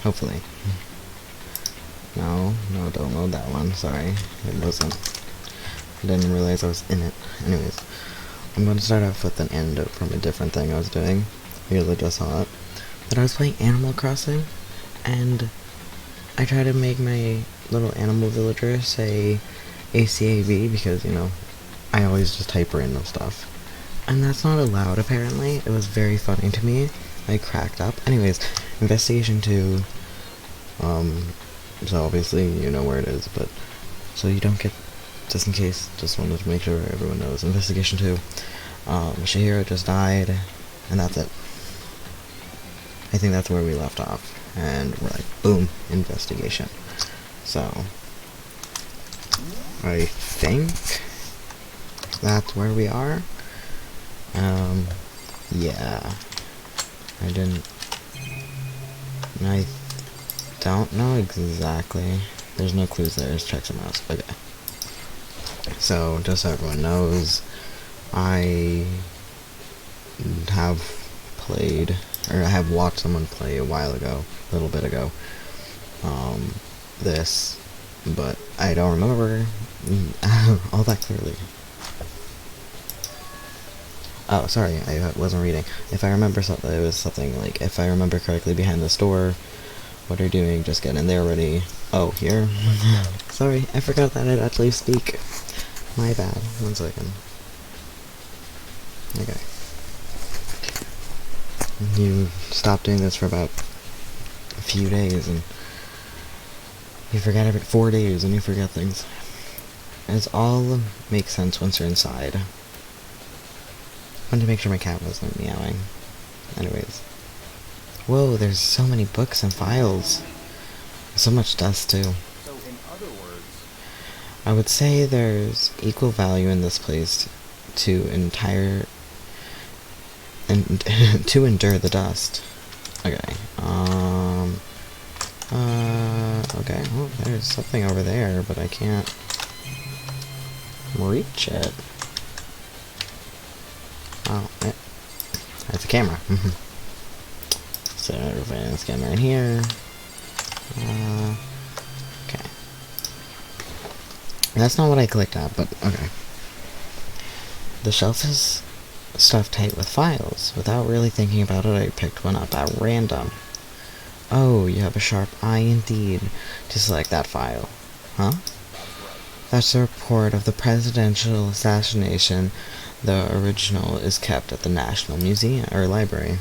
Hopefully. No, don't load that one. Sorry. It wasn't. I didn't realize I was in it. Anyways, I'm going to start off with an anecdote from a different thing I was doing. You guys just saw it. But I was playing Animal Crossing, and I tried to make my little animal villager say ACAB because, you know, I always just type random stuff. And that's not allowed, apparently. It was very funny to me. I cracked up. Anyways, investigation 2. So obviously you know where it is, but so you don't get, just in case, just wanted to make sure everyone knows. Investigation 2. Shahira just died, and that's it. I think that's where we left off. And we're like, boom, investigation. So, I think that's where we are. Yeah. I don't know exactly. There's no clues there. Let's check some else. Okay. So, just so everyone knows, I have played, or I have watched someone play a while ago, a little bit ago, this, but I don't remember all that clearly. Oh, sorry, I wasn't reading. If I remember something, it was something like, if I remember correctly, behind the store. What are you doing? Just get in there already. Oh, here? Sorry, I forgot that I'd actually speak. My bad. 1 second. Okay. You stop doing this for about a few days, and you forget every 4 days, and you forget things. It all makes sense once you're inside. I wanted to make sure my cat wasn't meowing. Anyways. Whoa, there's so many books and files. So much dust, too. So, in other words, I would say there's equal value in this place to to endure the dust. Okay. Okay. Well, there's something over there, but I can't reach it. Oh, that's a camera. So, let's get right here. Okay. That's not what I clicked at, but okay. The shelf is stuffed tight with files. Without really thinking about it, I picked one up at random. Oh, you have a sharp eye indeed to select that file. Huh? That's the report of the presidential assassination. The original is kept at the National Museum, or Library.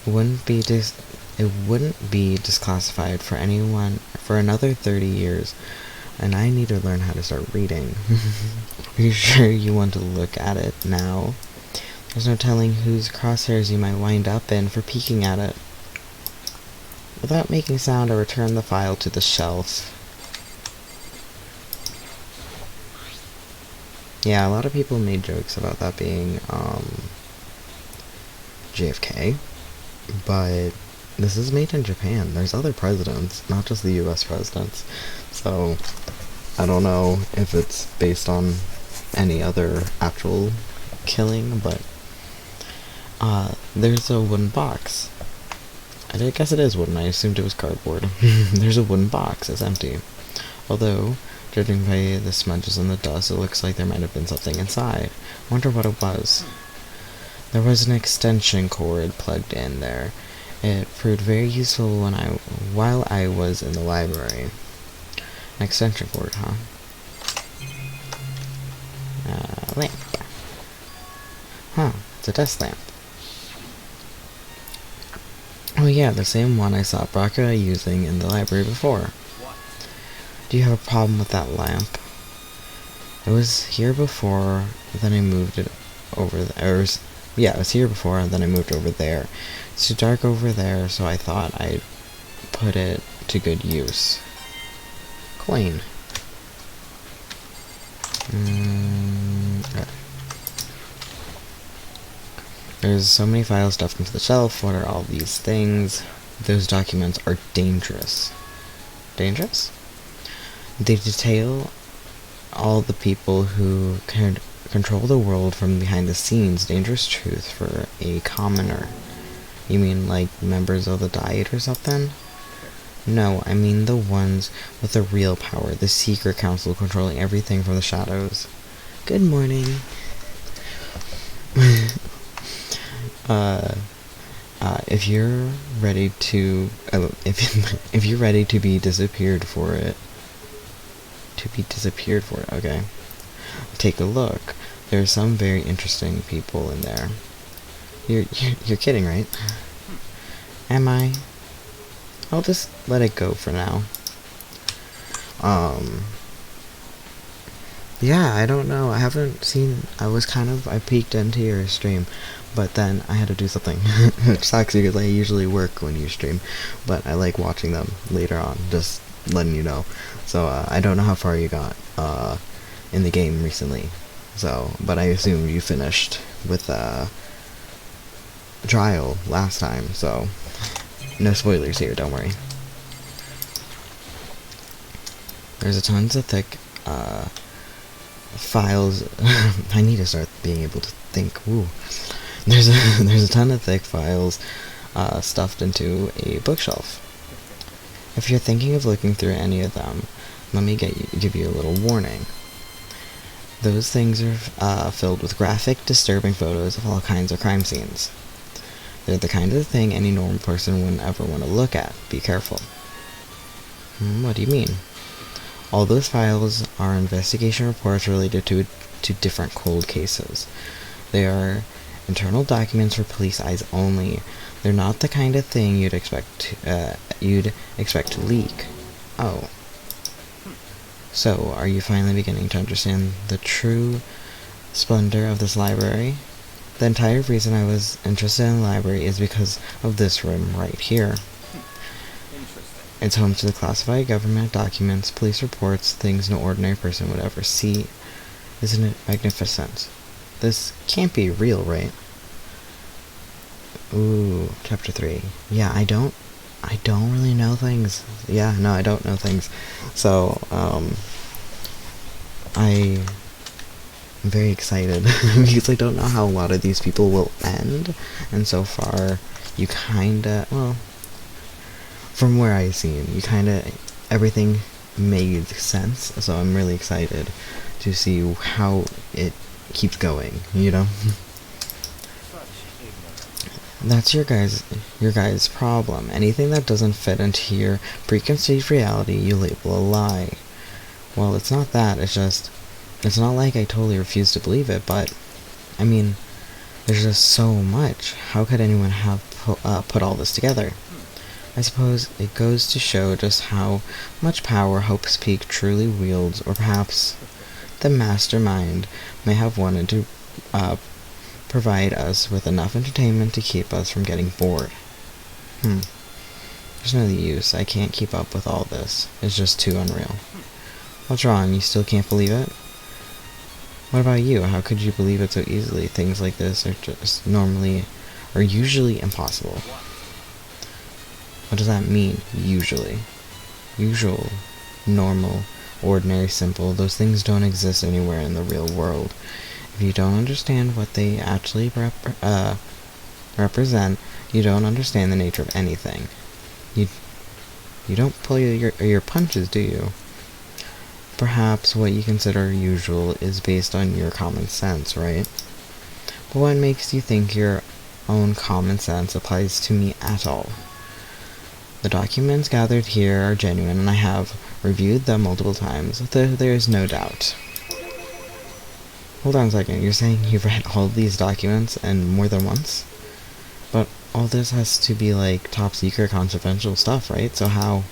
It wouldn't be disclassified for anyone for another 30 years, and I need to learn how to start reading. Are you sure you want to look at it now? There's no telling whose crosshairs you might wind up in for peeking at it. Without making sound, I returned the file to the shelf. Yeah, a lot of people made jokes about that being, JFK. But this is made in Japan. There's other presidents, not just the US presidents. So, I don't know if it's based on any other actual killing, but there's a wooden box. I guess it is wooden. I assumed it was cardboard. There's a wooden box. It's empty. Although, judging by the smudges and the dust, it looks like there might have been something inside. I wonder what it was. There was an extension cord plugged in there. It proved very useful while I was in the library. An extension cord, huh? Lamp. Huh, it's a desk lamp. Oh yeah, the same one I saw Braca using in the library before. Do you have a problem with that lamp? It was here before, then I moved it over there. Yeah, it was here before, and then I moved over there. It's too dark over there, so I thought I'd put it to good use. Coin. Okay. There's so many files stuffed into the shelf. What are all these things? Those documents are dangerous. Dangerous? They detail all the people who control the world from behind the scenes. Dangerous truth for a commoner. You mean like members of the Diet or something? No, I mean the ones with the real power, the secret council controlling everything from the shadows. Good morning. If you're ready to, if you're ready to be disappeared for it, okay. Take a look. There's some very interesting people in there. You're kidding, right? Am I? I'll just let it go for now. Yeah, I don't know. I haven't seen. I peeked into your stream, but then I had to do something. It sucks because I usually work when you stream, but I like watching them later on. Just letting you know. So I don't know how far you got in the game recently. So, but I assume you finished with trial last time. So no spoilers here. Don't worry. There's a tons of thick files. I need to start being able to think. Ooh. There's a ton of thick files stuffed into a bookshelf. If you're thinking of looking through any of them, let me give you a little warning. Those things are filled with graphic, disturbing photos of all kinds of crime scenes. They're the kind of thing any normal person wouldn't ever want to look at. Be careful. What do you mean? All those files are investigation reports related to different cold cases. They are internal documents for police eyes only. They're not the kind of thing you'd expect to leak. Oh. So, are you finally beginning to understand the true splendor of this library? The entire reason I was interested in the library is because of this room right here. It's home to the classified government documents, police reports, things no ordinary person would ever see. Isn't it magnificent? This can't be real, right? Ooh, chapter 3. Yeah, I don't really know things. Yeah, no, I don't know things. So, I'm very excited because I don't know how a lot of these people will end, and so far, you kinda, well, from where I've seen, everything made sense, so I'm really excited to see how it keeps going, you know? That's your guys' problem. Anything that doesn't fit into your preconceived reality, you label a lie. Well, it's not that, it's not like I totally refuse to believe it, but, I mean, there's just so much. How could anyone have put all this together? I suppose it goes to show just how much power Hope's Peak truly wields, or perhaps the mastermind may have wanted to provide us with enough entertainment to keep us from getting bored. There's no use. I can't keep up with all this. It's just too unreal. What's wrong? You still can't believe it? What about you? How could you believe it so easily? Things like this are usually impossible. What does that mean, usually? Usual, normal, ordinary, simple, those things don't exist anywhere in the real world. If you don't understand what they actually represent, you don't understand the nature of anything. You don't pull your punches, do you? Perhaps what you consider usual is based on your common sense, right? But what makes you think your own common sense applies to me at all? The documents gathered here are genuine, and I have reviewed them multiple times. There is no doubt. Hold on a second, you're saying you've read all of these documents and more than once? But all this has to be like top secret confidential stuff, right? So how?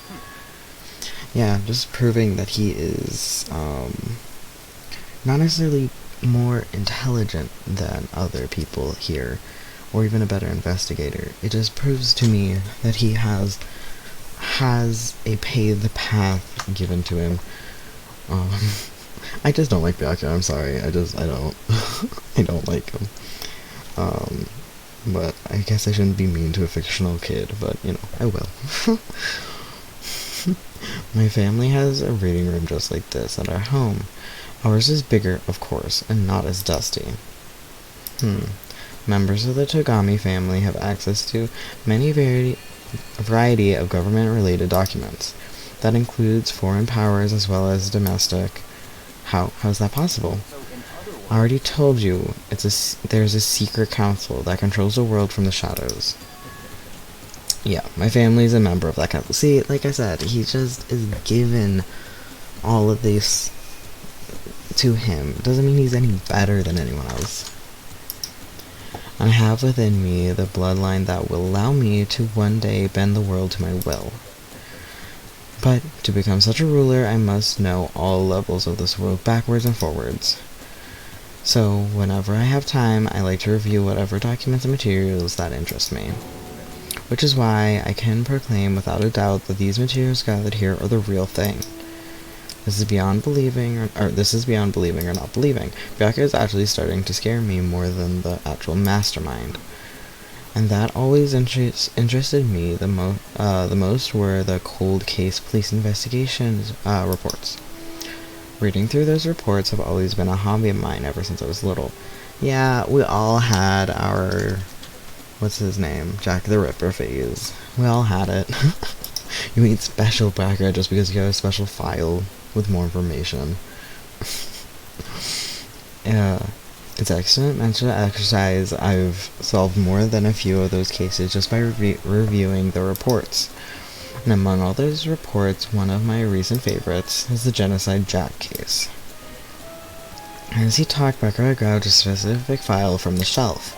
Yeah, just proving that he is not necessarily more intelligent than other people here, or even a better investigator. It just proves to me that he has a paved path given to him. I just don't like the actor, I'm sorry. I don't. I don't like him. But I guess I shouldn't be mean to a fictional kid, but, you know, I will. My family has a reading room just like this at our home. Ours is bigger, of course, and not as dusty. Members of the Togami family have access to many variety of government-related documents. That includes foreign powers as well as domestic. How's that possible? I already told you, there's a secret council that controls the world from the shadows. Yeah, my family's a member of that council. See, like I said, he just is given all of this to him. Doesn't mean he's any better than anyone else. I have within me the bloodline that will allow me to one day bend the world to my will. But to become such a ruler, I must know all levels of this world backwards and forwards. So, whenever I have time, I like to review whatever documents and materials that interest me. Which is why I can proclaim without a doubt that these materials gathered here are the real thing. This is beyond believing, or not believing. Byakuya is actually starting to scare me more than the actual mastermind. And that always interested me the most were the cold case police investigations reports. Reading through those reports have always been a hobby of mine ever since I was little. Yeah, we all had our, what's his name, Jack the Ripper phase. We all had it. You mean special Byakuya just because you have a special file with more information. It's excellent mental exercise. I've solved more than a few of those cases just by reviewing the reports. And among all those reports, one of my recent favorites is the Genocide Jack case. As he talked, Byakuya grabbed a specific file from the shelf.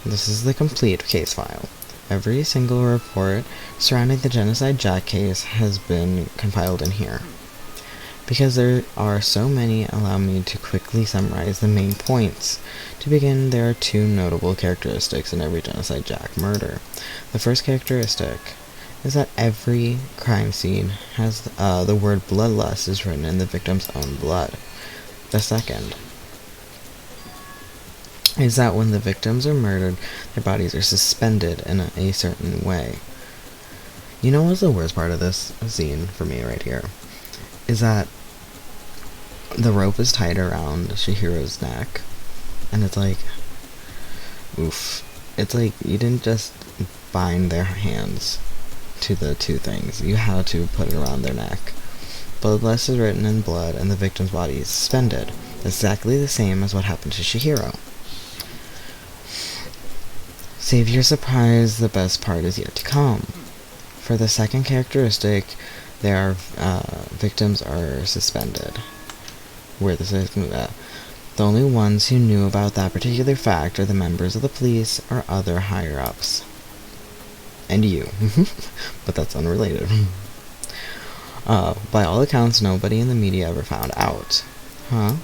This is the complete case file. Every single report surrounding the Genocide Jack case has been compiled in here. Because there are so many, allow me to quickly summarize the main points. To begin, there are two notable characteristics in every Genocide Jack murder. The first characteristic is that every crime scene has the word bloodlust is written in the victim's own blood. The second is that when the victims are murdered, their bodies are suspended in a certain way. You know what's the worst part of this scene for me right here? Is that the rope is tied around Chihiro's neck, and it's like, oof. It's like you didn't just bind their hands to the two things. You had to put it around their neck. Bloodlust is written in blood, and the victim's body is suspended. Exactly the same as what happened to Chihiro. Save your surprise, the best part is yet to come. For the second characteristic, their victims are suspended. The only ones who knew about that particular fact are the members of the police or other higher-ups. And you. But that's unrelated. By all accounts, nobody in the media ever found out. Huh?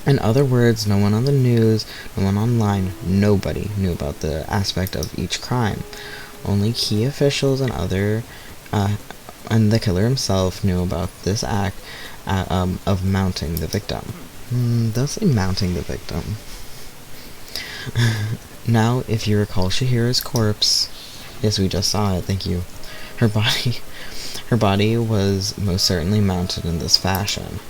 In other words, no one on the news, no one online, nobody knew about the aspect of each crime. Only key officials and and the killer himself knew about this act of mounting the victim. Don't say mounting the victim. Now, if you recall Chihiro's corpse, yes, we just saw it, thank you. Her body was most certainly mounted in this fashion.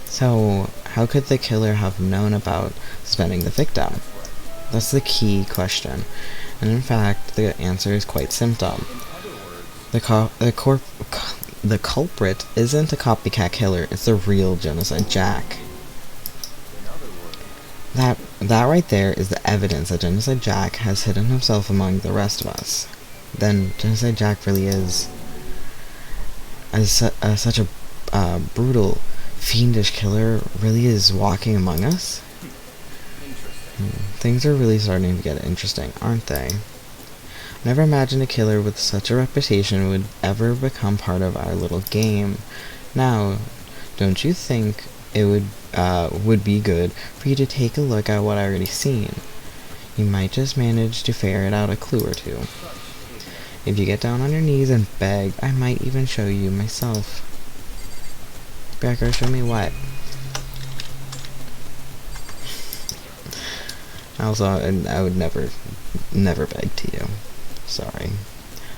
So, how could the killer have known about suspending the victim? That's the key question. And in fact, the answer is quite simple. The culprit isn't a copycat killer, it's the real Genocide Jack. That right there is the evidence that Genocide Jack has hidden himself among the rest of us. Then Genocide Jack really is such a brutal, fiendish killer really is walking among us? Things are really starting to get interesting, aren't they? Never imagined a killer with such a reputation would ever become part of our little game. Now, don't you think it would be good for you to take a look at what I already seen? You might just manage to ferret out a clue or two. If you get down on your knees and beg, I might even show you myself. Byakuya, show me what? Also, I would never beg to you. Sorry.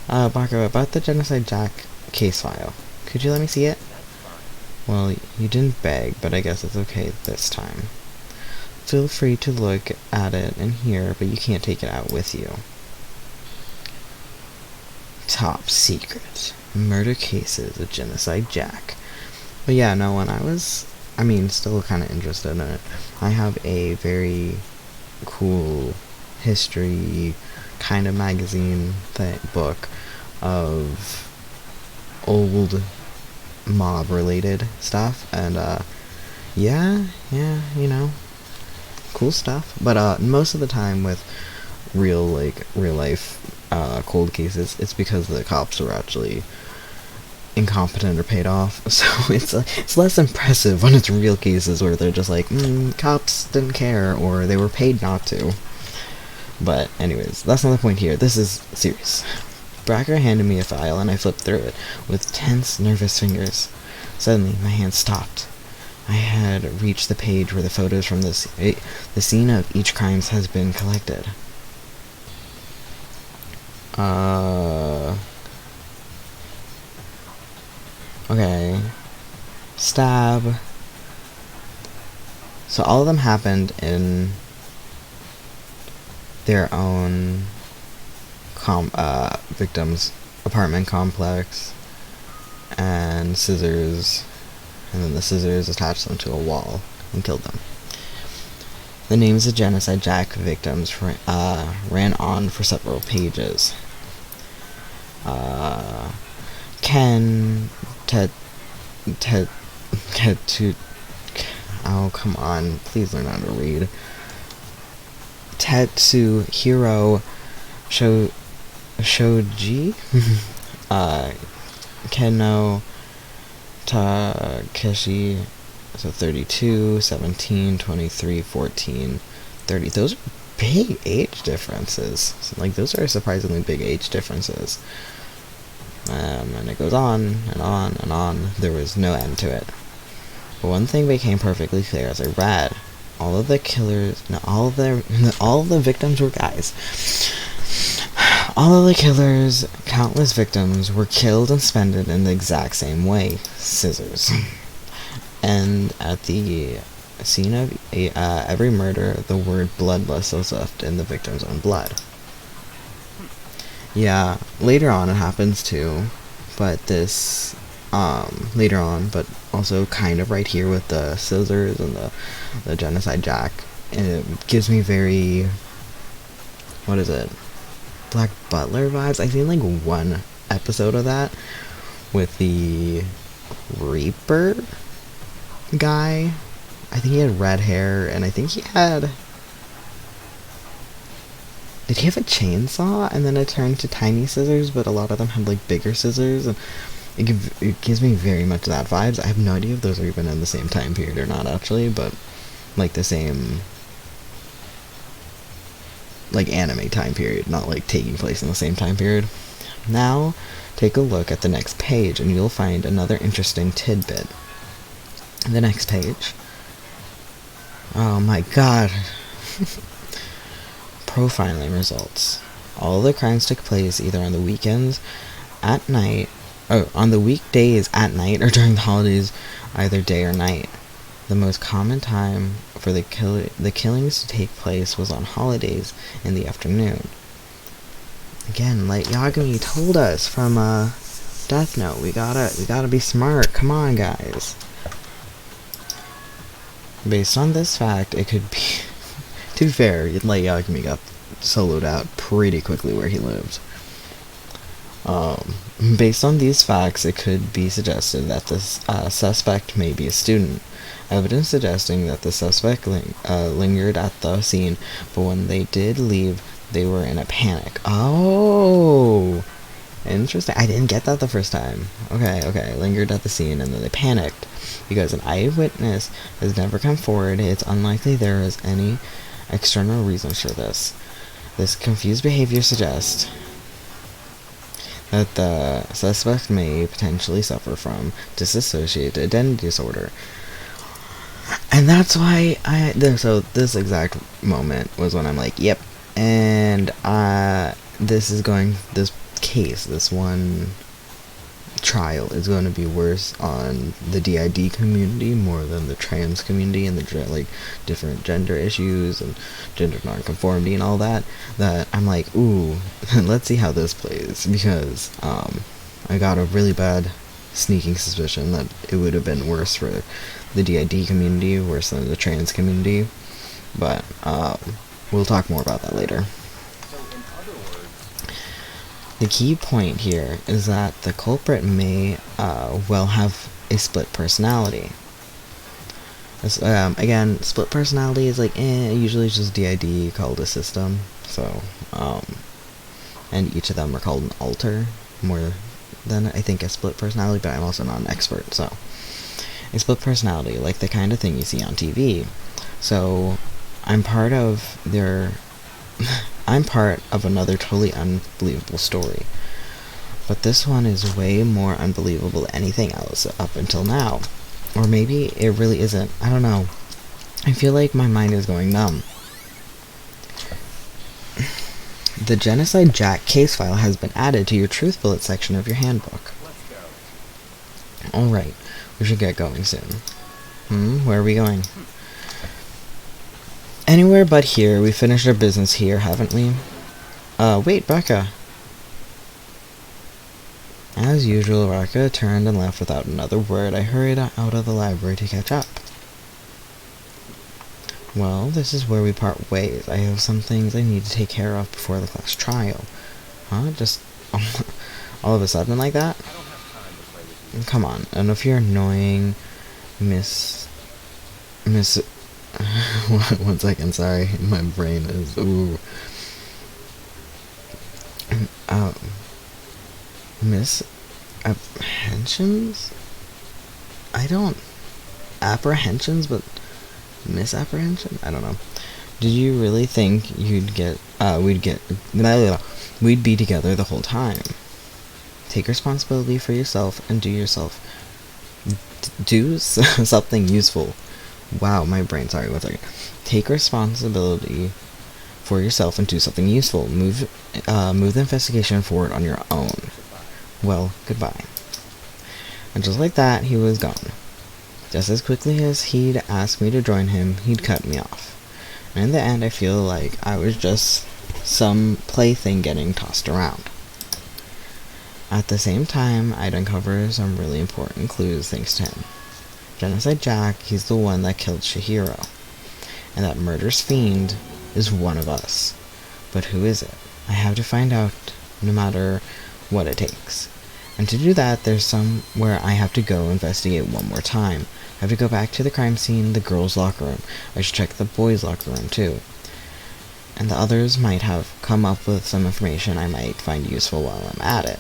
Byakuya, about the Genocide Jack case file. Could you let me see it? Well, you didn't beg, but I guess it's okay this time. Feel free to look at it in here, but you can't take it out with you. Top secret. Murder cases of Genocide Jack. But yeah, no, when I was, still kind of interested in it. I have a very cool history kind of magazine book of old mob related stuff, and yeah, cool stuff. But most of the time with real life cold cases, it's because the cops were actually incompetent or paid off. So it's less impressive when it's real cases where they're just like, cops didn't care, or they were paid not to. But anyways, that's not the point here. This is serious. Bracker handed me a file and I flipped through it with tense, nervous fingers. Suddenly, my hand stopped. I had reached the page where the photos from the scene of each crime has been collected. Okay. Stab. So all of them happened in their own victim's apartment complex, and scissors, and then the scissors attached them to a wall and killed them. The names of Genocide Jack victims ran on for several pages. Ken, oh, come on, please learn how to read. Tetsuhiro Shoji, Keno Takeshi, so 32, 17, 23, 14, 30. Those are big age differences. So, those are surprisingly big age differences. And it goes on and on and on. There was no end to it. But one thing became perfectly clear as I read. All of the victims were guys. All of the killers, countless victims, were killed and spended in the exact same way. Scissors. And at the scene of every murder, the word bloodless was left in the victim's own blood. Yeah, later on it happens too, but this, later on, but also kind of right here with the scissors and the Genocide Jack, and it gives me very, what is it, Black Butler vibes. I've seen one episode of that with the Reaper guy. I think he had red hair, and I think he had, did he have a chainsaw and then it turned to tiny scissors, but a lot of them had bigger scissors, and it gives me very much that vibes. I have no idea if those are even in the same time period or not actually, but the same anime time period, not taking place in the same time period. Now take a look at the next page and you'll find another interesting tidbit. The next page. Oh my god. Profiling results. All the crimes took place either on the weekends, at night, or on the weekdays at night, or during the holidays, either day or night. The most common time for the killings to take place was on holidays in the afternoon. Again, like Yagami told us from Death Note, we gotta be smart. Come on, guys. Based on this fact, it could be. To be fair, Light Yagami got soloed out pretty quickly where he lived. Based on these facts, it could be suggested that the suspect may be a student. Evidence suggesting that the suspect lingered at the scene, but when they did leave, they were in a panic. Oh! Interesting. I didn't get that the first time. Okay. Lingered at the scene and then they panicked. Because an eyewitness has never come forward, it's unlikely there is any external reasons for this. This confused behavior suggests that the suspect may potentially suffer from dissociative identity disorder. And that's why so this exact moment was when I'm like, yep. And this one trial is going to be worse on the DID community more than the trans community and the like different gender issues and gender nonconformity and all that, that I'm like, ooh, let's see how this plays, because I got a really bad sneaking suspicion that it would have been worse for the DID community, worse than the trans community, but we'll talk more about that later. The key point here is that the culprit may well have a split personality. Again, split personality is like, usually it's just DID called a system, so, and each of them are called an alter, more than I think a split personality, but I'm also not an expert, so. A split personality, like the kind of thing you see on TV. So, I'm part of their... I'm part of another totally unbelievable story. But this one is way more unbelievable than anything else up until now. Or maybe it really isn't. I don't know. I feel like my mind is going numb. The Genocide Jack case file has been added to your Truth Bullet section of your handbook. Alright, we should get going soon. Where are we going? Anywhere but here. We finished our business here, haven't we? Wait, Becca. As usual, Becca turned and left without another word. I hurried out of the library to catch up. Well, this is where we part ways. I have some things I need to take care of before the class trial. Huh? Just all of a sudden like that? Come on. And if you're annoying, Miss... One second, sorry. My brain is... Ooh. Misapprehensions? I don't... Apprehensions, but... Misapprehension? I don't know. Did you really think we'd be together the whole time? Take responsibility for yourself and do something useful. Wow, my brain, sorry, 1 second. Take responsibility for yourself and do something useful. Move the investigation forward on your own. Well, goodbye. And just like that, he was gone. Just as quickly as he'd asked me to join him, he'd cut me off. And in the end, I feel like I was just some plaything getting tossed around. At the same time, I'd uncover some really important clues thanks to him. Genocide Jack, he's the one that killed Chihiro. And that murderous fiend is one of us. But who is it? I have to find out, no matter what it takes. And to do that, there's somewhere I have to go investigate one more time. I have to go back to the crime scene, the girls' locker room. I should check the boys' locker room, too. And the others might have come up with some information I might find useful while I'm at it.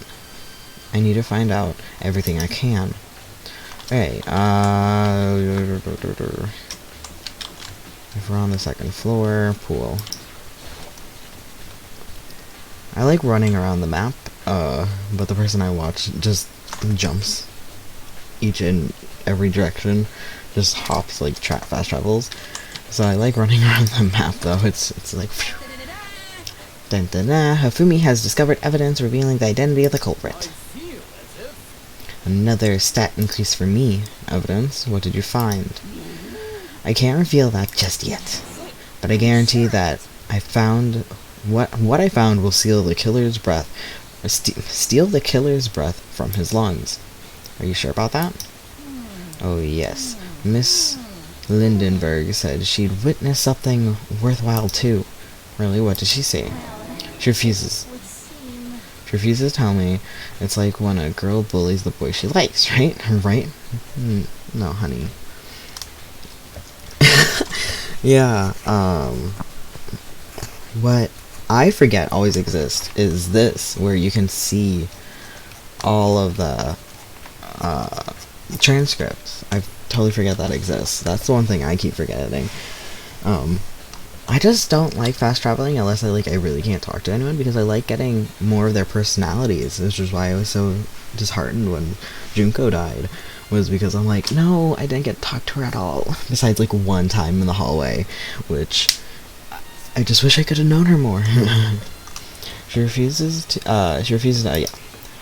I need to find out everything I can. Okay, if we're on the second floor, pool. I like running around the map, but the person I watch just jumps each in every direction, just hops like fast travels. So I like running around the map though. It's like phew. Dun dun dun. Hifumi has discovered evidence revealing the identity of the culprit. Another stat increase for me. Evidence? What did you find? I can't reveal that just yet, but I guarantee that I found what I found will steal the killer's breath from his lungs. Are you sure about that? Oh yes. Miss Lindenberg said she'd witnessed something worthwhile too. Really? What did she say? She refuses. She refuses to tell me. It's like when a girl bullies the boy she likes, right? Right? No, honey. Yeah, what I forget always exists is this, where you can see all of the transcripts. I totally forget that exists. That's the one thing I keep forgetting. I just don't like fast traveling unless I really can't talk to anyone, because I like getting more of their personalities, which is why I was so disheartened when Junko died, was because I'm like, no, I didn't get to talk to her at all, besides one time in the hallway, which I just wish I could have known her more. She refuses to, yeah.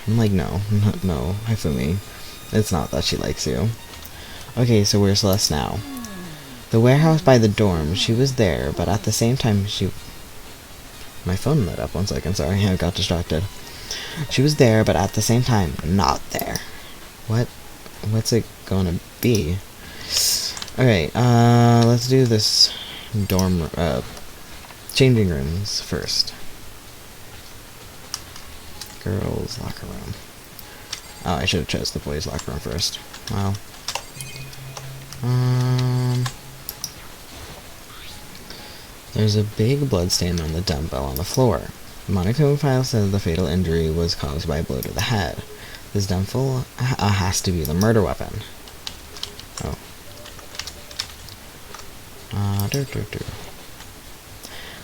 I'm like, no, no, Hifumi. It's not that she likes you. Okay, so where's Celeste now? The warehouse by the dorm. She was there, but at the same time My phone lit up, 1 second, sorry, I got distracted. She was there, but at the same time, not there. What's it gonna be? Alright, let's do this dorm, changing rooms first. Girls' locker room. Oh, I should have chose the boys' locker room first. Wow. There's a big blood stain on the dumbbell on the floor. The monitoring file says the fatal injury was caused by a blow to the head. This dumbbell has to be the murder weapon. Oh.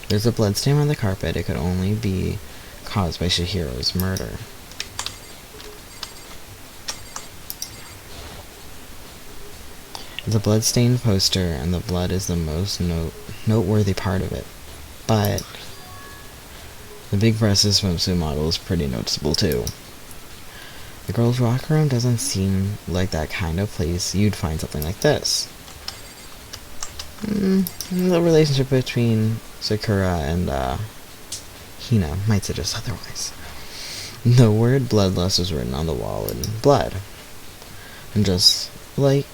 There's a blood stain on the carpet. It could only be caused by Chihiro's murder. It's a blood-stained poster, and the blood is the most noteworthy part of it. But the big breasted swimsuit model is pretty noticeable too. The girls' locker room doesn't seem like that kind of place you'd find something like this. The relationship between Sakura and Hina might suggest otherwise. The word bloodlust was written on the wall in blood. And just like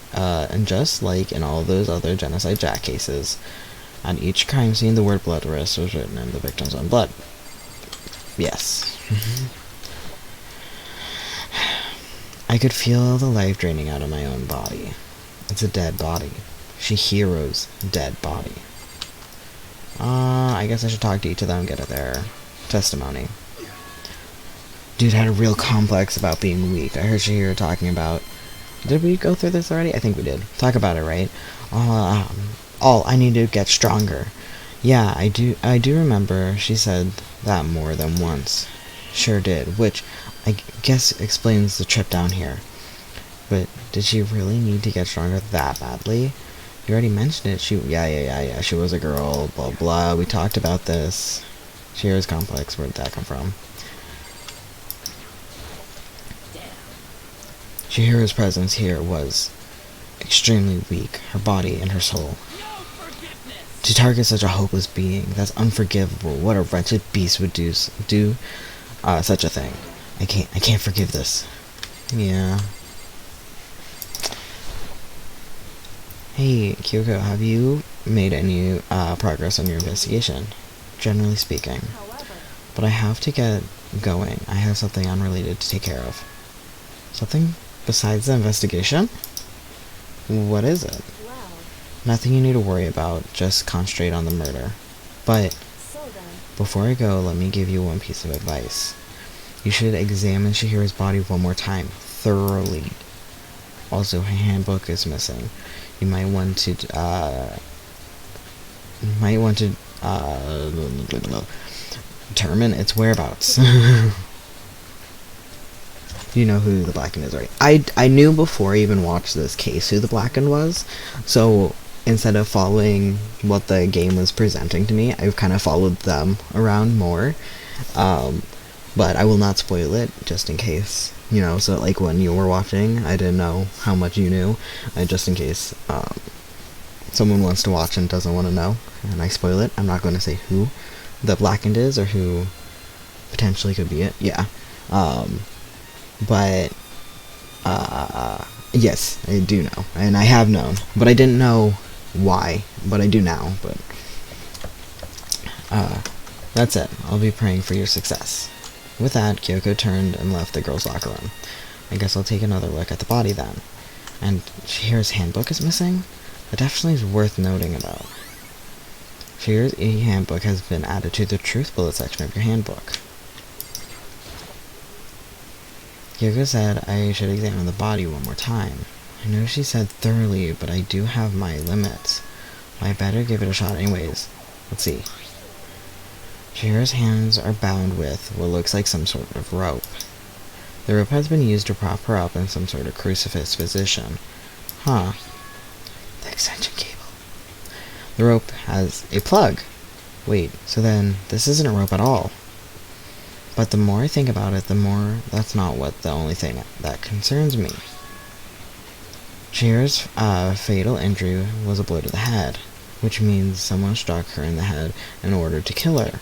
in all those other genocide jack cases, on each crime scene the word bloodlust was written in the victim's own blood. Yes. I could feel the life draining out of my own body. It's a dead body. Chihiro's dead body. I guess I should talk to each of them and get their testimony. Dude had a real complex about being weak. I heard Chihiro talking about... Did we go through this already? I think we did. Talk about it, right? I need to get stronger. Yeah, I do remember she said that more than once. Sure did, which I guess explains the trip down here. But did she really need to get stronger that badly? You already mentioned it. Yeah. She was a girl, blah blah. We talked about this. Chihiro's complex. Where did that come from? Chihiro's presence here was extremely weak, her body and her soul. To target such a hopeless being, that's unforgivable. What a wretched beast would do such a thing. I can't forgive this. Yeah. Hey, Kyoko, have you made any progress on your investigation? Generally speaking. But I have to get going. I have something unrelated to take care of. Something besides the investigation? What is it? Nothing you need to worry about. Just concentrate on the murder. But before I go, let me give you one piece of advice. You should examine Chihiro's body one more time, thoroughly. Also, her handbook is missing. You might want to determine its whereabouts. You know who the Blackened is, right? I knew before I even watched this case who the Blackened was, so instead of following what the game was presenting to me, I've kind of followed them around more. But I will not spoil it, just in case, you know, so like when you were watching, I didn't know how much you knew, just in case someone wants to watch and doesn't want to know, and I spoil it. I'm not going to say who the Blackened is, or who potentially could be it, yeah. But yes, I do know, and I have known, but I didn't know why, but I do now, but that's it. I'll be praying for your success. With that, Kyoko turned and left the girls' locker room. I guess I'll take another look at the body then. And Chihiro's handbook is missing? That definitely is worth noting about. Chihiro's e-handbook has been added to the truth bullet section of your handbook. Kyoko said I should examine the body one more time. I know she said thoroughly, but I do have my limits. I better give it a shot anyways. Let's see. Chihiro's hands are bound with what looks like some sort of rope. The rope has been used to prop her up in some sort of crucifix position. Huh. The extension cable. The rope has a plug. Wait, so then this isn't a rope at all. But the more I think about it, the more that's not the only thing that concerns me. Chihira's fatal injury was a blow to the head, which means someone struck her in the head in order to kill her.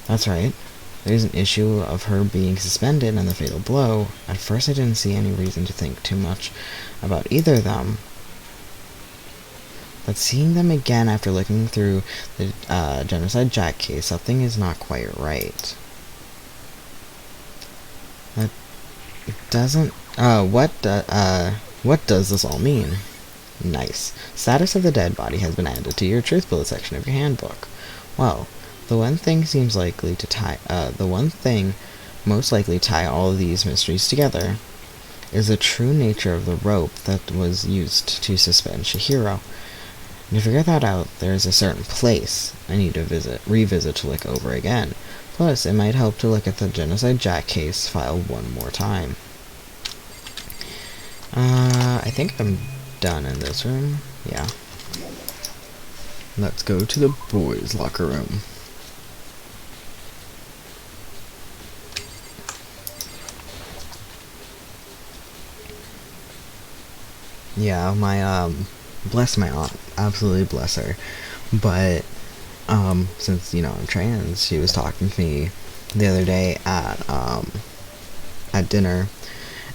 That's right. There's an issue of her being suspended and the fatal blow. At first I didn't see any reason to think too much about either of them. But seeing them again after looking through the Genocide Jack case, something is not quite right. That doesn't... what does this all mean? Nice. Status of the dead body has been added to your truth bullet section of your handbook. Well, the one thing most likely tie all of these mysteries together is the true nature of the rope that was used to suspend Chihiro. And to figure that out, there is a certain place I need to revisit to look over again. Plus, it might help to look at the Genocide Jack case file one more time. I think I'm done in this room. Yeah. Let's go to the boys' locker room. Yeah, bless my aunt, absolutely bless her. But, since, I'm trans, she was talking to me the other day at dinner,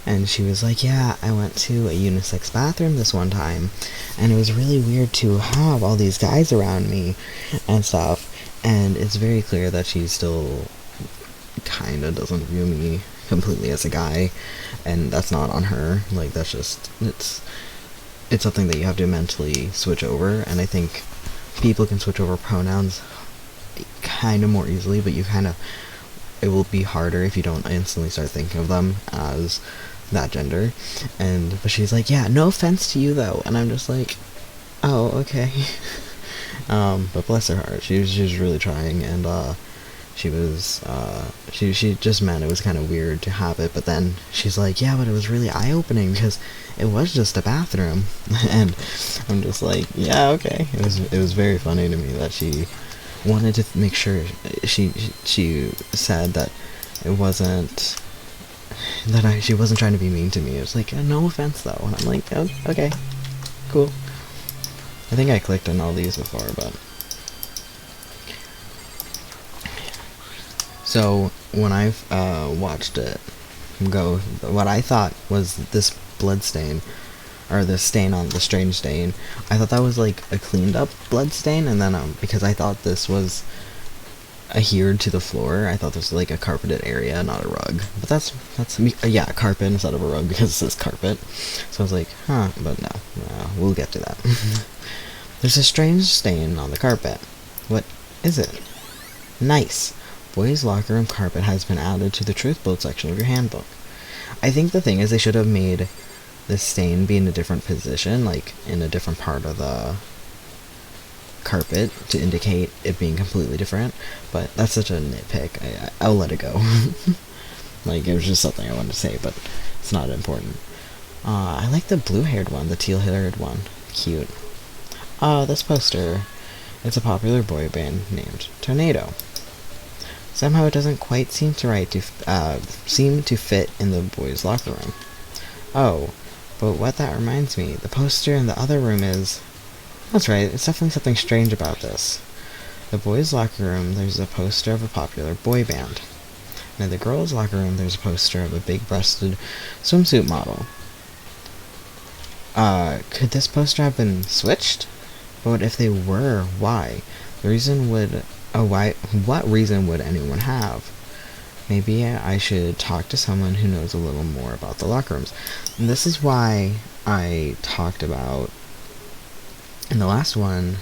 and she was like, yeah, I went to a unisex bathroom this one time, and it was really weird to have all these guys around me and stuff, and it's very clear that she still kinda doesn't view me completely as a guy, and that's not on her, like, that's just, it's something that you have to mentally switch over, and I think people can switch over pronouns kind of more easily, but it will be harder if you don't instantly start thinking of them as that gender. But she's like, yeah, no offense to you though, and I'm just like, oh, okay. But bless her heart, she was really trying, and she just meant it was kind of weird to have it, but then she's like, yeah, but it was really eye-opening because it was just a bathroom. And I'm just like, yeah, okay. It was very funny to me that she wanted to make sure she said that it wasn't that she wasn't trying to be mean to me. It was like, no offense though, and I'm like, oh, okay, cool. I think I clicked on all these before, but so when I watched it go, what I thought was this blood stain, or the stain on the strange stain, I thought that was like a cleaned up blood stain, and then because I thought this was adhered to the floor, I thought this was like a carpeted area, not a rug. But that's yeah, a carpet instead of a rug because it says carpet. So I was like, huh, but no, we'll get to that. There's a strange stain on the carpet. What is it? Nice. Boys' locker room carpet has been added to the truth bullet section of your handbook. I think the thing is they should have made the stain be in a different position, like in a different part of the carpet to indicate it being completely different, but that's such a nitpick. I'll let it go. Like, it was just something I wanted to say, but it's not important. I like the blue-haired one, the teal-haired one. Cute. This poster. It's a popular boy band named Tornado. Somehow it doesn't quite seem to fit in the boys' locker room. Oh, but what that reminds me, the poster in the other room is... That's right, it's definitely something strange about this. The boys' locker room, there's a poster of a popular boy band. And in the girls' locker room, there's a poster of a big-breasted swimsuit model. Could this poster have been switched? But if they were, why? What reason would anyone have? Maybe I should talk to someone who knows a little more about the locker rooms. And this is why I talked about in the last one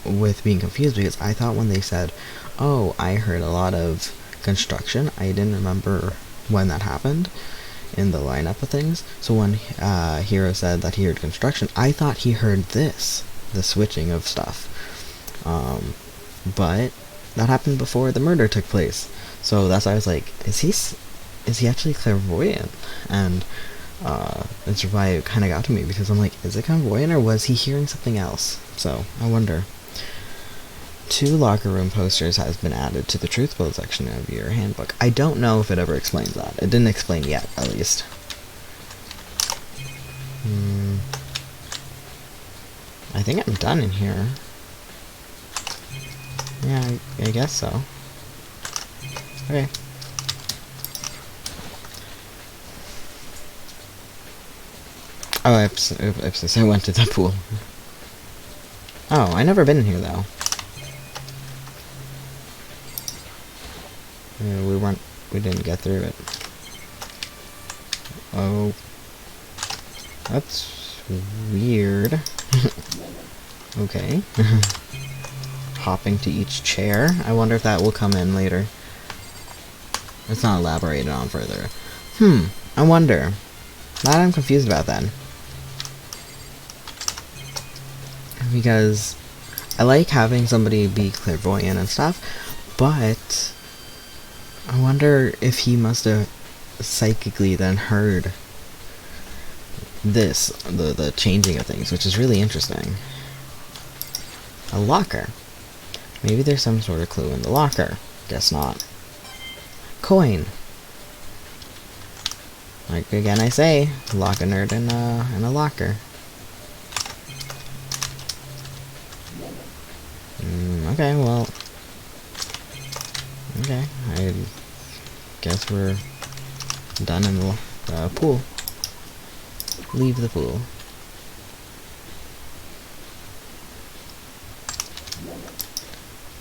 with being confused, because I thought when they said, oh, I heard a lot of construction, I didn't remember when that happened in the lineup of things. So when Hiro said that he heard construction, I thought he heard this, the switching of stuff. But that happened before the murder took place. So that's why I was like, is he actually clairvoyant? And that's why it kind of got to me, because I'm like, is it clairvoyant or was he hearing something else? So I wonder. 2 locker room posters has been added to the truthful section of your handbook. I don't know if it ever explains that. It didn't explain yet, at least. I think I'm done in here. Yeah, I guess so. Okay. Oh, oops, I went to the pool. Oh, I never been in here though. Yeah, we didn't get through it. Oh. That's weird. Okay. Hopping to each chair. I wonder if that will come in later. It's not elaborated on further. I wonder. That I'm confused about then. Because I like having somebody be clairvoyant and stuff, but I wonder if he must have psychically then heard this, the changing of things, which is really interesting. A locker. Maybe there's some sort of clue in the locker. Guess not. Coin. Like again I say, lock a nerd in a locker. Okay, well. Okay, I guess we're done in the pool. Leave the pool.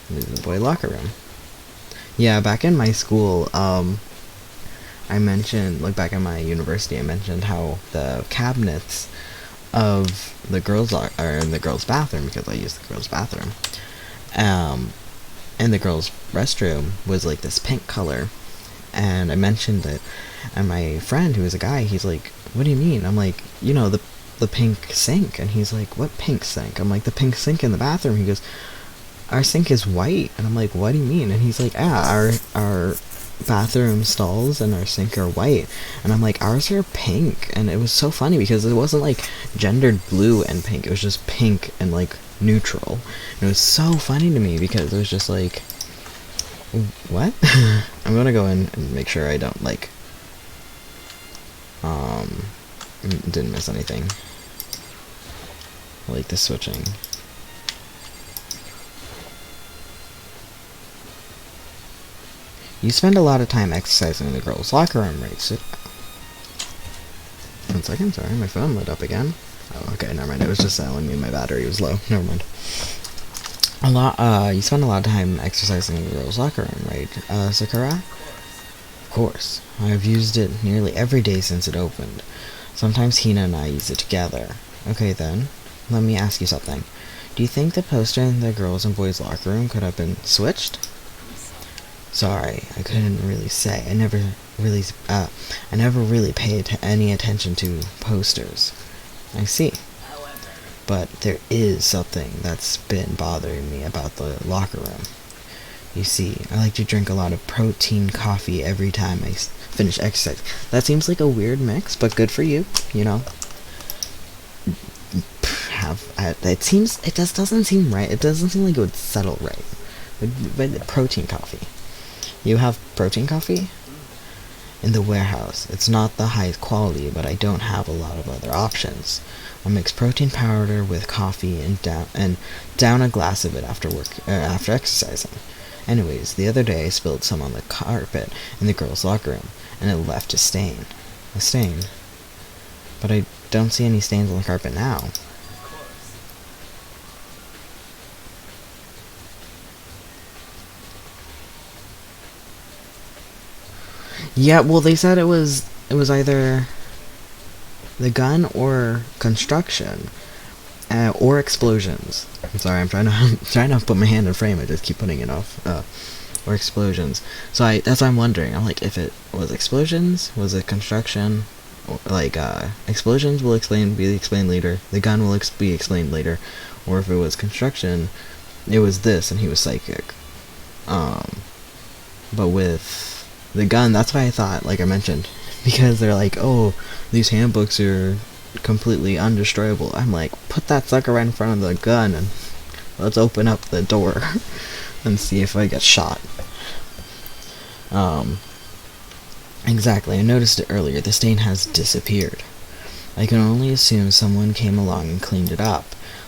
Leave the boy locker room. Yeah, back in my school, I mentioned, like back in my university, I mentioned how the cabinets of the girls are in the girls' bathroom, because I use the girls' bathroom. And the girls' restroom was like this pink color, and I mentioned it, and my friend, who was a guy, he's like, "What do you mean?" I'm like, "You know, the pink sink," and he's like, "What pink sink?" I'm like, "The pink sink in the bathroom." He goes, "Our sink is white," and I'm like, "What do you mean?" And he's like, our bathroom stalls and our sink are white," and I'm like, "Ours are pink," and it was so funny because it wasn't like gendered blue and pink, it was just pink and like neutral, and it was so funny to me because it was just like, what? I'm gonna go in and make sure I don't like didn't miss anything like the switching. You spend a lot of time exercising in the girls' locker room, right? So 1 second, sorry, my phone lit up again. Oh, okay, never mind. It was just telling me my battery was low. Never mind. You spend a lot of time exercising in the girls' locker room, right, Sakura? Of course. I've used it nearly every day since it opened. Sometimes Hina and I use it together. Okay then, let me ask you something. Do you think the poster in the girls' and boys' locker room could have been switched? Sorry, I couldn't really say. I never really paid any attention to posters. I see. But there is something that's been bothering me about the locker room. You see, I like to drink a lot of protein coffee every time I finish exercise. That seems like a weird mix, but good for you, you know. It just doesn't seem right. It doesn't seem like it would settle right. But protein coffee. You have protein coffee? In the warehouse. It's not the highest quality, but I don't have a lot of other options. I mix protein powder with coffee and down a glass of it after exercising. Anyways, the other day I spilled some on the carpet in the girls' locker room, and it left a stain. A stain. But I don't see any stains on the carpet now. Yeah, well, they said it was either the gun or construction, or explosions. I'm sorry, I'm trying to put my hand in frame. I just keep putting it off. Or explosions. So that's why I'm wondering. I'm like, if it was explosions, was it construction? Or like explosions will be explained later. The gun will be explained later. Or if it was construction, it was this, and he was psychic. But with the gun, that's why I thought, like I mentioned, because they're like, oh, these handbooks are completely undestroyable. I'm like, put that sucker right in front of the gun and let's open up the door and see if I get shot. Exactly, I noticed it earlier. The stain has disappeared. I can only assume someone came along and cleaned it up.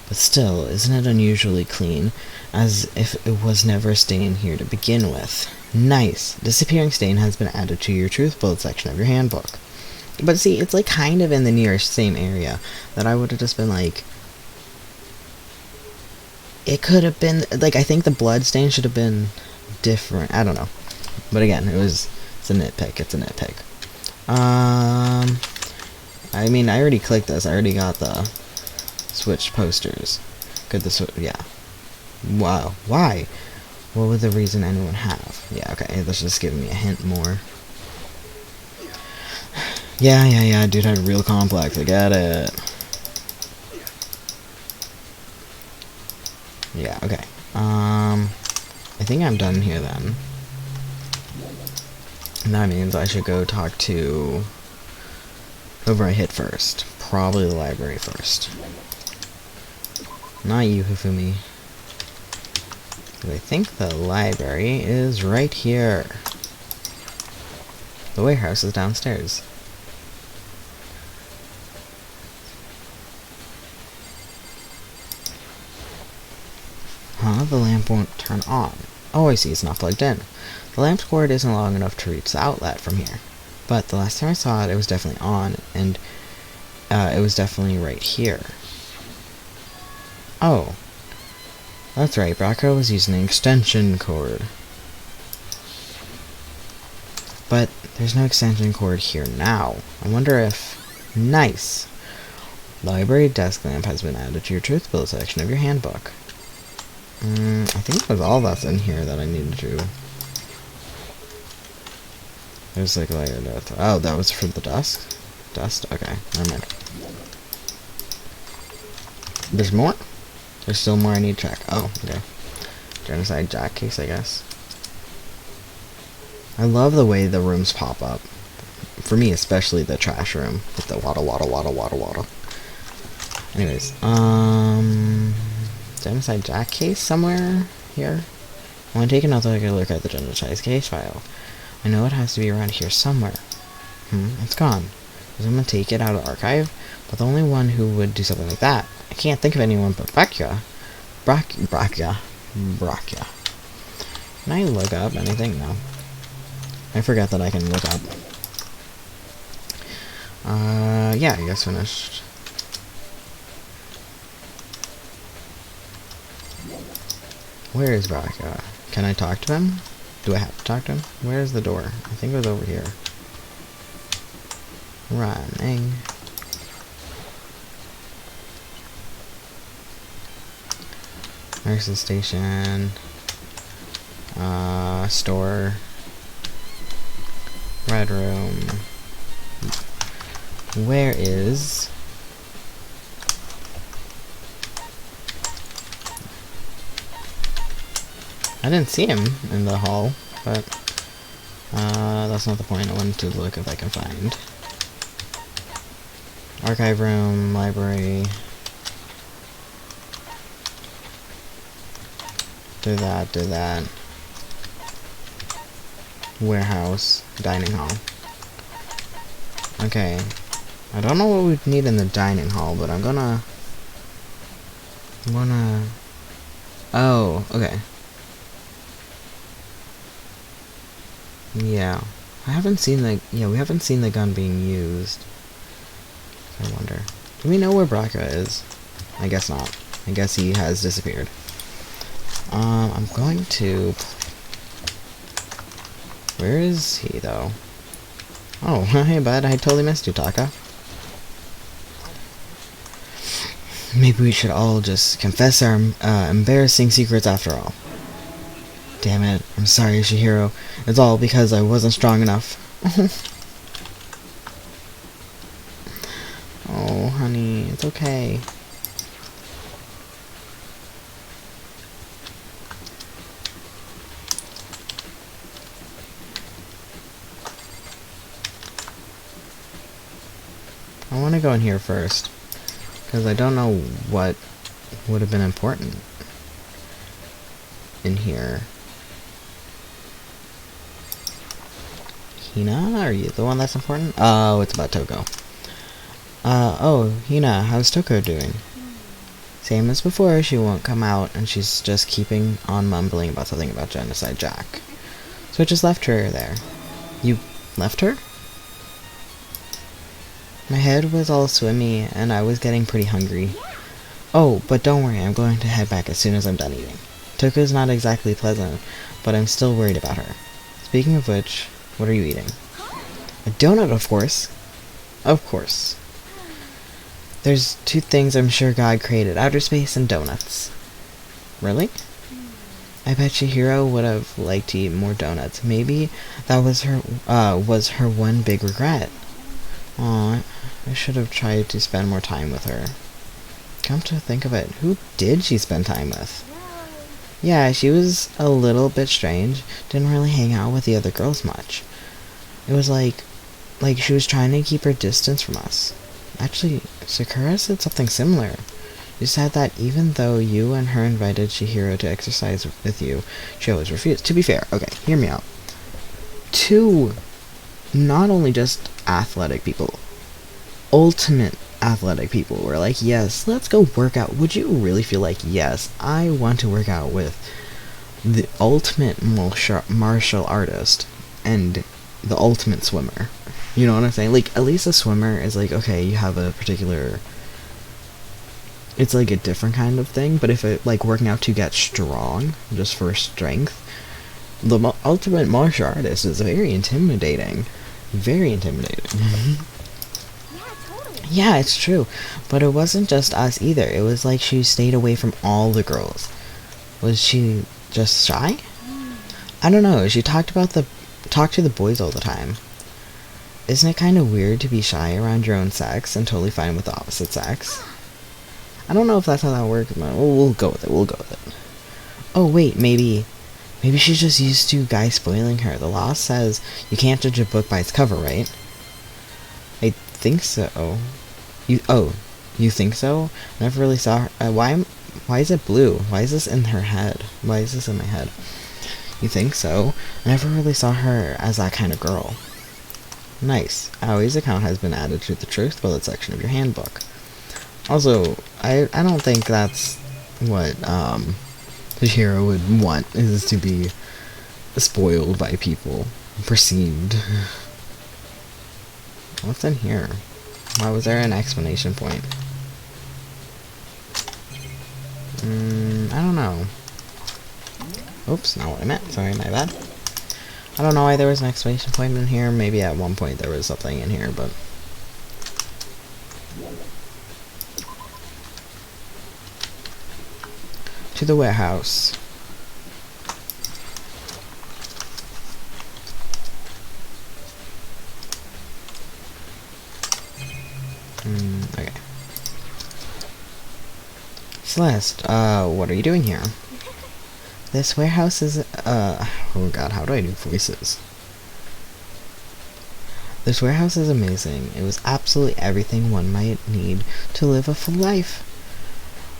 But still, isn't it unusually clean? As if it was never a stain here to begin with. Nice! Disappearing stain has been added to your truth bullet section of your handbook. But see, it's like kind of in the nearest same area that I would have just been like... It could have been... Like, I think the blood stain should have been different. I don't know. But again, it's a nitpick. It's a nitpick. I mean, I already clicked this. I already got the switch posters. Yeah. Wow. Why? What would the reason anyone have? Yeah, okay. That's just giving me a hint more. Yeah. Dude had a real complex. I get it. Yeah, okay. I think I'm done here then. And that means I should go talk to whoever I hit first. Probably the library first. Not you, Hifumi. I think the library is right here. The warehouse is downstairs. Huh? The lamp won't turn on. Oh, I see, it's not plugged in. The lamp's cord isn't long enough to reach the outlet from here. But the last time I saw it, it was definitely on, and it was definitely right here. Oh. That's right, Bracco was using an extension cord. But there's no extension cord here now. I wonder if... Nice! Library desk lamp has been added to your truth bullet section of your handbook. I think that's all that's in here that I needed to... There's like layer death. Oh, that was for the dust? Dust? Okay, never mind. There's more? There's still more I need to check. Oh, okay. Genocide jack case, I guess. I love the way the rooms pop up. For me, especially the trash room. With the waddle. Anyways, genocide jack case somewhere here? I want to take another look at the genocide case file. I know it has to be around here somewhere. It's gone. Does someone take it out of the archive? But the only one who would do something like that. I can't think of anyone but Brachia. Brachia. Can I look up anything? No. I forgot that I can look up. Yeah, I guess finished. Where is Brachia? Can I talk to him? Do I have to talk to him? Where's the door? I think it was over here. Running. Nurse's station. Store. Red room. Where is... I didn't see him in the hall, but that's not the point. I wanted to look if I can find. Archive room, library. Do that. Warehouse, dining hall. Okay. I don't know what we'd need in the dining hall, but I'm gonna... Oh, okay. Yeah. We haven't seen the gun being used. I wonder. Do we know where Bracca is? I guess not. I guess he has disappeared. I'm going to... Where is he, though? Oh, hey, bud. I totally missed you, Taka. Maybe we should all just confess our embarrassing secrets after all. Damn it. I'm sorry, Shihiro. It's all because I wasn't strong enough. Oh, honey. It's okay. I want to go in here first, because I don't know what would have been important. in here. Hina, are you the one that's important? Oh, it's about Toko. Oh, Hina, how's Toko doing? Same as before, she won't come out, and she's just keeping on mumbling about something about Genocide Jack. So I just left her there. You left her? My head was all swimmy, and I was getting pretty hungry. Oh, but don't worry, I'm going to head back as soon as I'm done eating. Toko's not exactly pleasant, but I'm still worried about her. Speaking of which, what are you eating? A donut, of course. Of course. There's two things I'm sure God created, outer space and donuts. Really? I bet Chihiro would have liked to eat more donuts. Maybe that was her one big regret. Aw, I should have tried to spend more time with her. Come to think of it, who did she spend time with? Yeah, she was a little bit strange. Didn't really hang out with the other girls much. It was like she was trying to keep her distance from us. Actually, Sakura said something similar. She said that even though you and her invited Chihiro to exercise with you, she always refused. To be fair, okay, hear me out. Two, not only just athletic people, ultimate athletic people were like, yes, let's go work out. Would you really feel like, yes, I want to work out with the ultimate martial artist and the ultimate swimmer? You know what I'm saying? Like, at least a swimmer is like, okay, you have a particular... It's like a different kind of thing, but if it, like, working out to get strong, just for strength, the ultimate martial artist is very intimidating. Very intimidating. Yeah, it's true. But it wasn't just us either. It was like she stayed away from all the girls. Was she just shy? I don't know. She talked to the boys all the time. Isn't it kind of weird to be shy around your own sex and totally fine with the opposite sex? I don't know if that's how that works, but we'll go with it. We'll go with it. Oh wait, maybe she's just used to guys spoiling her. The law says you can't judge a book by its cover, right? I think so. You think so? I never really saw her. Why is it blue? Why is this in her head? Why is this in my head? You think so? I never really saw her as that kind of girl. Nice. Aoi's account has been added to the Truth Bullet section of your handbook. Also, I don't think that's what the hero would want, is to be spoiled by people. Perceived. What's in here? Why was there an exclamation point? I don't know. Oops, not what I meant. Sorry, my bad. I don't know why there was an exclamation point in here. Maybe at one point there was something in here, but... To the warehouse. Okay. Celeste, what are you doing here? This warehouse is, oh god, how do I do voices? This warehouse is amazing. It was absolutely everything one might need to live a full life.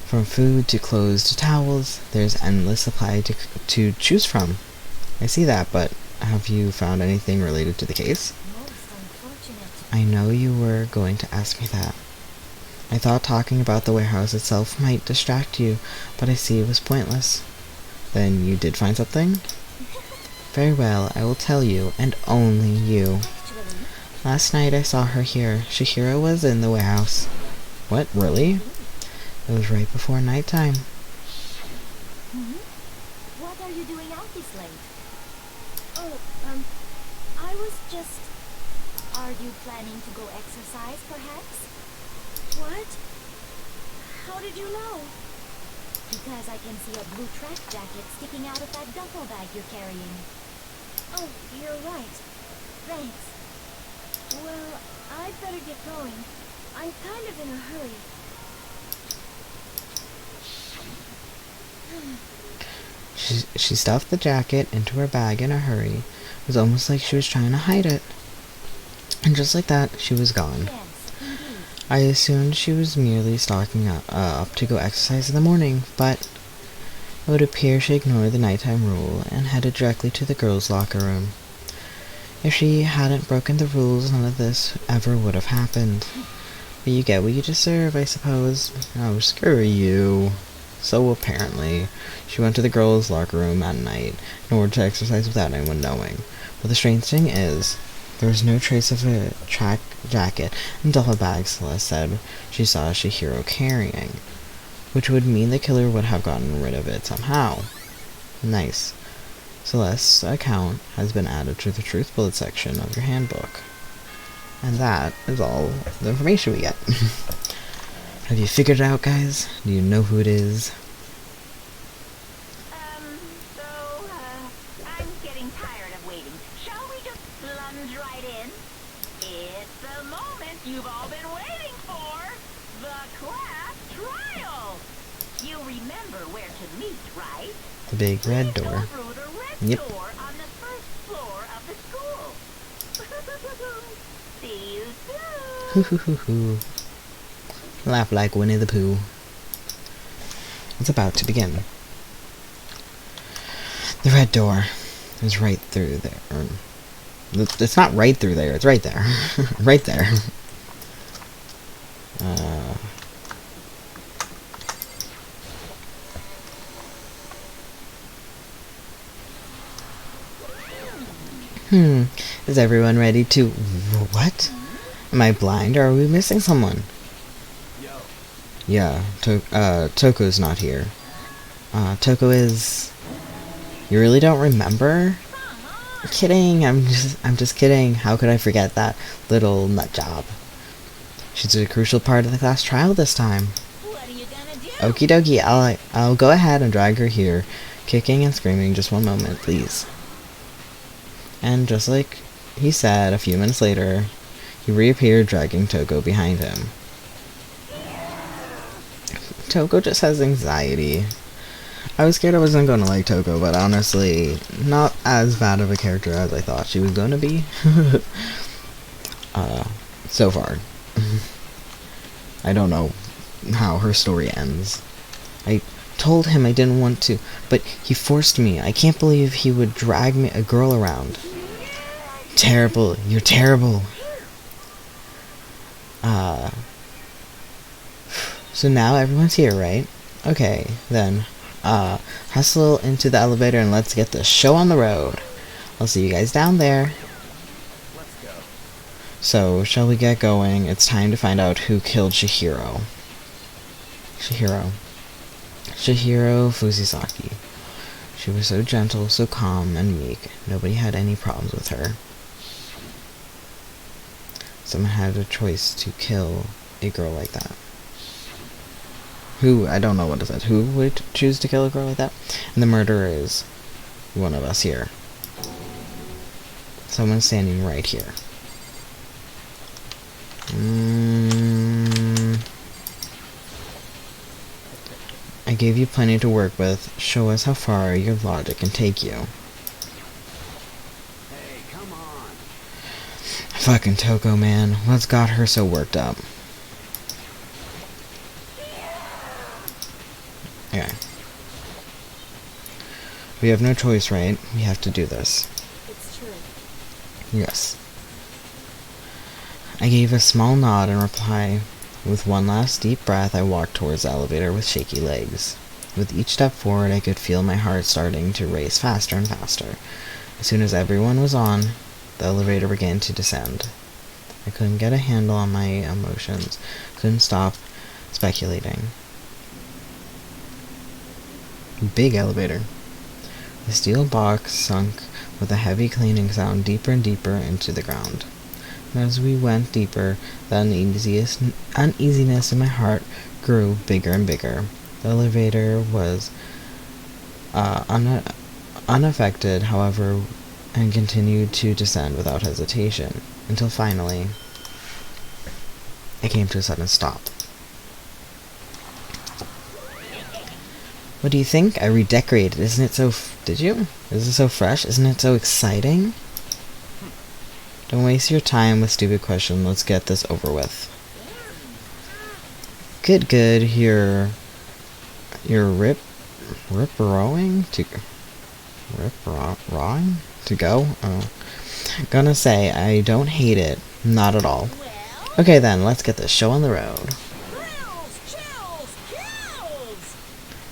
From food to clothes to towels, there's endless supply to choose from. I see that, but have you found anything related to the case? I know you were going to ask me that. I thought talking about the warehouse itself might distract you, but I see it was pointless. Then you did find something? Very well, I will tell you, and only you. Last night I saw her here. Chihiro was in the warehouse. What, really? It was right before nighttime. What are you doing out this late? Oh, I was just... Are you planning to go exercise, perhaps? What? How did you know? Because I can see a blue track jacket sticking out of that duffel bag you're carrying. Oh, you're right. Thanks. Well, I'd better get going. I'm kind of in a hurry. She stuffed the jacket into her bag in a hurry. It was almost like she was trying to hide it. And just like that, she was gone. I assumed she was merely stocking up to go exercise in the morning, but It would appear she ignored the nighttime rule and headed directly to the girls' locker room. If she hadn't broken the rules, none of this ever would have happened. But you get what you deserve, I suppose. Oh, screw you. So apparently, she went to the girls' locker room at night in order to exercise without anyone knowing. But the strange thing is, there was no trace of a track jacket and duffel bag Celeste said she saw Chihiro carrying, which would mean the killer would have gotten rid of it somehow. Nice. Celeste's account has been added to the Truth Bullet section of your handbook. And that is all the information we get. Have you figured it out, guys? Do you know who it is? I'm getting tired of waiting. Shall we just plunge right in? It's the moment you've all been waiting for! The class trial! You remember where to meet, right? The big red door. Through the red Yep. door on the first floor of the school. See you soon! Hoo hoo hoo hoo. Laugh like Winnie the Pooh. It's about to begin. The red door is right through there. It's not right through there, it's right there. Right there. Is everyone ready to... What? Am I blind or are we missing someone? Yeah, Toko's not here. Toko is... You really don't remember? Kidding, I'm just kidding. How could I forget that little nut job? She's a crucial part of the class trial this time. What are you gonna do? Okie dokie, I'll go ahead and drag her here, kicking and screaming. Just one moment, please. And just like he said, a few minutes later, he reappeared dragging Toko behind him. Toko just has anxiety. I was scared I wasn't going to like Toko, but honestly, not as bad of a character as I thought she was going to be. So far. I don't know how her story ends. I told him I didn't want to, but he forced me. I can't believe he would drag a girl around. Terrible. You're terrible. So now everyone's here, right? Okay, then, hustle into the elevator and let's get the show on the road. I'll see you guys down there. Let's go. So, shall we get going? It's time to find out who killed Chihiro. Chihiro Fusisaki. She was so gentle, so calm, and meek. Nobody had any problems with her. Someone had a choice to kill a girl like that. Who, I don't know what is it, who would choose to kill a girl like that? And the murderer is one of us here. Someone standing right here. I gave you plenty to work with. Show us how far your logic can take you. Hey, come on. Fucking Toko, man. What's got her so worked up? Okay. We have no choice, right? We have to do this. It's true. Yes. I gave a small nod in reply. With one last deep breath, I walked towards the elevator with shaky legs. With each step forward, I could feel my heart starting to race faster and faster. As soon as everyone was on, the elevator began to descend. I couldn't get a handle on my emotions. Couldn't stop speculating. Big elevator. The steel box sunk with a heavy cleaning sound deeper and deeper into the ground. And as we went deeper, the uneasiness in my heart grew bigger and bigger. The elevator was unaffected, however, and continued to descend without hesitation, until finally, it came to a sudden stop. What do you think? I redecorated. Isn't it so... Did you? Is it so fresh? Isn't it so exciting? Don't waste your time with stupid questions. Let's get this over with. Good. Your rip-roaring to rip-roaring to go? Oh. Gonna say, I don't hate it. Not at all. Well, Okay then, let's get this show on the road. thrills, chills, kills!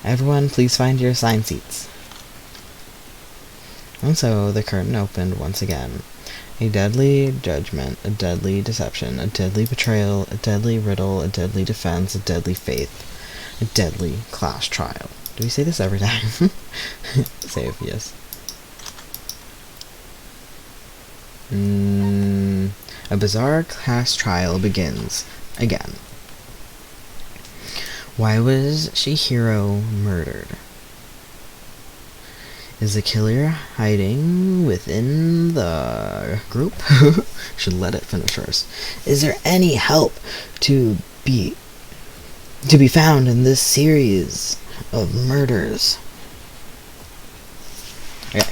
Everyone, please find your assigned seats. And so, the curtain opened once again. A deadly judgment, a deadly deception, a deadly betrayal, a deadly riddle, a deadly defense, a deadly faith, a deadly class trial. Do we say this every time? Save, yes. A bizarre class trial begins again. Why was Chihiro murdered? Is the killer hiding within the group? Should let it finish first. Is there any help to be found in this series of murders? Okay.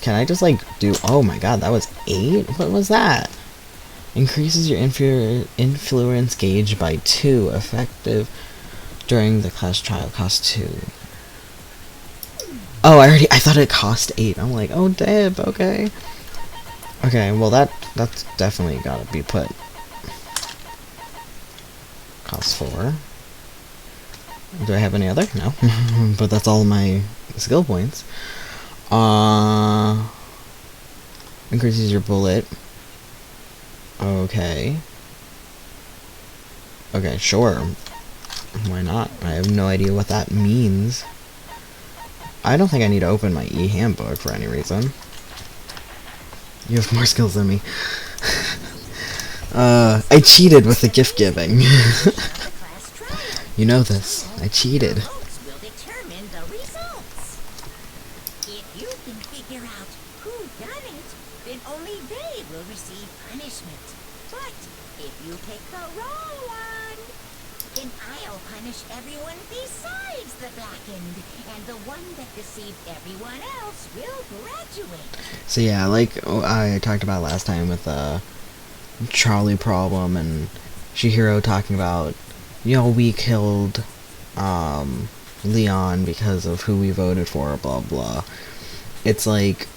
Can I just like do? Oh my god, that was 8. What was that? Increases your influence gauge by 2. Effective during the class trial. Cost 2. Oh, I thought it cost 8. I'm like, oh, damn, okay. Okay, well, that's definitely gotta be put. Cost 4. Do I have any other? No. But that's all my skill points. Increases your bullet. Okay. Okay, sure. Why not? I have no idea what that means. I don't think I need to open my e-handbook for any reason. You have more skills than me. I cheated with the gift giving. Class trial. You know this. I cheated. Votes will determine the results. If you can figure out who done it, then only they will receive punishment. But if you pick the wrong one, then I'll punish everyone besides the blackened, and the one that deceived everyone else will graduate. So yeah, like I talked about last time with Charlie problem and Chihiro talking about, you know, we killed Leon because of who we voted for, blah blah. It's like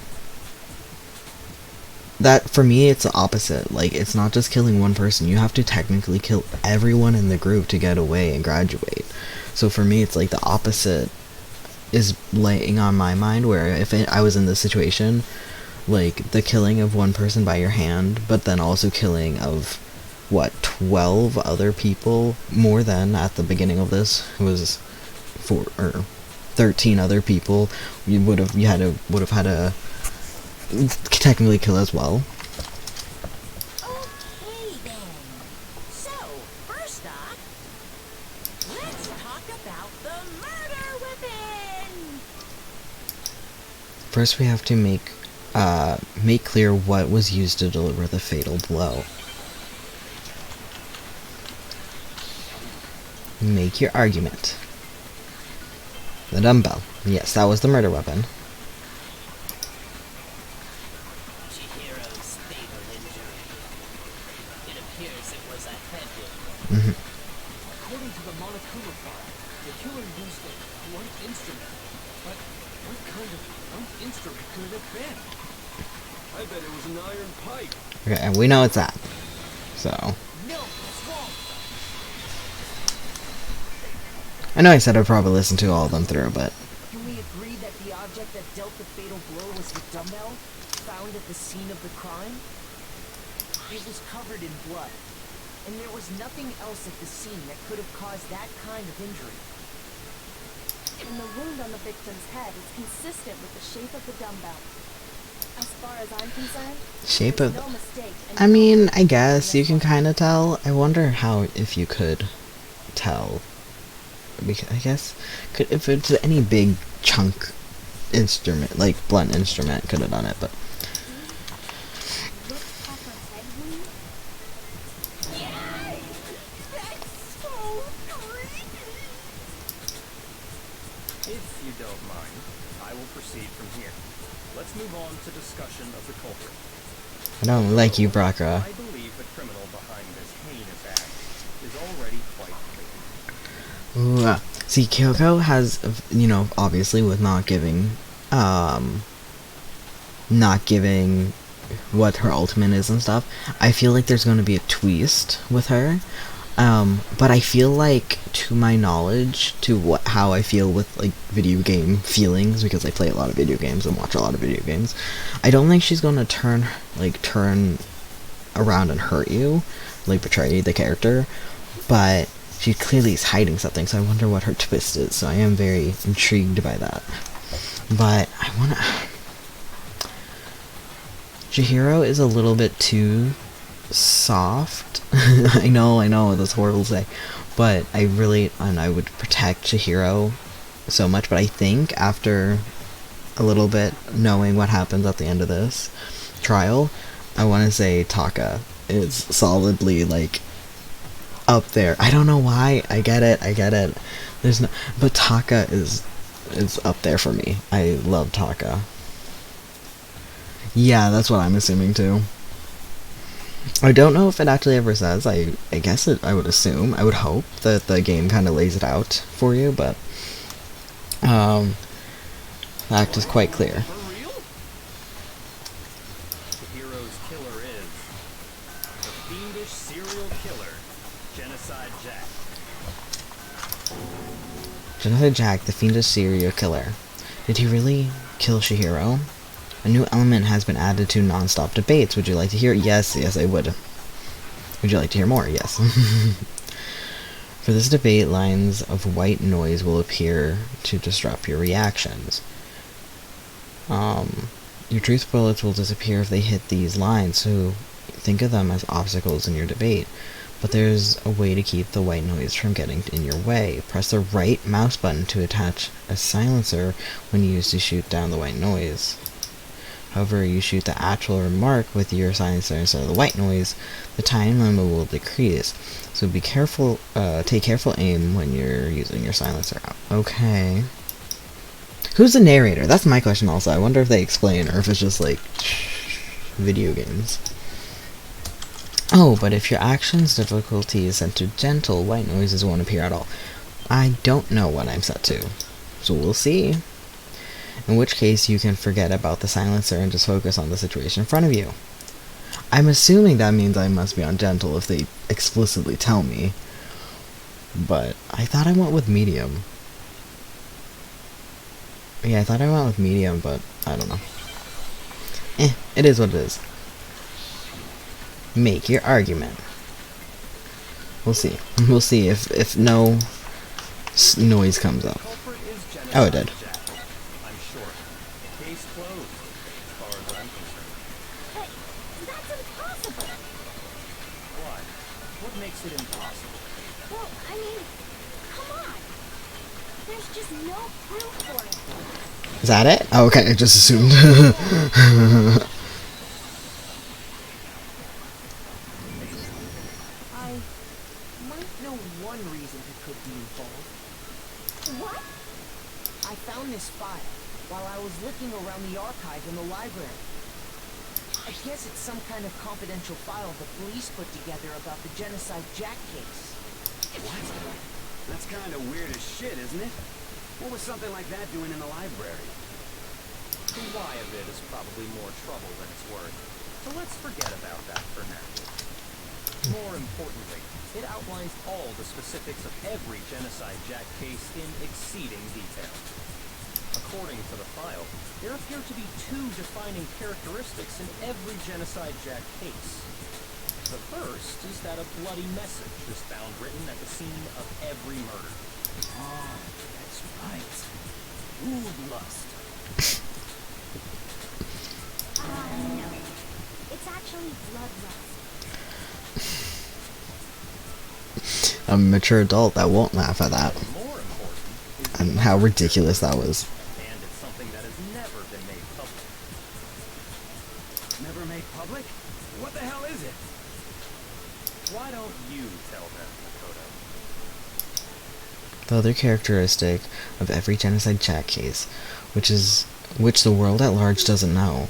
that for me, it's the opposite. Like, it's not just killing one person. You have to technically kill everyone in the group to get away and graduate. So for me, it's like the opposite is laying on my mind, where if I was in this situation, like the killing of one person by your hand, but then also killing of what, 12 other people, more than at the beginning of this was 4 or 13 other people, you would have had to technically kill as well. Okay then. So, first off, let's talk about the murder weapon. First we have to make clear what was used to deliver the fatal blow. Make your argument. The dumbbell. Yes, that was the murder weapon. Chihiro's fatal injury. It appears it was a head wound. Mm-hmm. According to the Monokuma file, the killer used a blunt instrument. But what kind of blunt instrument could it have been? I bet it was an iron pipe. Okay, and we know it's that. So No, it's wrong. I know I said I'd probably listen to all of them through, but Can we agree that the object that dealt the fatal blow was the dumbbell found at the scene of the crime? It was covered in blood, and there was nothing else at the scene that could have caused that kind of injury. And the wound on the victim's head is consistent with the shape of the dumbbell. As far as I'm concerned, shape there's of... no mistake. I mean, I guess you can kind of tell. I wonder how, if you could tell. Because I guess if it's any big chunk instrument, like blunt instrument, could have done it, but Look at her head wound. Yay! That's so creepy! If you don't mind, I will proceed from here. Let's move on to discussion of the culprit. I don't like you, Brakra. I believe the criminal behind this heinous act is already quite clear. Ooh, See, Kyoko has, you know, obviously with not giving what her ultimate is and stuff, I feel like there's going to be a twist with her. But I feel like, to my knowledge, how I feel with like video game feelings, because I play a lot of video games and watch a lot of video games, I don't think she's gonna turn around and hurt you, like betray the character, but she clearly is hiding something, so I wonder what her twist is, so I am very intrigued by that. But I wanna... Chihiro is a little bit too soft. I know, that's horrible to say, but I would protect Chihiro so much, but I think after a little bit knowing what happens at the end of this trial, I want to say Taka is solidly like up there. I don't know why. I get it. But Taka is up there for me. I love Taka. Yeah, that's what I'm assuming too. I don't know if it actually ever says. I guess I would assume. I would hope that the game kind of lays it out for you, but the fact is quite clear. For real? The hero's killer is the fiendish serial killer, Genocide Jack. Genocide Jack, the fiendish serial killer. Did he really kill Chihiro? A new element has been added to non-stop debates. Would you like to hear? Yes, I would. Would you like to hear more? Yes. For this debate, lines of white noise will appear to disrupt your reactions. Your truth bullets will disappear if they hit these lines, so think of them as obstacles in your debate. But there's a way to keep the white noise from getting in your way. Press the right mouse button to attach a silencer when used to shoot down the white noise. However, you shoot the actual remark with your silencer instead of the white noise, the time limit will decrease. So be careful, take careful aim when you're using your silencer. Okay. Who's the narrator? That's my question also. I wonder if they explain, or if it's just like video games. Oh, but if your action's difficulty is set to gentle, white noises won't appear at all. I don't know what I'm set to, so we'll see. In which case, you can forget about the silencer and just focus on the situation in front of you. I'm assuming that means I must be on gentle if they explicitly tell me. But I thought I went with medium. Yeah, I thought I went with medium, but I don't know. It is what it is. Make your argument. We'll see. We'll see if no noise comes up. Oh, it did. Makes it impossible. Well, I mean, come on. There's just no proof for it. Is that it? Oh, okay, I just assumed. I might know one reason he could be involved. What? I found this file while I was looking around the archive in the library. I guess it's some kind of confidential file the police put together about the Genocide Jack case. What? That's kind of weird as shit, isn't it? What was something like that doing in the library? The why of it is probably more trouble than it's worth. So let's forget about that for now. More importantly, it outlines all the specifics of every Genocide Jack case in exceeding detail. According to the file, there appear to be two defining characteristics in every Genocide Jack case. The first is that a bloody message is found written at the scene of every murder. Oh, that's right. Bloodlust. No. It's actually bloodlust. I'm a mature adult that won't laugh at that. More important is And how ridiculous that was. and it's something that has never been made public. Never made public? What the hell is it? Why don't you tell them, Makoto? The other characteristic of every Genocide Jack case, which the world at large doesn't know.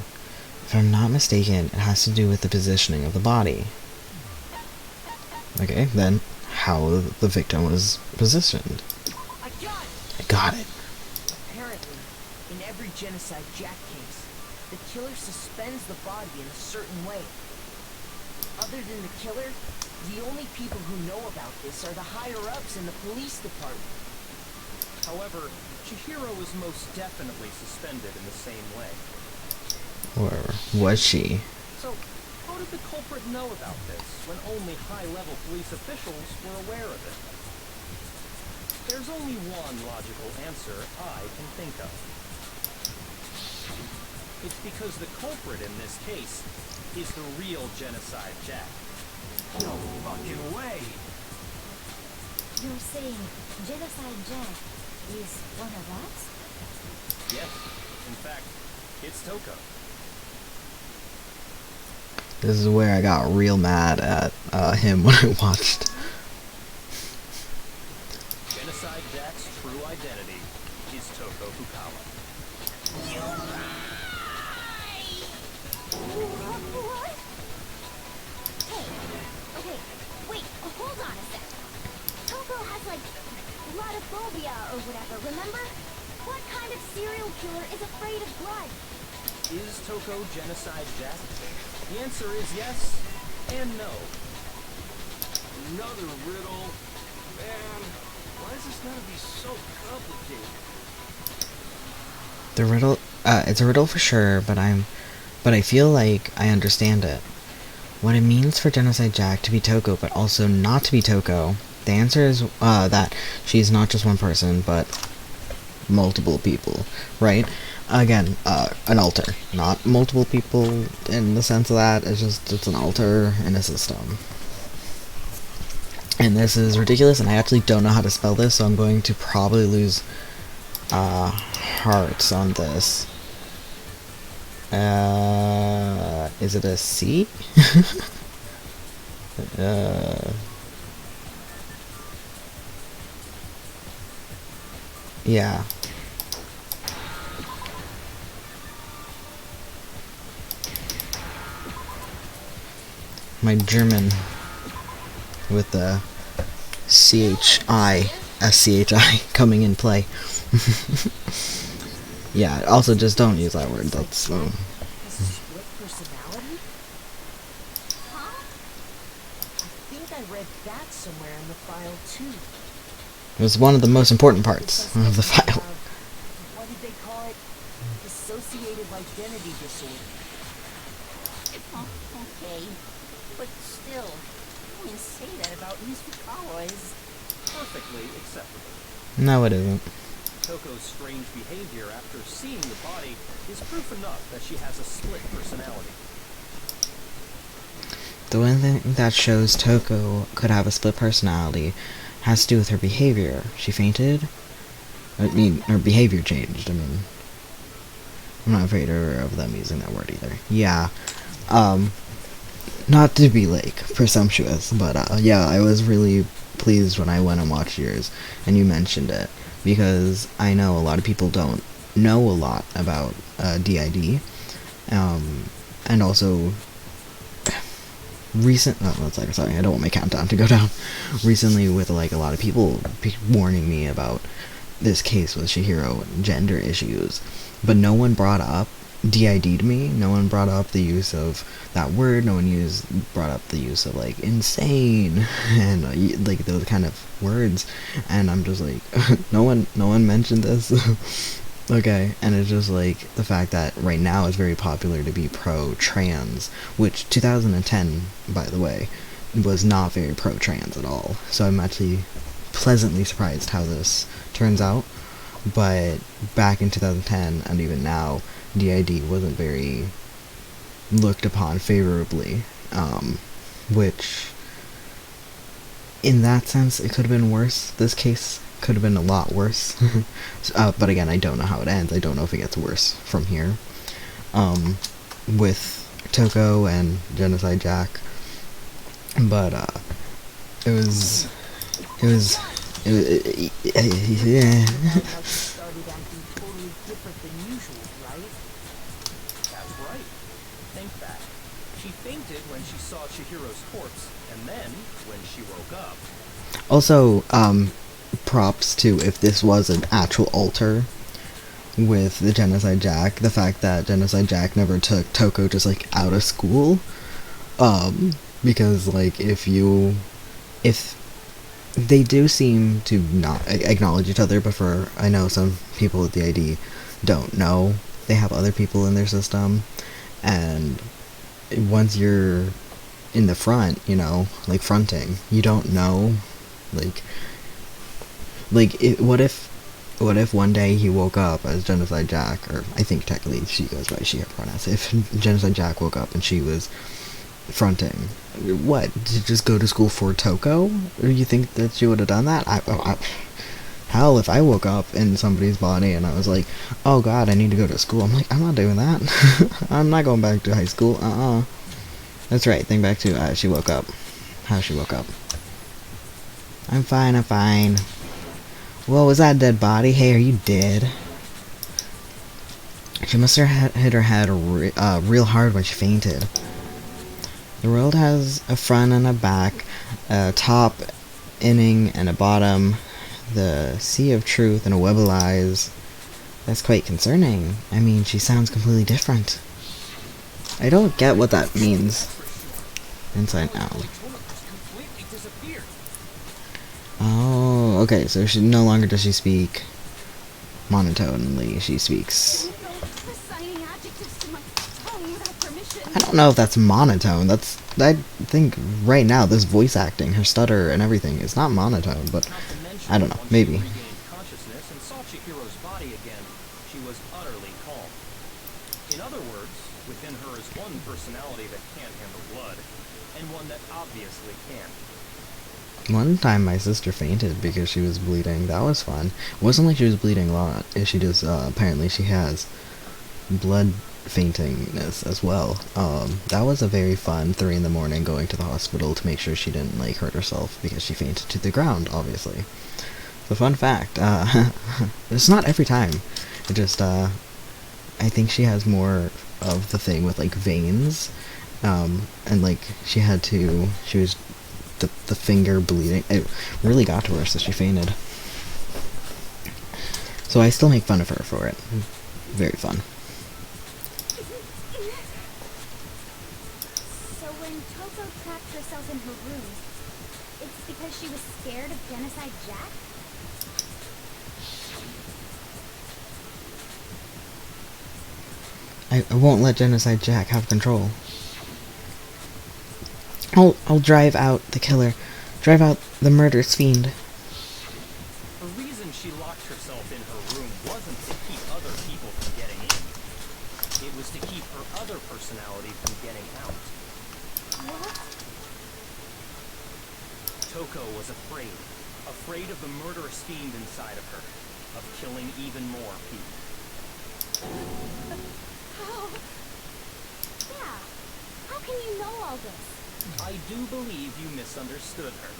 If I'm not mistaken, it has to do with the positioning of the body. Okay, then how the victim was positioned. I got got it. Apparently, in every Genocide Jack case, the killer suspends the body in a certain way. Other than the killer, the only people who know about this are the higher-ups in the police department. However, Chihiro was most definitely suspended in the same way. Or was she? So, how did the culprit know about this when only high-level police officials were aware of it? There's only one logical answer I can think of. It's because the culprit in this case is the real Genocide Jack. No fucking way. You're saying Genocide Jack is one of us? Yes, in fact, it's Toko. This is where I got real mad at him when I watched. Genocide Jack's true identity is Toko Fukawa. What? Hey, okay, wait, hold on a sec. Toko has like blodophobia or whatever, remember? What kind of serial killer is afraid of blood? Is Toko Genocide Jack? The answer is yes and no. Another riddle. Man, why is this gonna be so complicated? The riddle, it's a riddle for sure, but I feel like I understand it. What it means for Genocide Jack to be Toko, but also not to be Toko, the answer is, that she's not just one person, but multiple people, right? Again, an alter, not multiple people in the sense of that, it's an alter in a system. And this is ridiculous, and I actually don't know how to spell this, so I'm going to probably lose, hearts on this. Is it a C? Yeah. My German with the SCHI coming in play. Yeah, also just don't use that word, that's Has a split personality? Huh? I think I read that somewhere in the file too. It was one of the most important parts of the file. What did they call it? Dissociative identity disorder. Oh, okay. But still, I wouldn't say that about Miss Fukawa is... Perfectly acceptable. No, it isn't. Toko's strange behavior after seeing the body is proof enough that she has a split personality. The one thing that shows Toko could have a split personality has to do with her behavior. She fainted? I mean, her behavior changed. I mean, I'm not afraid of them using that word either. Yeah. Not to be, like, presumptuous, but, yeah, I was really pleased when I went and watched yours, and you mentioned it, because I know a lot of people don't know a lot about, DID, and also, sorry, I don't want my countdown to go down. Recently, with, like, a lot of people warning me about this case with Chihiro and gender issues, but no one brought up DID'd me. No one brought up the use of that word. No one brought up the use of, like, insane and like those kind of words. And I'm just like, no one mentioned this. Okay, and it's just like the fact that right now it's very popular to be pro-trans, which 2010, by the way, was not very pro-trans at all. So I'm actually pleasantly surprised how this turns out. But back in 2010 and even now, DID wasn't very looked upon favorably, which in that sense it could have been worse. This case could have been a lot worse. But again, I don't know how it ends. I don't know if it gets worse from here. With Toko and Genocide Jack. But it was yeah. How she started acting totally different than usual, right? That's right. Think back. She fainted when she saw Chihiro's corpse, and then when she woke up. Also, props to if this was an actual altar with the Genocide Jack, the fact that Genocide Jack never took Toko just like out of school, because like if they do seem to not acknowledge each other, but I know some people at the ID don't know they have other people in their system, and once you're in the front, you know, like fronting, you don't know, what if one day he woke up as Genocide Jack, or I think technically she goes by she, her pronouns, if Genocide Jack woke up and she was fronting, what, to just go to school for Toko? Or you think that she would have done that? Hell, if I woke up in somebody's body and I was like, oh god, I need to go to school, I'm like, I'm not doing that. I'm not going back to high school. That's right, think back to she woke up. How she woke up. I'm fine. Whoa, was that a dead body? Hey, are you dead? She must have hit her head real hard when she fainted. The world has a front and a back, a top inning and a bottom, the sea of truth and a web of lies. That's quite concerning. I mean, she sounds completely different. I don't get what that means. Inside out. Oh, okay, so she no longer does she speak monotonely, she speaks... I don't know if that's monotone, I think right now this voice acting, her stutter and everything is not monotone, but I don't know, maybe. Consciousness and saw Chihiro's body again, she was utterly calm. In other words, within her is one personality that can't handle blood, and one that obviously can. One time my sister fainted because she was bleeding. That was fun. It wasn't like she was bleeding a lot. She just, apparently she has blood faintingness as well. That was a very fun 3 in the morning going to the hospital to make sure she didn't, like, hurt herself because she fainted to the ground, obviously. The fun fact, it's not every time. It just, I think she has more of the thing with, like, veins, and, like, she was the finger bleeding. It really got to her, so she fainted. So I still make fun of her for it. Very fun. So when Toko trapped herself in her room, it's because she was scared of Genocide Jack? I won't let Genocide Jack have control. I'll drive out the killer. Drive out the murderous fiend. The reason she locked herself in her room wasn't to keep other people from getting in. It was to keep her other personality from getting out. What? Toko was afraid. Afraid of the murderous fiend inside of her. Of killing even more people. How? Yeah. How can you know all this? I do believe you misunderstood her.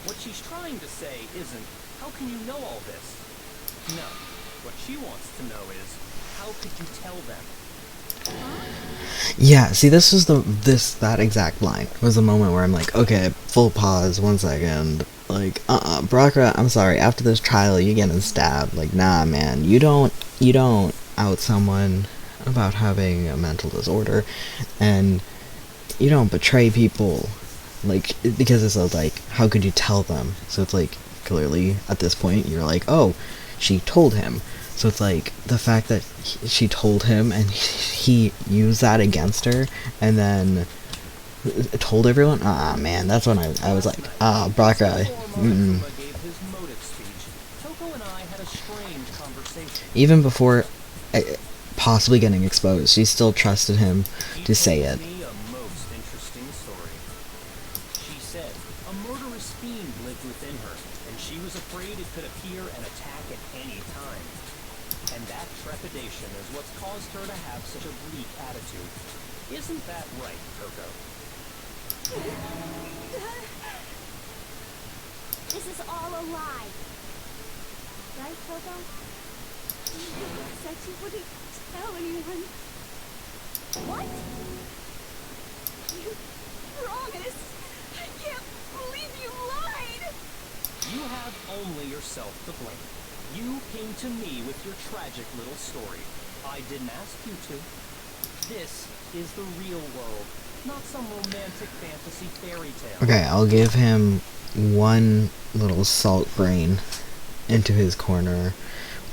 What she's trying to say isn't, how can you know all this? No. What she wants to know is, how could you tell them? Yeah, see, this was that exact line was the moment where I'm like, okay, full pause, 1 second. Like, Brakra, I'm sorry, after this trial, you getting stabbed. Like, nah, man, you don't out someone about having a mental disorder, and you don't betray people, like, because it's like, how could you tell them? So it's like, clearly, at this point, you're like, oh, she told him. So it's like, the fact that she told him, and he used that against her, and then told everyone, man, that's when I was like, Brakra, Even before possibly getting exposed, she still trusted him to say it. She said a murderous fiend lived within her, and she was afraid it could appear and attack at any time. And that trepidation is what's caused her to have such a bleak attitude. Isn't that right, Toko? This is all a lie. Right, Toko? You said you wouldn't tell anyone. What? You promised. I can't believe you lied. You have yourself to blame. You came to me with your tragic little story. I didn't ask you to. This is the real world, not some romantic fantasy fairy tale. Okay, I'll give him one little salt grain into his corner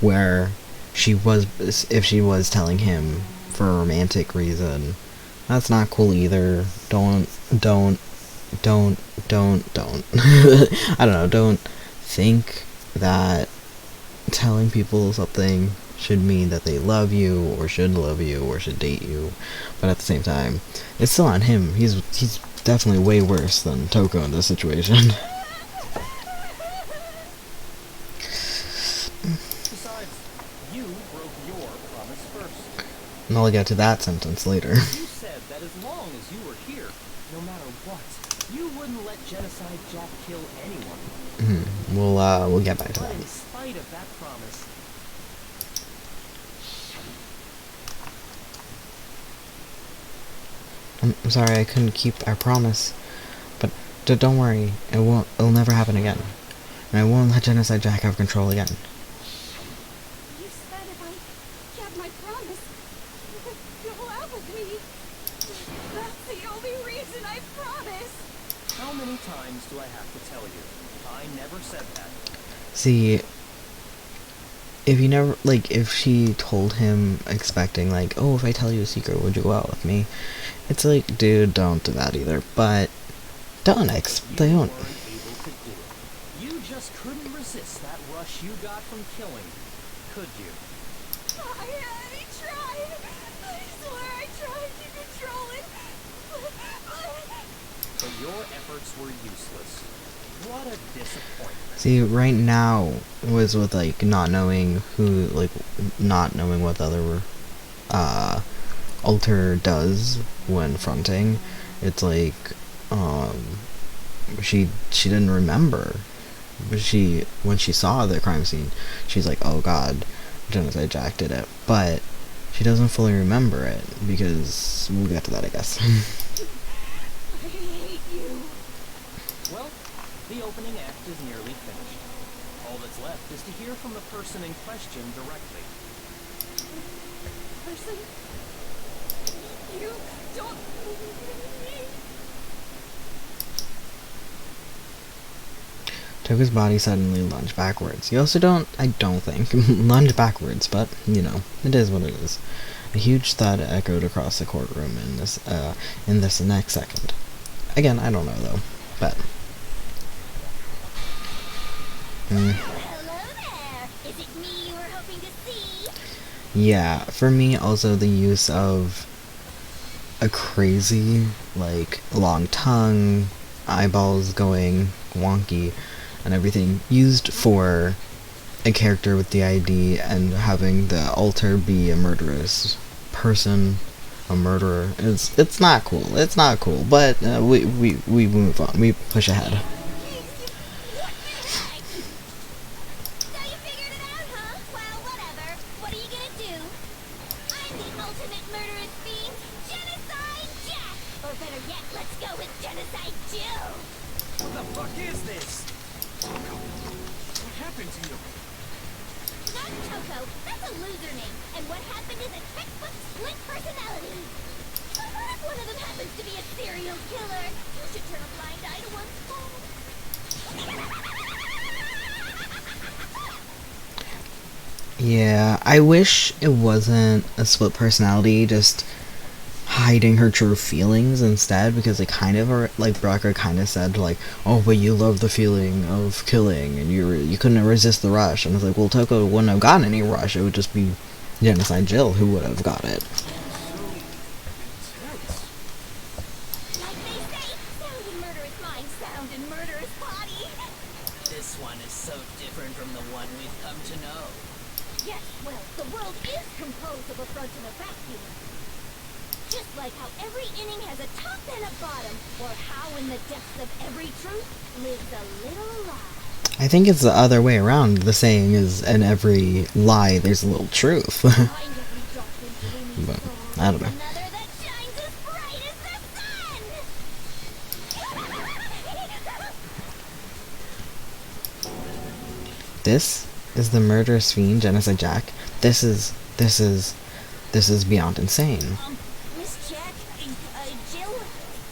where if she was telling him for a romantic reason, that's not cool either. Don't. I don't know, don't think that telling people something should mean that they love you or should date you, but at the same time, it's still on him. He's definitely way worse than Toko in this situation. Besides, you broke your promise first. And I'll get to that sentence later. You said that as long as you were here, no matter what, you wouldn't let Genocide Jack kill anyone. We'll get back to But that. in spite of that promise, I'm sorry I couldn't keep our promise, but don't worry, it'll never happen again. And I won't let Genocide Jack have control again. You said if I kept my promise, you'll laugh with me. That's the only reason I promised. how many times do I have to tell you? I never said that. See, if she told him expecting, like, oh, if I tell you a secret, would you go out with me? It's like, dude, don't do that either, but don't. You weren't able to do it. You just couldn't resist that rush you got from killing, could you? I tried. I swear I tried to control it. But your efforts were useless. What a disappointment. See, right now was with not knowing what the other alter does when fronting. It's like she didn't remember, but when she saw the crime scene, she's like, oh god, Genocide Jack did it, but she doesn't fully remember it because we'll get to that, I guess. I hate you. Well, the opening act is nearly finished. All that's left is to hear from the person in question directly. Person, you don't believe me. Toka's body suddenly lunged backwards. You also I don't think, lunge backwards, but, it is what it is. A huge thud echoed across the courtroom in this next second. Again, I don't know though, but... Hello there. Is it me you were hoping to see? Yeah, for me, also the use of a crazy, long tongue, eyeballs going wonky, and everything used for a character with the ID and having the alter be a murderous person, a murderer. It's not cool. It's not cool, but we move on. We push ahead. So you figured it out, huh? Well, whatever. What are you gonna do? I'm the ultimate murderous fiend, Genocide Jack! Or better yet, let's go with Genocide Jill! What the fuck is this? What happened to you? Not Toko, that's a loser name. And what happened is a textbook split personality. So what if one of them happens to be a serial killer? You should turn a blind eye to one's fault. Yeah, I wish it wasn't a split personality, just hiding her true feelings instead, because they kind of are, Brocker kind of said, oh, but you love the feeling of killing, and you couldn't resist the rush, and it's like, well, Toko wouldn't have gotten any rush, it would just be Genocide Jill who would have got it. Like they say, sound in murderous mind, sound in murderous body. This one is so different from the one we've come to know. Yes, well, the world is composed of a front and a vacuum. Just like how every inning has a top and a bottom, or how in the depths of every truth lives a little lie. I think it's the other way around. The saying is, in every lie, there's a little truth. Behind every dark and gloomy But, soul I don't know. is another that shines as bright as the sun! This is the murderous fiend, Genocide Jack. This is beyond insane. Miss Jack, Jill,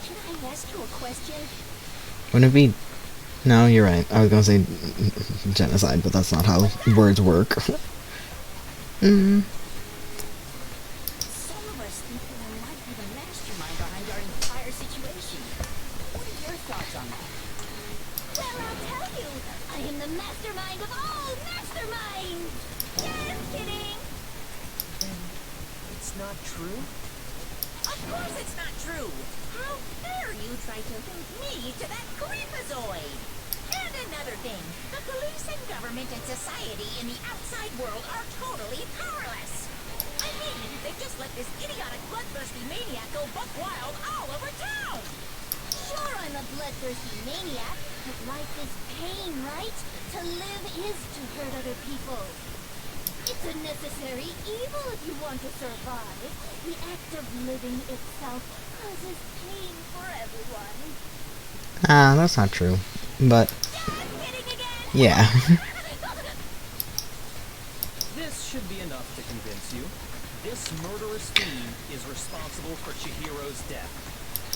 can I ask you a question? Wouldn't it be... No, you're right. I was gonna say genocide, but that's not how words work. Some of us think that I might be the mastermind behind our entire situation. What are your thoughts on that? Well, I'll tell you. I am the mastermind of all masterminds. Just kidding. Then it's not true? Of course it's not true. How dare you try to link me to that creepazoid? And another thing, the police and government and society in the outside world are totally powerless. I mean, they just let this idiotic bloodthirsty maniac go buck wild all over town. Sure, I'm a bloodthirsty maniac, but life is pain, right? To live is to hurt other people. It's a necessary evil if you want to survive. The act of living itself causes pain for everyone. Ah, that's not true. But, yeah. This should be enough to convince you. This murderous fiend is responsible for Chihiro's death.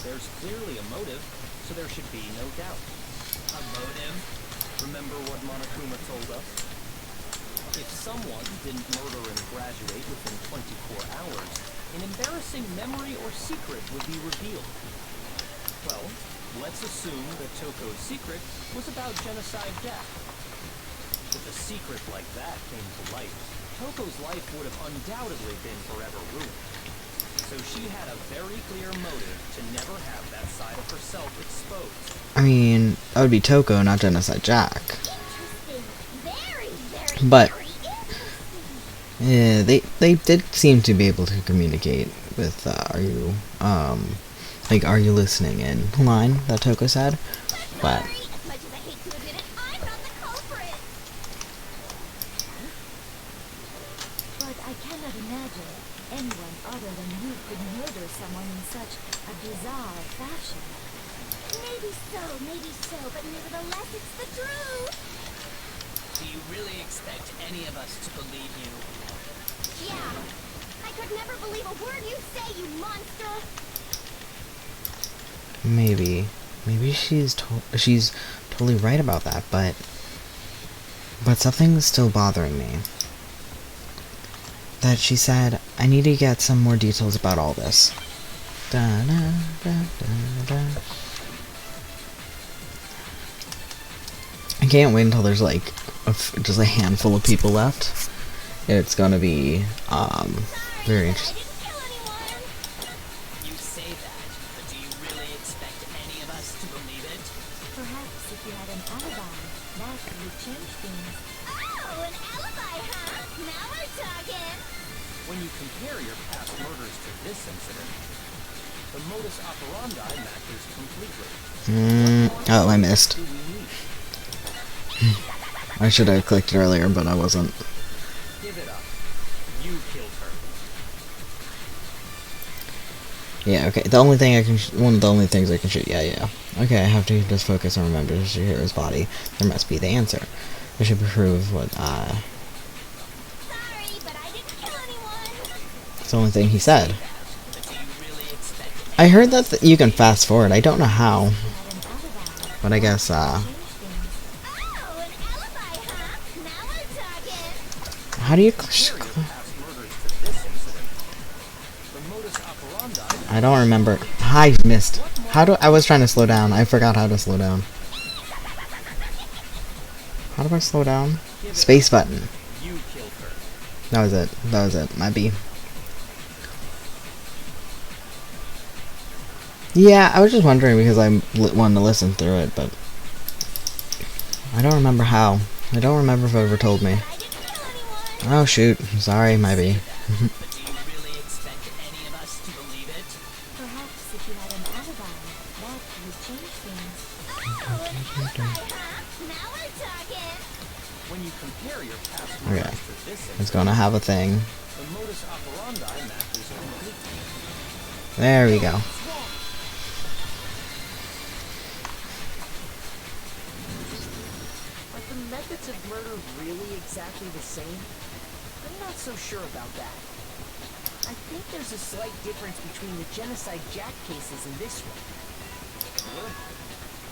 There's clearly a motive, so there should be no doubt. A motive? Remember what Monokuma told us? If someone didn't murder and graduate within 24 hours, an embarrassing memory or secret would be revealed. Well, let's assume that Toko's secret was about Genocide Jack. If a secret like that came to light, Toko's life would have undoubtedly been forever ruined. So she had a very clear motive to never have that side of herself exposed. I mean, that would be Toko, not Genocide Jack. Interesting. Very, very, But, very interesting. yeah, they did seem to be able to communicate with, are you listening in line that Toko said. But, Sorry, as much as I hate to admit it, I'm not the culprit. But I cannot imagine anyone other than you could murder someone in such a bizarre fashion. Maybe so, but nevertheless it's the truth. Do you really expect any of us to believe you? Yeah, I could never believe a word you say, you monster. maybe she's totally right about that, but something's still bothering me. That she said, I need to get some more details about all this. Da, da, da, da, da. I can't wait until there's like just a handful of people left. It's gonna be very interesting. I didn't kill anyone. You say that, but do you really expect any of us to believe it? Perhaps if you had an alibi, that would change things. Oh, an alibi, huh? Now we're talking. When you compare your past murders to this incident, the modus operandi matches completely. Oh, I missed. Do we need? I should have clicked it earlier, but I wasn't. Give it up. You killed her. Yeah, okay. The only thing I can, one of the only things I can shoot. Yeah. Okay, I have to just focus on remember Chihiro's body. There must be the answer. I should prove what. Sorry, but I didn't kill anyone. It's the only thing he said. But do you really expect I heard that you can fast forward. I don't know how, Had an alibi. but I guess Change things. Oh, an alibi, huh? Now we're talking. how do you? Compare your past murders to this incident. The modus operandi. I don't remember. I missed. How do I was trying to slow down? I forgot how to slow down. How do I slow down? Space button. You killed her. That was it. That was it. Might be. Yeah, I was just wondering because I wanted to listen through it, but I don't remember how. I don't remember if it ever told me. I didn't kill anyone. Oh shoot. Sorry, might be. but do you really expect any of us to believe it? Perhaps if you had an alibi, that would change things. Oh, an alibi, huh? Now we're talking. When you compare your past Okay. murders to this It's incident, gonna have a thing. the modus operandi matches completely. There we go. But the method methods of murder really exactly the same? I'm not so sure about that. I think there's a slight difference between the Genocide Jack cases and this one. Huh?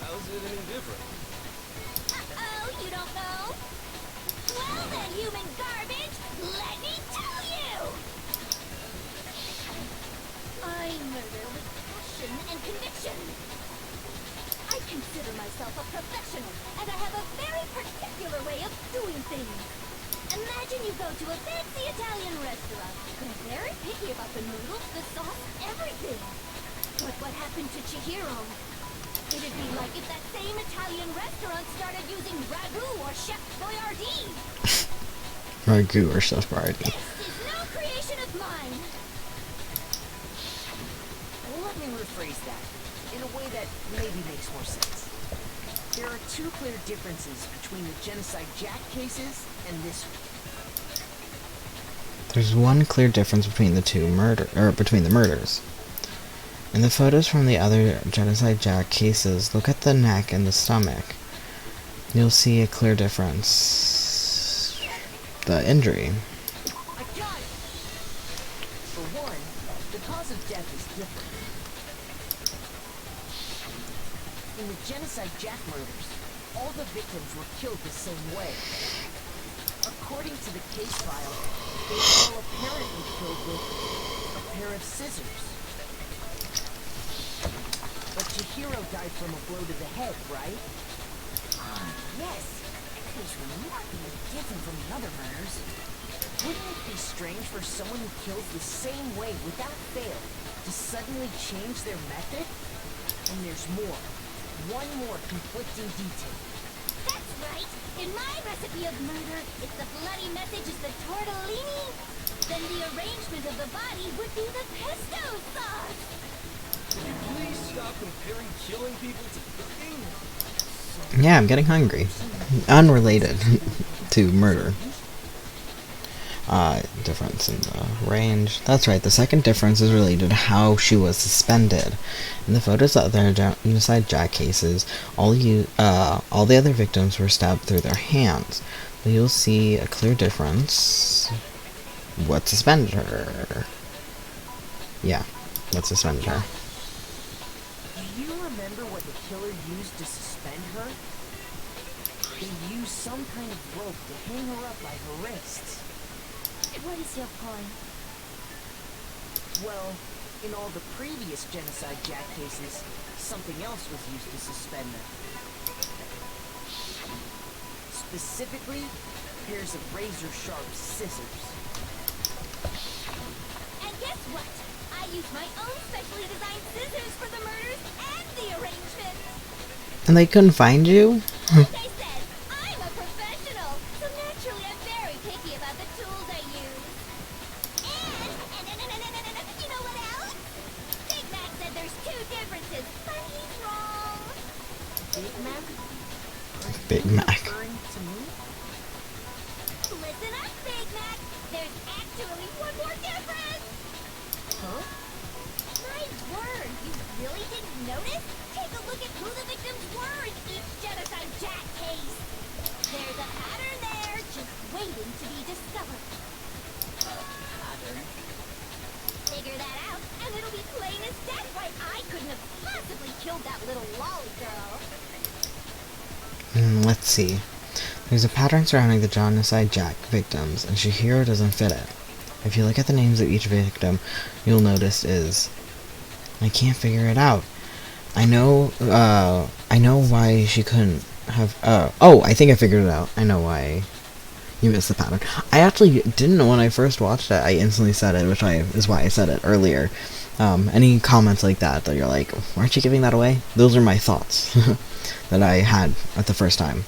How's it any different? Uh-oh, you don't know? Well then, human garbage, let me tell you! I murder with passion and conviction. I consider myself a professional, and I have a very particular way of doing things. Imagine you go to a fancy Italian restaurant. They're very picky about the noodles, the sauce, everything. But what happened to Chihiro? It'd be like if that same Italian restaurant started using ragu or Chef Boyardee. Ragu or Chef Boyardee. This is no creation of mine. Well, let me rephrase that in a way that maybe makes more sense. There are two clear differences between the Genocide Jack cases and this one. There's one clear difference between between the murders. In the photos from the other Genocide Jack cases, look at the neck and the stomach. You'll see a clear difference. The injury. I got it! For one, the cause of death is different. In the Genocide Jack murders, all the victims were killed the same way. According to the case file, they were all apparently killed with a pair of scissors. But Chihiro died from a blow to the head, right? Ah, yes. It was remarkably different from the other murders. Wouldn't it be strange for someone who kills the same way without fail to suddenly change their method? And there's more. One more conflicting detail. That's right. In my recipe of murder, if the bloody message is the tortellini, then the arrangement of the body would be the pesto sauce. Can you please stop comparing killing people to cooking? Yeah, I'm getting hungry. Unrelated to murder. Difference in the range. That's right, the second difference is related to how she was suspended. In the photos of the Genocide Jack cases, all the other victims were stabbed through their hands. But you'll see a clear difference. What suspended her? Yeah, what suspended her? Do you remember what the killer used to suspend her? They used some kind of rope to hang her up by her wrists. What is your point? Well, in all the previous Genocide Jack cases, something else was used to suspend them. Specifically, pairs of razor-sharp scissors. And guess what? I used my own specially designed scissors for the murders and the arrangement. And they couldn't find you? Like I said, I'm a professional, so naturally I'm very picky about the tools I use. And you know what else? Big Mac said there's two differences, but he's wrong. Big Mac? Big Mac. Referring to me? Listen up, Big Mac. There's actually one more difference. Huh? My word, you really didn't notice? Take a look at who the victims were in each Genocide Jack case. There's a pattern there, just waiting to be discovered. Pattern. Figure that out, and it'll be plain as death why I couldn't have possibly killed that little lolly girl. Let's see. There's a pattern surrounding the Genocide Jack victims, and Chihiro doesn't fit it. If you look at the names of each victim, you'll notice is... I can't figure it out. I know why she couldn't have... oh, I think I figured it out. I know why you missed the pattern. I actually didn't know when I first watched it. I instantly said it, which is why I said it earlier. Any comments like that you're like, aren't you giving that away? Those are my thoughts that I had at the first time.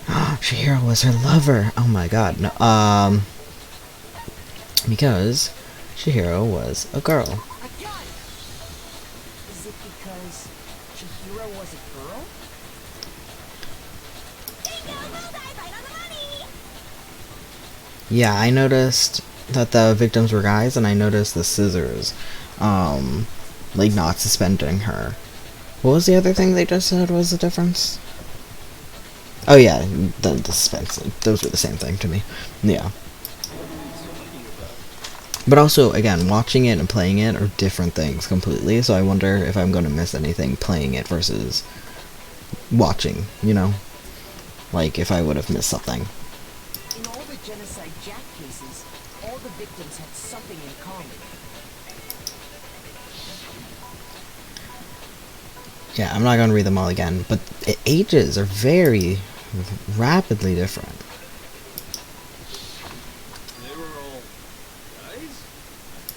Chihiro was her lover. Oh my god. No, because Chihiro was a girl. I got it! Is it because Chihiro was a girl? Bingo, bullseye, right on the money! Yeah, I noticed that the victims were guys, and I noticed the scissors, like not suspending her. What was the other thing they just said was the difference? Oh yeah, the dispense. Those were the same thing to me. Yeah. But also, again, watching it and playing it are different things completely, so I wonder if I'm going to miss anything playing it versus watching, you know? Like, if I would have missed something. In all the genocide Jack cases, all the victims had something in common. Yeah, I'm not going to read them all again, but ages are very rapidly different. They were all guys?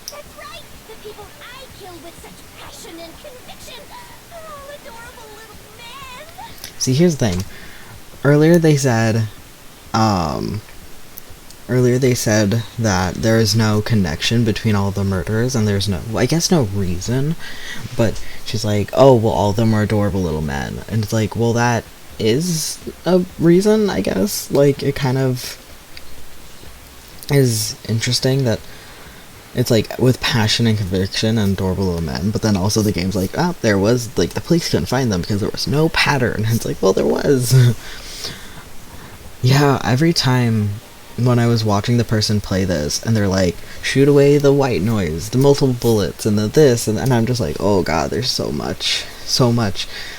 That's right! The people I killed with such passion and conviction are all adorable little men! See, here's the thing. Earlier they said that there is no connection between all the murders, and there's no, well, I guess no reason, but she's like, oh, well, all of them are adorable little men. And it's like, well, that is a reason, I guess. Like, it kind of is interesting that it's like with passion and conviction and adorable little men, but then also the game's like, oh, there was, like, the police couldn't find them because there was no pattern. And it's like, well, there was. Yeah, every time when I was watching the person play this, and they're like, shoot away the white noise, the multiple bullets, and the this, and I'm just like, oh god, there's so much,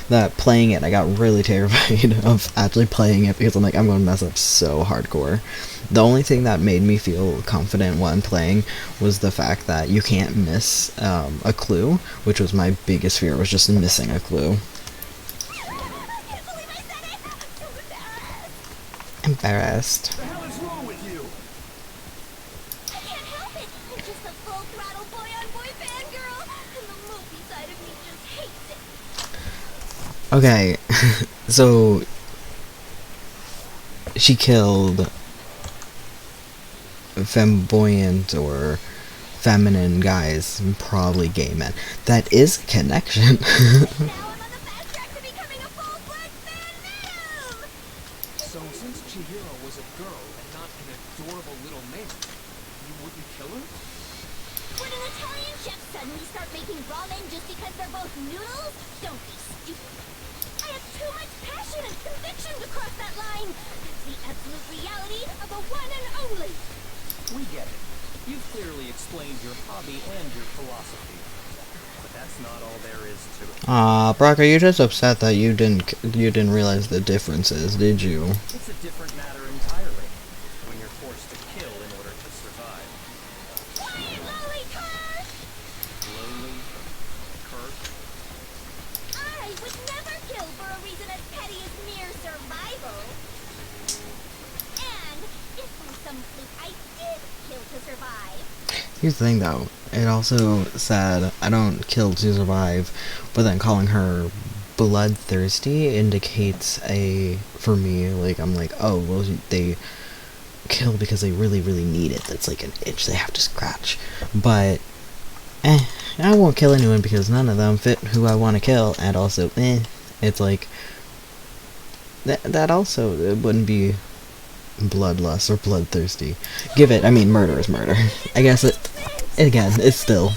that playing it, I got really terrified of actually playing it, because I'm like, I'm going to mess up so hardcore. The only thing that made me feel confident when playing was the fact that you can't miss a clue, which was my biggest fear, was just missing a clue. Embarrassed. What the hell is wrong with you? I can't help it! I'm just a full throttle boy-on-boy fangirl, and the movie side of me just hates it. Okay, so she killed flamboyant or feminine guys, probably gay men. That is connection. Now I'm on the fast track to becoming a full-blood fan male! So since Chihiro was a girl and not an adorable little man, you wouldn't kill her? Would an Italian chef suddenly start making ramen just because they're both noodles? Don't be stupid. I have too much passion and conviction to cross that line. That's the absolute reality of the one and only. We get it. You've clearly explained your hobby and your philosophy. But that's not all there is to it. Brock, are you just upset that you didn't realize the differences, did you? It's a different matter entirely when you're forced to kill in order to survive. Holy crap! Lonely, cursed. I would never kill for a reason as petty as mere survival. And if by some fluke I did kill to survive, Here's the thing, though. It also said, I don't kill to survive, but then calling her bloodthirsty indicates for me, like, I'm like, oh, well, they kill because they really, really need it. That's like an itch they have to scratch. But, I won't kill anyone because none of them fit who I want to kill, and also, it's like, that also, it wouldn't be bloodlust or bloodthirsty. Give it, I mean, murder is murder. I guess again, it's still,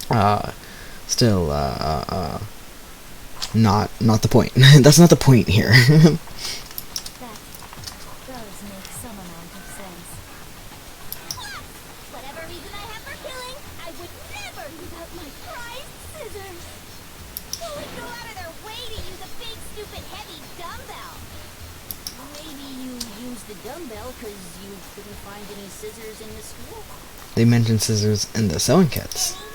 not the point. That's not the point here. that does make some amount of sense. Whatever reason I have for killing, I would never leave out my prized scissors. Who would go out of their way to use a big, stupid, heavy dumbbell? Maybe you used the dumbbell because you couldn't find any scissors in the school? They mentioned scissors in the sewing kits. Scissors?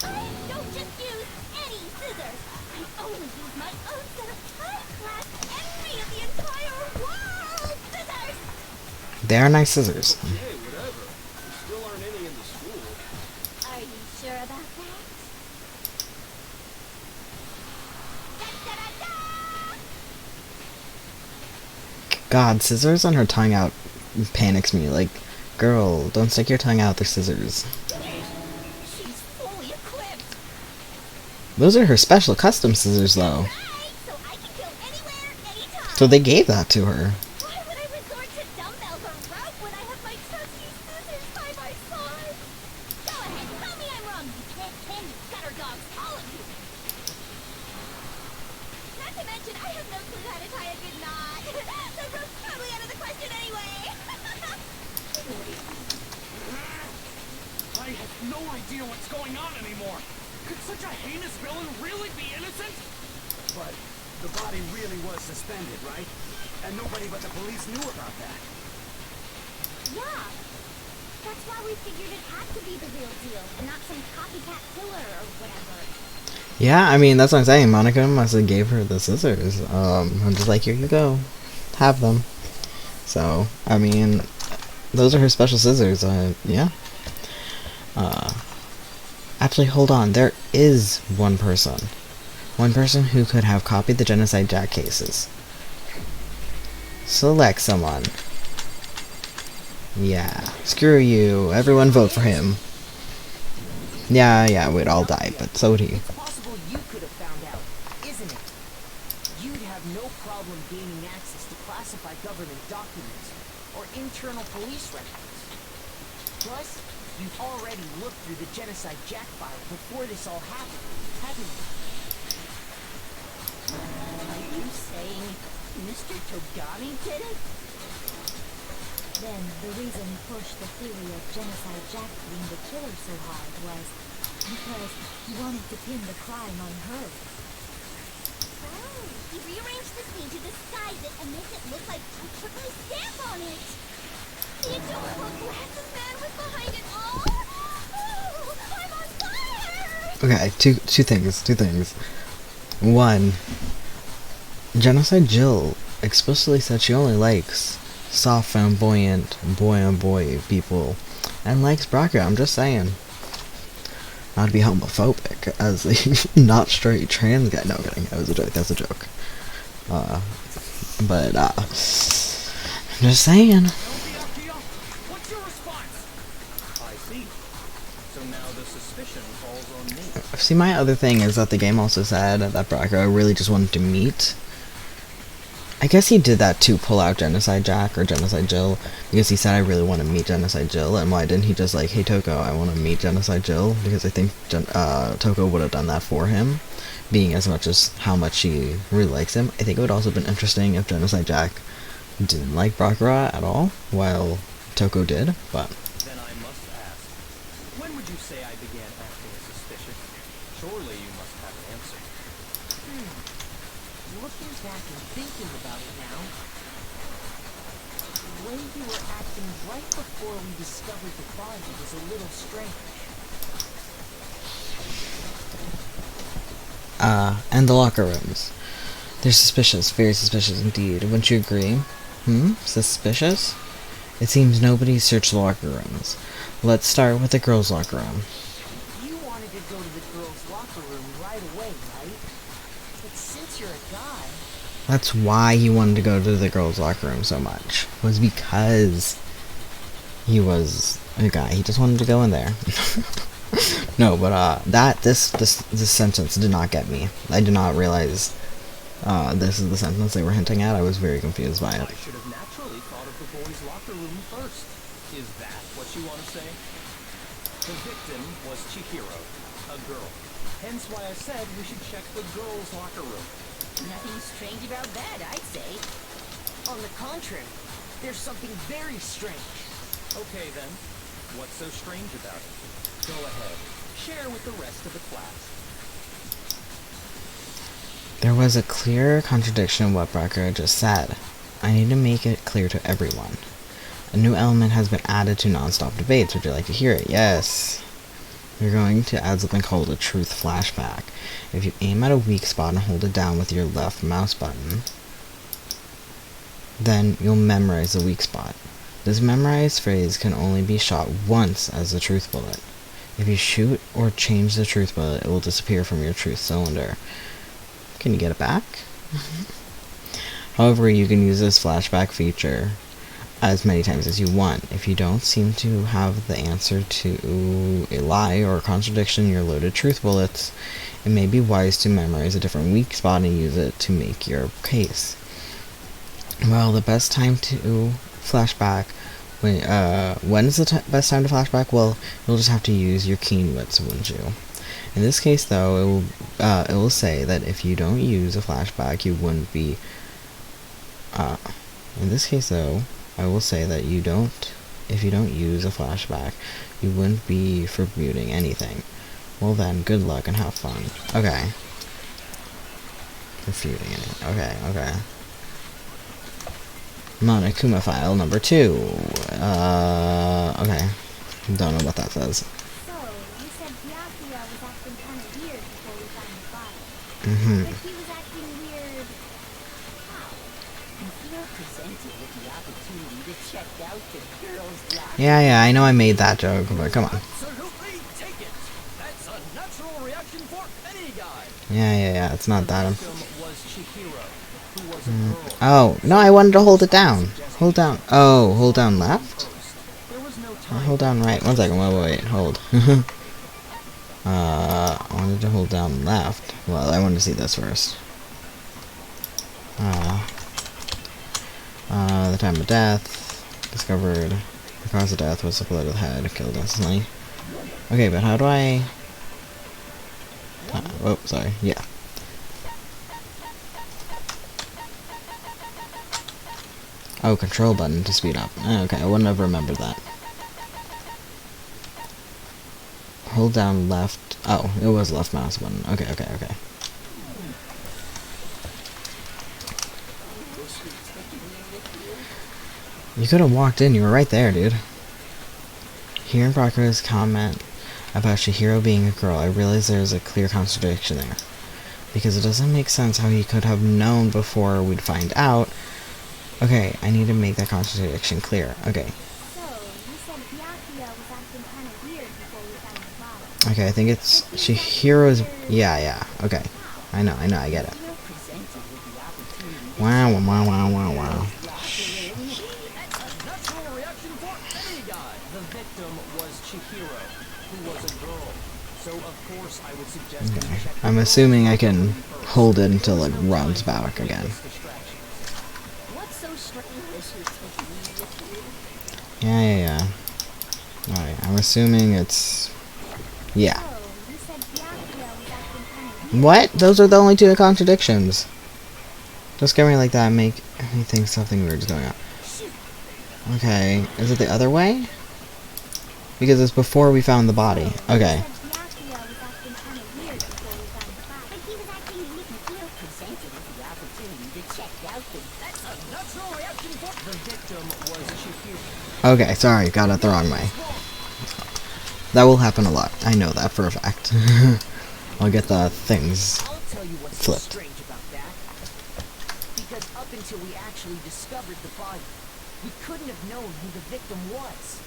I don't just use any scissors. I only use my own set of high-class envy of the entire world scissors! They are nice scissors. Okay, whatever. There still aren't any in the school. Are you sure about that? Da-da-da-da! God, scissors on her tongue out panics me. Like, girl, don't stick your tongue out, they're scissors. She's fully equipped! Those are her special custom scissors, though. Right, so I can kill anywhere, anytime! So they gave that to her. Why would I resort to dumbbells or rope when I have my trusty scissors by my side? Go ahead, tell me I'm wrong, you can't gutter dogs, all of you! no idea what's going on anymore. Could such a heinous villain really be innocent? But the body really was suspended, right? And nobody but the police knew about that. Yeah. That's why we figured it had to be the real deal, and not some copycat killer or whatever. Yeah, I mean, that's what I'm saying. Monica must have gave her the scissors. I'm just like, here you go. Have them. So, I mean, those are her special scissors. Yeah. Actually, hold on. There is one person. One person who could have copied the Genocide Jack cases. Select someone. Yeah. Screw you. Everyone vote for him. Yeah, we'd all die, but so would he. It's possible you could have found out, isn't it? You'd have no problem gaining access to classified government documents or internal police records. Plus, you've already looked through the Genocide Jack file before this all happened, haven't you? Are you saying Mr. Togami did it? Then the reason he pushed the theory of Genocide Jack being the killer so hard was because he wanted to pin the crime on her. Oh, he rearranged the scene to disguise it and make it look like I put my stamp on it. The adorable glasses man was behind it all. Oh, I'm on fire! Okay, two things. One, Genocide Jill explicitly said she only likes soft, flamboyant, boy-on-boy people, and likes Brocker. I'm just saying. Not to be homophobic, as a not straight trans guy. No, I'm kidding. That was a joke. That's a joke. But I'm just saying. What's your response? I see. So now the suspicion falls on me. See, my other thing is that the game also said that Brocker really just wanted to meet. I guess he did that to pull out Genocide Jack or Genocide Jill, because he said, I really want to meet Genocide Jill, and why didn't he just like, hey Toko, I want to meet Genocide Jill? Because I think Toko would have done that for him, being as much as how much she really likes him. I think it would also have been interesting if Genocide Jack didn't like Brakara at all, while Toko did, but... Then I must ask, when would you say I began acting suspicious? Surely you must have an answer. Looking back and thinking about it now, the way you were acting right before we discovered the body was a little strange. And the locker rooms. They're suspicious, very suspicious indeed. Wouldn't you agree? Suspicious? It seems nobody searched the locker rooms. Let's start with the girls' locker room. You wanted to go to the girls' locker room right away, right? But since you're a guy... That's why he wanted to go to the girls' locker room so much. Was because he was a guy. He just wanted to go in there. No, but this sentence did not get me. I did not realize this is the sentence they were hinting at. I was very confused by it. I should have naturally thought of the boys' locker room first. Is that what you want to say? The victim was Chihiro, a girl. Hence why I said we should check the girls' locker room. Nothing strange about that, I'd say. On the contrary, there's something very strange. Okay then, what's so strange about it? Go ahead, share with the rest of the class. There was a clear contradiction in what Brocker just said. I need to make it clear to everyone. A new element has been added to non-stop debates. Would you like to hear it? Yes. You're going to add something called a truth flashback. If you aim at a weak spot and hold it down with your left mouse button, then you'll memorize the weak spot. This memorized phrase can only be shot once as a truth bullet. If you shoot or change the truth bullet, it will disappear from your truth cylinder. Can you get it back? However, you can use this flashback feature as many times as you want. If you don't seem to have the answer to a lie or a contradiction in your loaded truth bullets, it may be wise to memorize a different weak spot and use it to make your case. Well, the best time to flashback, when is the best time to flashback? Well, you'll just have to use your keen wits, wouldn't you? In this case, though, it will say that if you don't use a flashback, you wouldn't be. In this case, though, I will say that you don't if you don't use a flashback, you wouldn't be formuting anything. Well then, good luck and have fun. Okay. Refuting anything. Okay, okay. Monokuma file number 2. Okay. Don't know what that says. So, you said Byakuya was acting kind of weird before we found the body. Mm-hmm. But he was acting weird... how? You were presented with the opportunity to check out the girls' locker. Yeah, I know I made that joke, but come on. Absolutely take it. That's a natural reaction for any guy. Yeah, it's not that. The victim was Chihiro, who was a girl. Oh, no, I wanted to hold it down. Hold down. Oh, hold down left? There was no Or time. hold down right. One second, wait, hold. I wanted to hold down left. Well, I wanted to see this first. The time of death. Discovered the cause of death was a blow to the head, killed instantly. Okay, but how do I... oh, sorry, yeah. Oh, control button to speed up. Okay, I wouldn't have remembered that. Hold down left. Oh, it was left mouse button. Okay. You could have walked in. You were right there, dude. Hearing Baku's comment about Chihiro being a girl, I realized there's a clear contradiction there. Because it doesn't make sense how he could have known before we'd find out. Okay, I need to make that contradiction clear. Okay. So, you said Byakuya was acting kind of weird before we found the body. Okay, I think it's Chihiro's... Yeah. Okay. I know, I get it. Wow. Natural reaction for any guy. The victim was Chihiro, who was a girl. So of course I would suggest you check. I'm assuming I can hold it until it runs back again. What's so strange with you? Yeah. Alright, I'm assuming it's... Yeah. So, you said Byakuya was acting kind of weird. What? Those are the only two contradictions. Don't scare me like that and make me think something weird's going on. Okay, is it the other way? Because it's before we found the body. Okay. Byakuya was acting kind of weird before we found the body. But he was acting unique. You were presented with the opportunity to check out the... That's a natural reaction for the victim was Chihiro. Okay, sorry, got it the wrong way. That will happen a lot. I know that for a fact. I'll get the things I'll tell you what's so flipped. strange about that. Because up until we actually discovered the body, we couldn't have known who the victim was.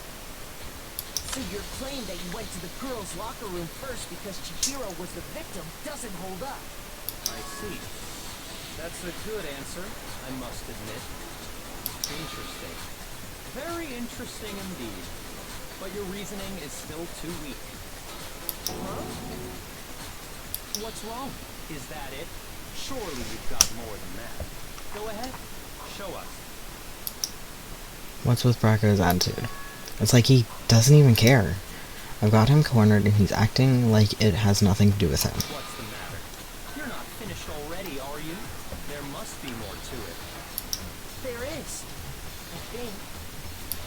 So your claim that you went to the girls' locker room first because Chihiro was the victim doesn't hold up. I see. That's a good answer, I must admit. Interesting. Very interesting indeed. But your reasoning is still too weak. Huh? What's wrong? Is that it? Surely you've got more than that. Go ahead. Show us. What's with Bracco's attitude? It's like he doesn't even care. I've got him cornered and he's acting like it has nothing to do with him. What's the matter? You're not finished already, are you? There must be more to it. There is. I think.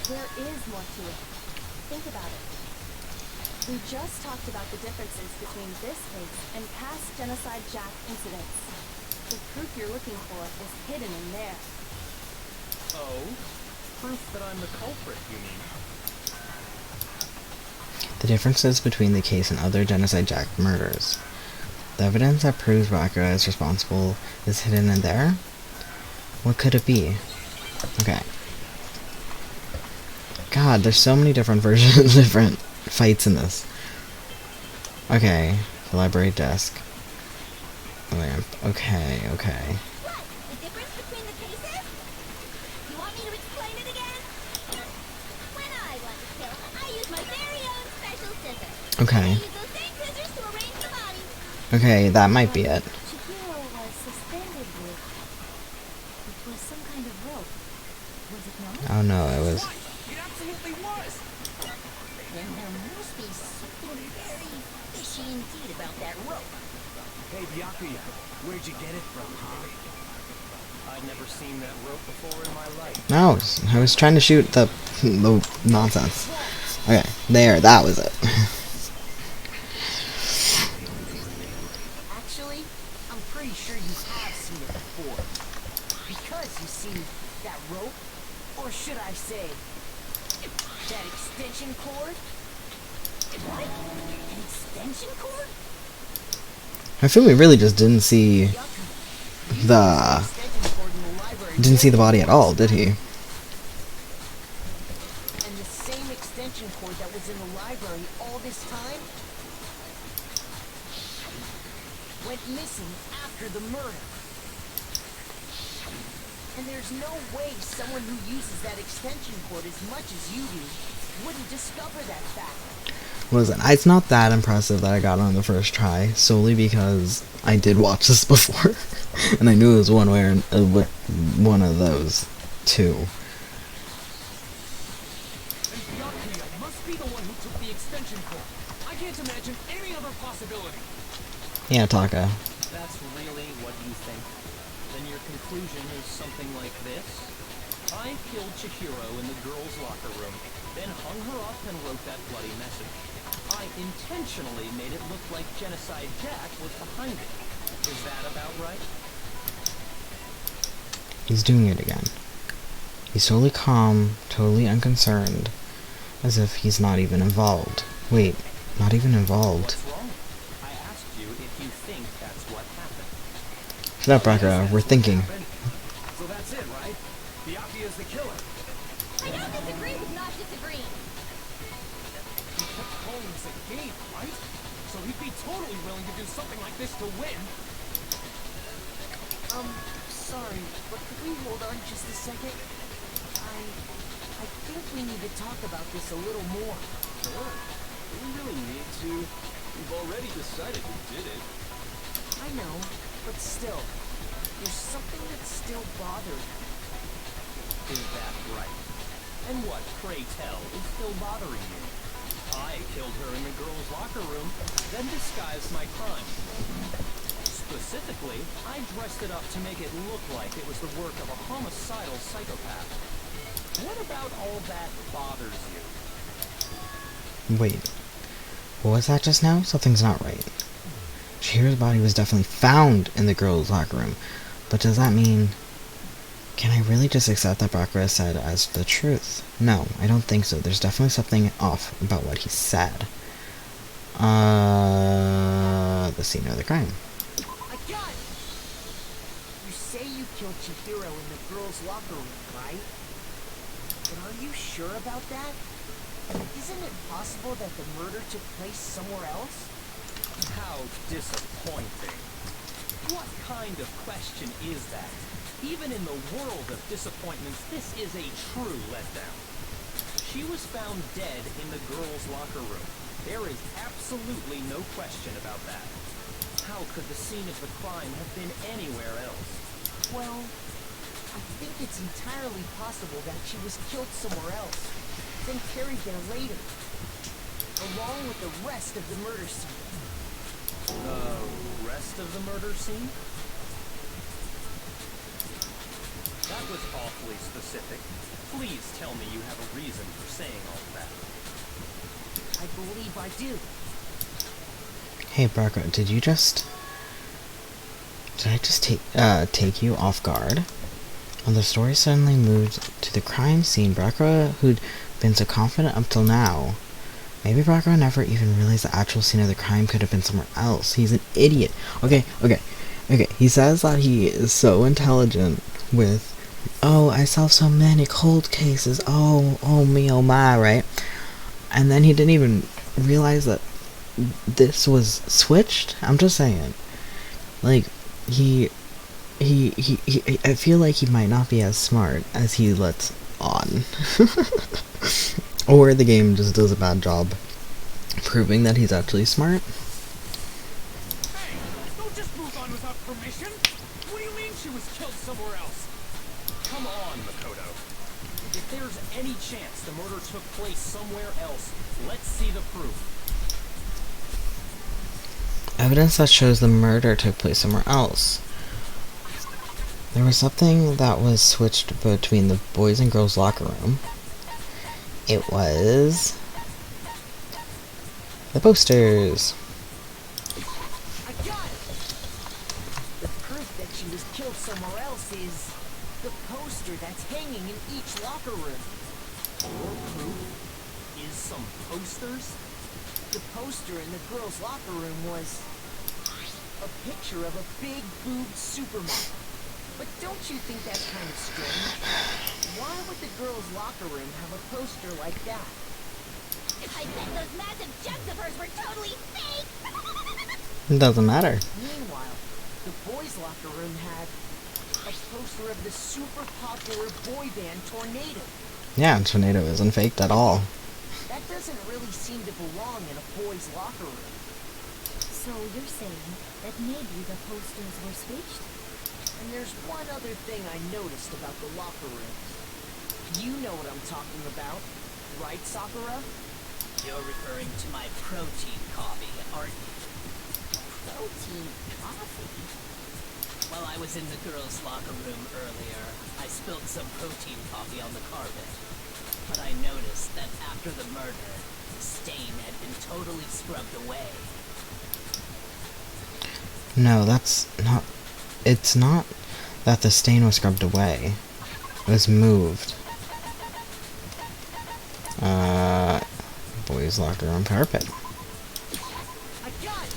There is more to it. Think about it. We just talked about the differences between this case and past Genocide Jack incidents. The proof you're looking for is hidden in there. Oh? Proof that I'm the culprit, you mean? The differences between the case and other Genocide Jack murders. The evidence that proves Rocco is responsible is hidden in there? What could it be? Okay. God, there's so many different versions, different fights in this. Okay, the library desk. Lamp. Okay. What? The difference between the cases? You want me to explain it again? When I want to kill, I use my very own special scissors. Okay. I use those same scissors to arrange the body. Okay, that might be it. Chihiro was suspended with... It was some kind of rope. Was it not? Oh no, it was... It absolutely was! Then there must be something very fishy indeed about that rope. Hey, Byakuya, where'd you get it from, huh? I'd never seen that rope before in my life. No, I was trying to shoot the nonsense. Okay, there, that was it. Actually, I'm pretty sure you have seen it before. Because you see, that rope, or should I say, that extension cord? What? An extension cord? I feel we really just didn't see the body at all, did he? And the same extension cord that was in the library all this time went missing after the murder. And there's no way someone who uses that extension cord as much as you do wouldn't discover that fact. Listen, it's not that impressive that I got on the first try, solely because I did watch this before, and I knew it was one of those two. And Byakuya must be the one who took the extension cord. I can't imagine any other possibility. Yeah, Taka. That's really what you think? Then your conclusion is something like this? I killed Chihiro in the girls' locker room, then hung her up and wrote that bloody message. I intentionally made it look like Genocide Jack was behind it. Is that about right? He's doing it again. He's totally calm, totally unconcerned, as if he's not even involved. Wait, not even involved. What's wrong? I asked you if you think that's what happened. Shut up, Brakura, we're thinking. So that's it, right? Byakuya's the killer. I don't disagree with not disagreeing. He kept calling this a game, right? So he'd be totally willing to do something like this to win. Sorry, but could we hold on just a second? I think we need to talk about this a little more. Sure. Do we really need to? We've already decided who did it. I know, but still, there's something that's still bothering me. Is that right? And what, pray tell, is still bothering you? I killed her in the girls' locker room, then disguised my crime. Specifically, I dressed it up to make it look like it was the work of a homicidal psychopath. What about all that bothers you? Wait, what was that just now? Something's not right. Chihiro's body was definitely found in the girls' locker room, but does that mean... Can I really just accept that Brakura said as the truth? No, I don't think so. There's definitely something off about what he said. The scene of the crime. I got it! You say you killed Chihiro in the girls' locker room, right? But are you sure about that? Isn't it possible that the murder took place somewhere else? How disappointing. What kind of question is that? Even in the world of disappointments, this is a true letdown. She was found dead in the girls' locker room. There is absolutely no question about that. How could the scene of the crime have been anywhere else? Well, I think it's entirely possible that she was killed somewhere else, then carried there later, along with the rest of the murder scene. The rest of the murder scene? That was awfully specific. Please tell me you have a reason for saying all that. I believe I do. Hey, Brakura, did I just take you off guard? When the story suddenly moved to the crime scene, Brakura, who'd been so confident up till now, maybe Brakura never even realized the actual scene of the crime could have been somewhere else. He's an idiot. Okay. He says that he is so intelligent with, oh, I solved so many cold cases, oh me, oh my, right? And then he didn't even realize that this was switched. I'm just saying. Like, I feel like he might not be as smart as he lets on. Or the game just does a bad job proving that he's actually smart. Hey, don't just move on without permission. What do you mean she was killed somewhere else? Come on, Makoto. If there's any chance the murder took place somewhere else, let's see the proof. Evidence that shows the murder took place somewhere else. There was something that was switched between the boys and girls locker room. It was the posters. I got it! The proof that she was killed somewhere else is the poster that's hanging in each locker room. More proof is some posters? The poster in the girls' locker room was a picture of a big boobed supermodel. But don't you think that's kind of strange? Why would the girls' locker room have a poster like that? I bet those massive jugs of hers were totally fake! It doesn't matter. Meanwhile, the boys' locker room had a poster of the super popular boy band Tornado. Yeah, Tornado isn't faked at all. That doesn't really seem to belong in a boys' locker room. So you're saying that maybe the posters were switched? And there's one other thing I noticed about the locker rooms. You know what I'm talking about, right, Sakura? You're referring to my protein coffee, aren't you? Protein coffee? While I was in the girls' locker room earlier, I spilled some protein coffee on the carpet. But I noticed that after the murder, the stain had been totally scrubbed away. No, that's not... It's not that the stain was scrubbed away. It was moved. Boys' locker room carpet. I got it!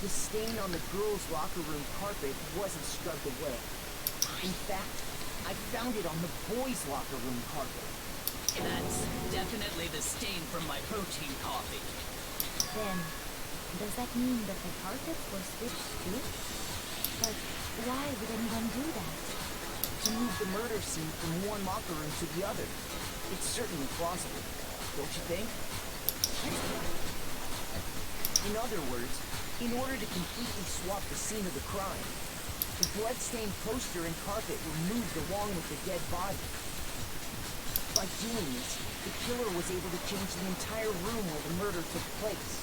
The stain on the girls' locker room carpet wasn't scrubbed away. In fact, I found it on the boys' locker room carpet. That's definitely the stain from my protein coffee. Then, does that mean that the carpets were switched too? But why would anyone do that? To move the murder scene from one locker room to the other. It's certainly plausible, don't you think? In other words, in order to completely swap the scene of the crime, the blood-stained poster and carpet were moved along with the dead body. By doing this, the killer was able to change the entire room where the murder took place.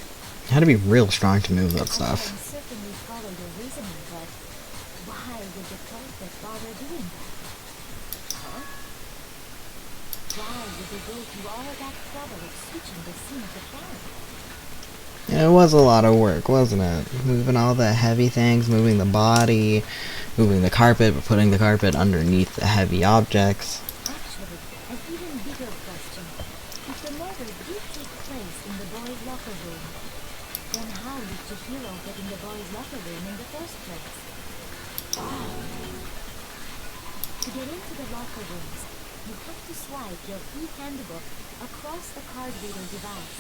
You had to be real strong to move that I stuff. can certainly follow your reasoning, but why would the carpet bother doing that? Huh? Why would they go through all of that trouble of switching the scene of the crime? It was a lot of work, wasn't it? Moving all the heavy things, moving the body, moving the carpet, but putting the carpet underneath the heavy objects. Actually, an even bigger question. If the murder did take place in the boys' locker room, then how did Chihiro get in the boys' locker room in the first place? To get into the locker rooms, you have to swipe your e-handbook across the card reader device.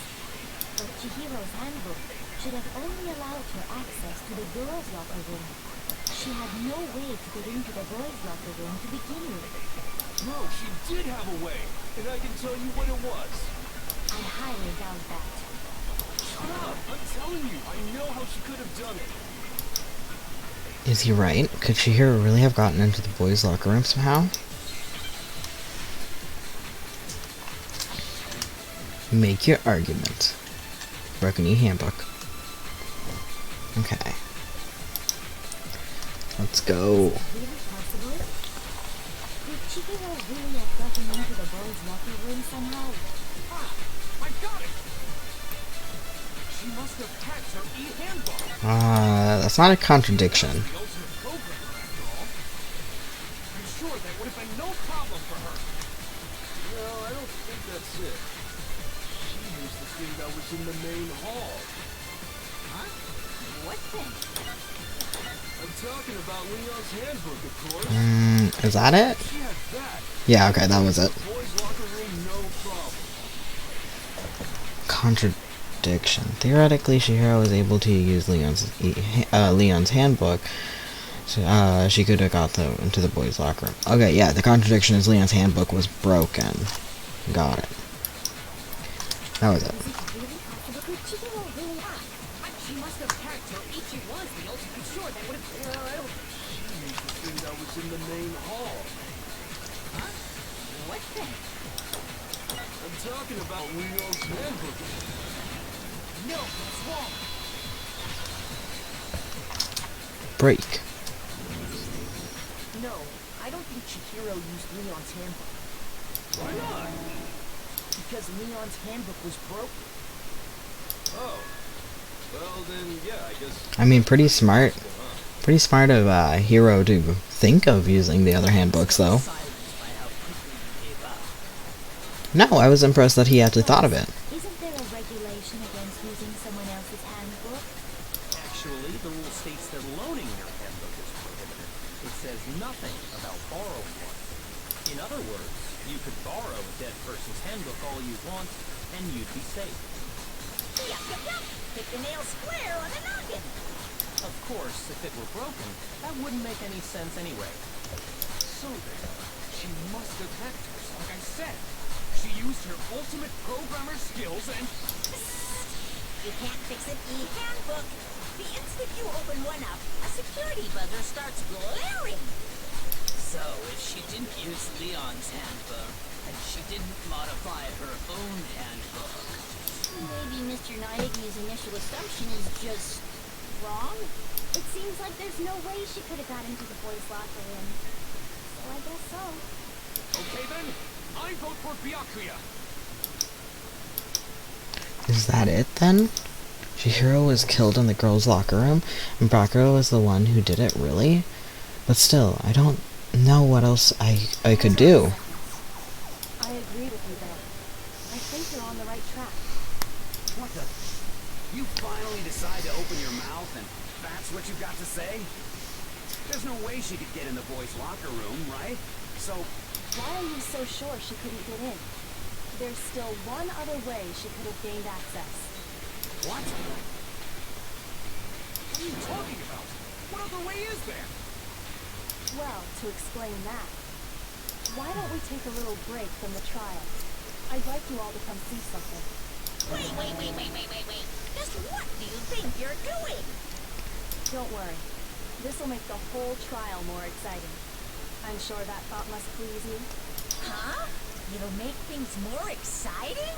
But Chihiro's handbook should have only allowed her access to the girls' locker room. She had no way to get into the boys' locker room to begin with. No, she did have a way, and I can tell you what it was. I highly doubt that. Shut up! I'm telling you, I know how she could have done it. Is he right? Could Chihiro really have gotten into the boys' locker room somehow? Make your argument. Broken e-handbook. Okay. Let's go. Really possible? Could Chihiro really have gotten into the boys' locker room somehow? Ah, I got it! She must have hacked her e-handbook. That's not a contradiction. The ultimate programmer, after all. I'm sure that would have been no problem for her. No, I don't think that's it. She used the thing that was in the main hall. Huh? What then? I'm talking about Leon's handbook, of course. Is that it? She had that. Yeah, okay, that was it. Boys' locker room, no problem. Contradiction. Theoretically, Chihiro was able to use Leon's handbook. So, she could have got into the boys' locker room. Okay, yeah, the contradiction is Leon's handbook was broken. Got it. That was it. Is it really possible? Could Chihiro really have? She must have hacked her E1, the ultimate sure that would have... I don't... She used the thing that was in the main hall. Huh? What then? I'm talking about Leon's handbook. No, it's wrong. Break. Chihiro used Leon's handbook. Why not? Because Leon's handbook was broken. Oh. Well then, yeah, I guess... I mean, pretty smart. Pretty smart of Hero to think of using the other handbooks, though. No, I was impressed that he actually thought of it. Isn't there a regulation against using someone else's handbook? Actually, the rule states that loaning your handbook is prohibited. It says nothing about borrowing one. In other words, you could borrow a dead person's handbook all you want, and you'd be safe. Yup, yup, yup. Hit the nail square on the noggin. Of course, if it were broken, that wouldn't make any sense anyway. So then, she must have hacked us, like I said. She used her ultimate programmer skills and... You can't fix an e-handbook. The instant you open one up, a security buzzer starts glaring. So, if she didn't use Leon's handbook, and she didn't modify her own handbook... Maybe Mr. Naigi's initial assumption is just wrong? It seems like there's no way she could have got into the boys' locker room. So I guess so. Okay then, I vote for Byakuya. Is that it, then? Chihiro was killed in the girls' locker room, and Byakuya was the one who did it, really? But still, I don't know what else I could do. I agree with you there. I think you're on the right track. What the? You finally decide to open your mouth and that's what you got to say? There's no way she could get in the boys' locker room, right? So... Why are you so sure she couldn't get in? There's still one other way she could have gained access. What? What are you talking about? What other way is there? Well, to explain that, why don't we take a little break from the trial? I'd like you all to come see something. Wait. Just what do you think you're doing? Don't worry. This will make the whole trial more exciting. I'm sure that thought must please you. Huh? It'll make things more exciting?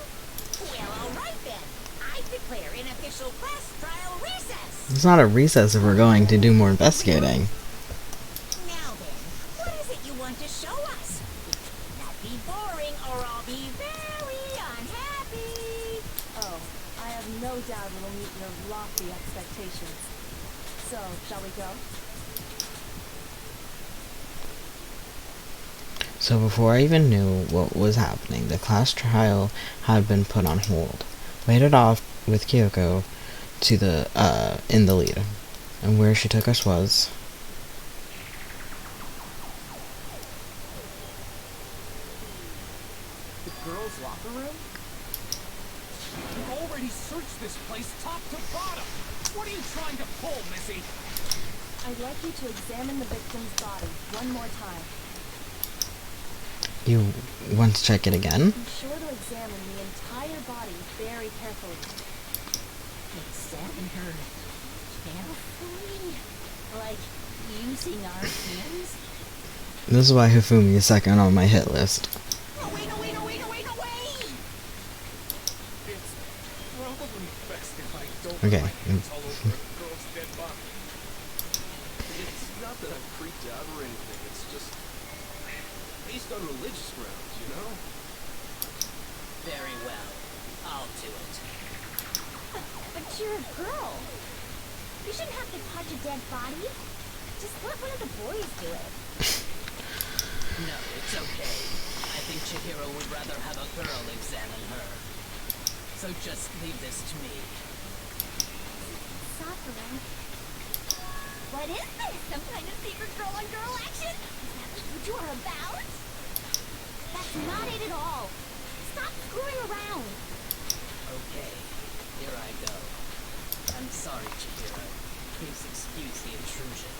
Well, alright then. I declare an official class trial recess. It's not a recess if we're going to do more investigating. Now then, what is it you want to show us? Not be boring or I'll be very unhappy. Oh, I have no doubt it'll meet your lofty expectations. So, shall we go? So before I even knew what was happening, the class trial had been put on hold. We headed off with Kyoko to the, in the lead. And where she took us was... The girls' locker room? You've already searched this place top to bottom. What are you trying to pull, Missy? I'd like you to examine the victim's body one more time. You want to check it again? Be sure to examine the entire body very carefully. Examine her carefully? Like using our hands? This is why Hifumi is second on my hit list. No, wait! It's probably best if I don't Okay. put my hands all over a girl's dead body. It's not that I'm creeped out or anything, it's just based on religious grounds, you know? Very well. I'll do it. But you're a girl. You shouldn't have to touch a dead body. Just let one of the boys do it. No, it's okay. I think Chihiro would rather have a girl examine her. So just leave this to me. Sakura. What is this? Some kind of secret girl-on-girl action? Is that what you are about? That's not it at all. Stop screwing around. Okay, here I go. I'm sorry, Chihiro. Please excuse the intrusion.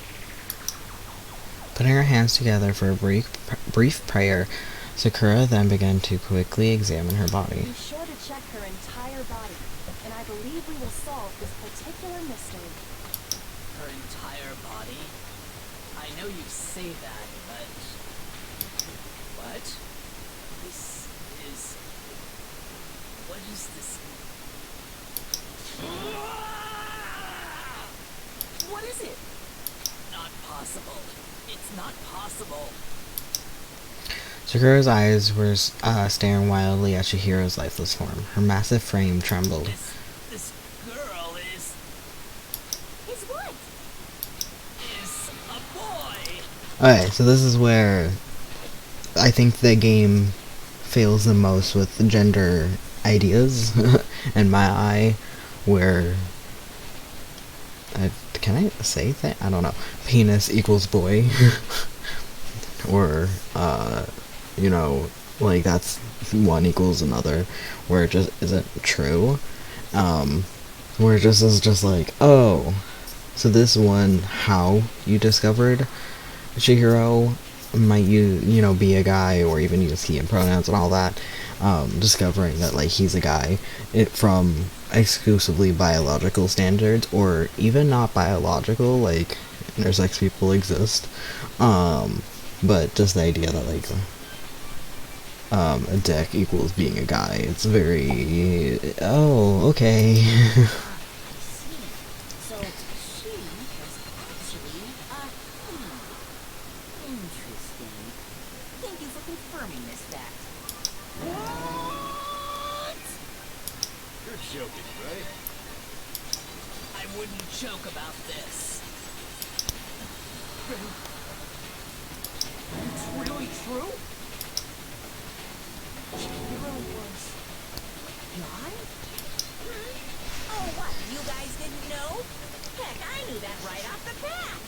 Putting her hands together for a brief prayer, Sakura then began to quickly examine her body. Be sure to check her entire body, and I believe we will solve this particular mystery. Her entire body? I know you say that, but... What? This is... What is this? What is it? Not possible. It's not possible. Sakura's eyes were staring wildly at Chihiro's lifeless form. Her massive frame trembled. This girl is what? a boy. Okay, so this is where I think the game fails the most with the gender ideas in my eye, where can I say that? I don't know. Penis equals boy. Or you know, like that's one equals another, where it just isn't true. Where it just is just like, oh, so this one, how you discovered Chihiro might you know, be a guy, or even use he and pronouns and all that, discovering that like he's a guy, it from exclusively biological standards, or even not biological, like intersex people exist, but just the idea that like a dick equals being a guy, it's very, oh, okay. So she was actually interesting. Thank you for confirming this fact. What? You're joking, right? I wouldn't joke about this. It's really true? Chihiro was a guy? Oh, what? You guys didn't know? Heck, I knew that right off the bat.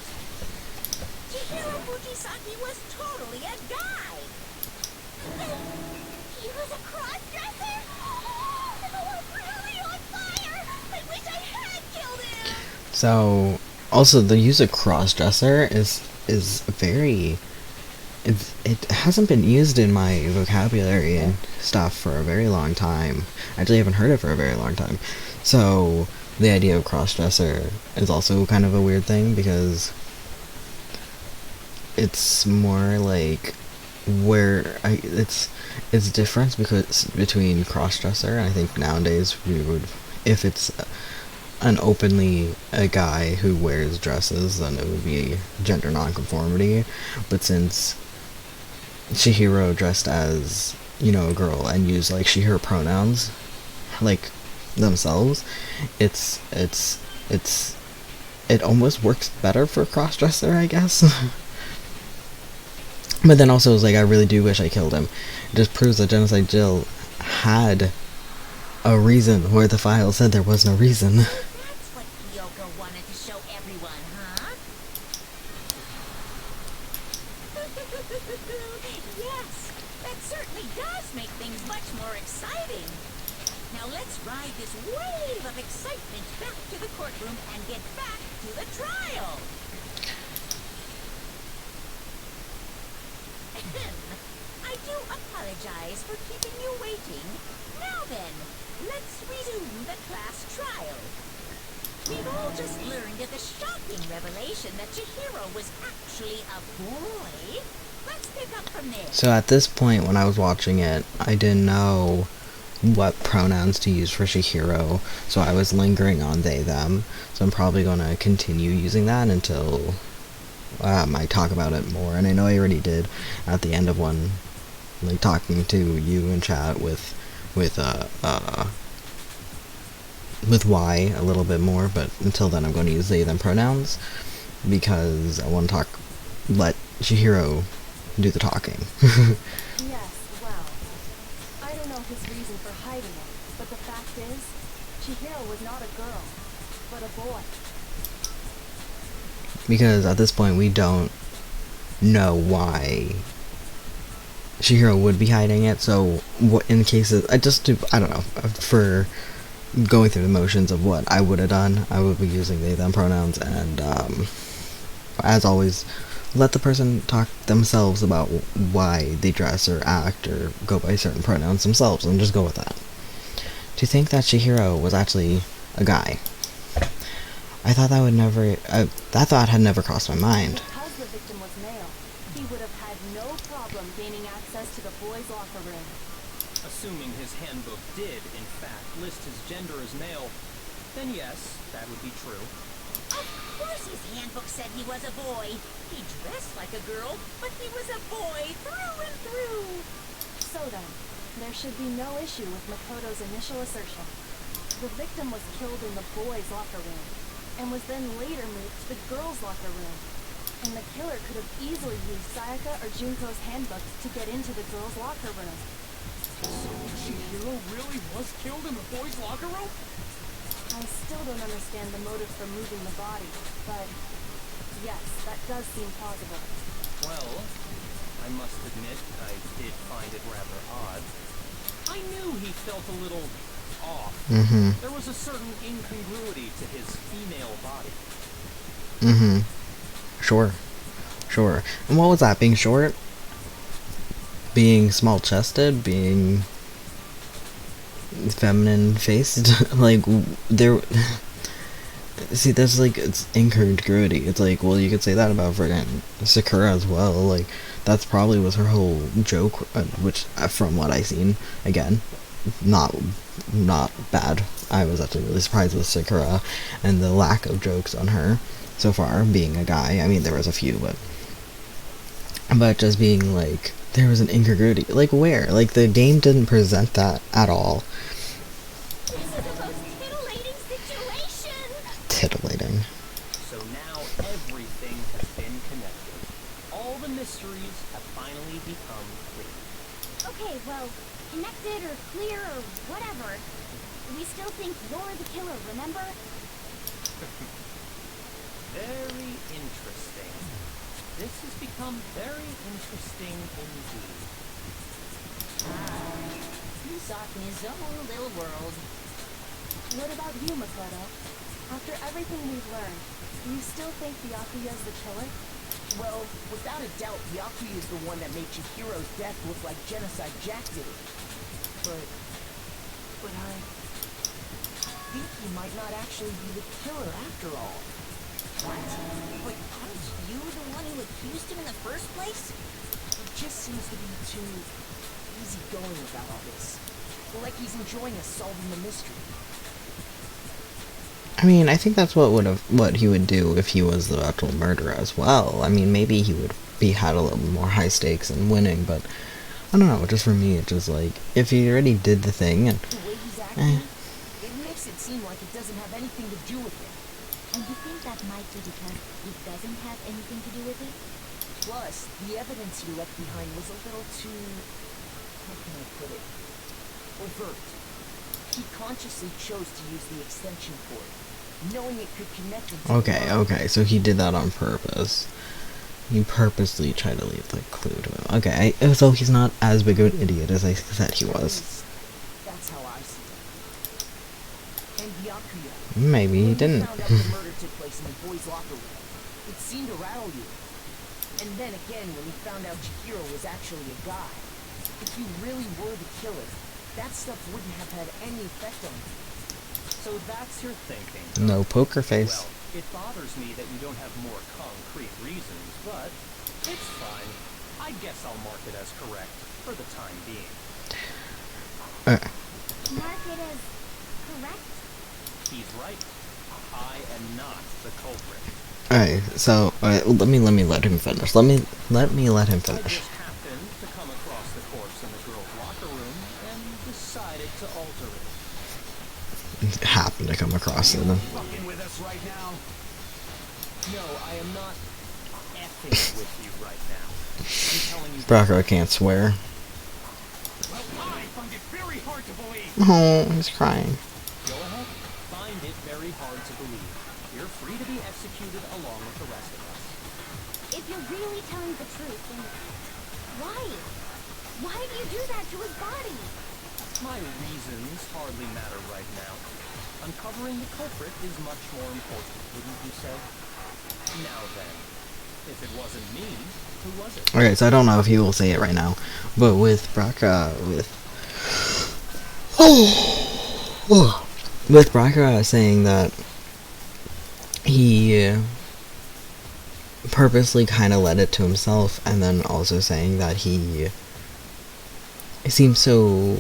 Chihiro Fujisaki was totally a guy. He was a cross-dresser? Oh, I'm really on fire! I wish I had killed him! So, also the use of cross-dresser is very, it hasn't been used in my vocabulary and stuff for a very long time. I actually haven't heard it for a very long time. So the idea of cross-dresser is also kind of a weird thing, because it's more like where it's different, because between cross-dresser, I think nowadays we would, if it's an openly a guy who wears dresses, then it would be gender nonconformity. But since Chihiro dressed as, you know, a girl and used like she her pronouns like themselves, it almost works better for cross-dresser, I guess. But then also it's like, I really do wish I killed him. It just proves that Genocide Jill had a reason where the file said there was no reason. That's what Kyoko wanted to show everyone, huh? Yes, that certainly does make things much more exciting. Now let's ride this wave of excitement back to the courtroom and get back to the trial. I do apologize for keeping you waiting. Now then, let's resume the class trial. We've all just learned of the shocking revelation that Chihiro was actually a boy. Let's pick up from there. So at this point, when I was watching it, I didn't know what pronouns to use for Chihiro, so I was lingering on they, them. So I'm probably going to continue using that until I talk about it more. And I know I already did at the end of one, like talking to you in chat with Y a little bit more, but until then I'm going to use they, them pronouns, because I want to let Chihiro do the talking. Yes, well, I don't know his reason for hiding it, but the fact is, Chihiro was not a girl, but a boy. Because at this point we don't know why Chihiro would be hiding it, so what in cases, I don't know, for going through the motions of what I would have done, I would be using they, them pronouns, and as always, let the person talk themselves about why they dress or act or go by certain pronouns themselves, and just go with that. To think that Chihiro was actually a guy, I thought that would never, that thought had never crossed my mind. Because the victim was male, he would have had no problem gaining access to the boys' locker room. Assuming his handbook did, in fact, list his gender as male, then yes, that would be true. Of course he's handbook said he was a boy. He dressed like a girl, but he was a boy through and through. So then, there should be no issue with Makoto's initial assertion. The victim was killed in the boys' locker room, and was then later moved to the girls' locker room. And the killer could have easily used Sayaka or Junko's handbooks to get into the girls' locker room. So Chihiro really was killed in the boys' locker room? I still don't understand the motive for moving the body, but yes, that does seem plausible. Well, I must admit, I did find it rather odd. I knew he felt a little off. There was a certain incongruity to his female body. Sure. Sure. And what was that? Being short? Being small-chested? Being feminine-faced? Like, there... See, that's like, it's incongruity. It's like, well, you could say that about friggin' Sakura as well. Like, that's probably was her whole joke, which, from what I've seen, again, not bad. I was actually really surprised with Sakura and the lack of jokes on her so far, being a guy. I mean, there was a few, but just being like, there was an incongruity. Like, where? Like, the game didn't present that at all. This is the most titillating situation! Titillating. So now everything has been connected. All the mysteries have finally become clear. Okay, well, connected or clear or whatever, we still think you're the killer, remember? Very interesting. This has become very interesting indeed. He's off in his own little world. What about you, Makoto? After everything we've learned, do you still think Byakuya's the killer? Well, without a doubt, Byakuya is the one that made Chihiro's death look like Genocide Jack did it. But I think he might not actually be the killer after all. What? But aren't you the one who accused him in the first place? He just seems to be too easygoing about all this. Like he's enjoying us solving the mystery. I mean, I think that's what he would do if he was the actual murderer as well. I mean, maybe he would had a little more high stakes in winning, but I don't know, just for me, it's just like, if he already did the thing, and The way he's acting, it makes it seem like it doesn't have anything to do with him. And you think that might be because it doesn't have anything to do with it? Plus, the evidence he left behind was a little too, how can I put it, overt. He consciously chose to use the extension cord, knowing it could connect him to the line. Okay, so he did that on purpose. He purposely tried to leave the clue to him. Okay, so he's not as big of an idiot as I said he was. That's how I see it. And Byakuya. Maybe he When didn't. you found out the murder took place in the boys' locker room, it seemed to rattle you. And then again, when you found out Chihiro was actually a guy, if you really were the killer, that stuff wouldn't have had any effect on you. So that's your thinking. No poker face. Well, it bothers me that you don't have more concrete reasons, but it's fine. I guess I'll mark it as correct for the time being. Mark it as correct? He's right. I am not the culprit. Alright, so let me let him finish. Let me let him I finish. just happened to come across the corpse in the girls' locker room and decided to alter it. Happened to come across it. Fucking with us right now? No, I am not effing with you right now. I'm telling you. Brocker can't swear. Well, I find it very hard to believe. Oh, he's crying. Go ahead. Find it very hard to believe. You're free to be executed along with the rest of us. If you're really telling the truth, then why? Why do you do that to his body? My reasons hardly matter right now. Uncovering the culprit is much more important, wouldn't you say? Now then, if it wasn't me, who was it? Okay, so I don't know if he will say it right now, but with Braca, with Braca saying that he purposely kind of led it to himself, and then also saying that he seems so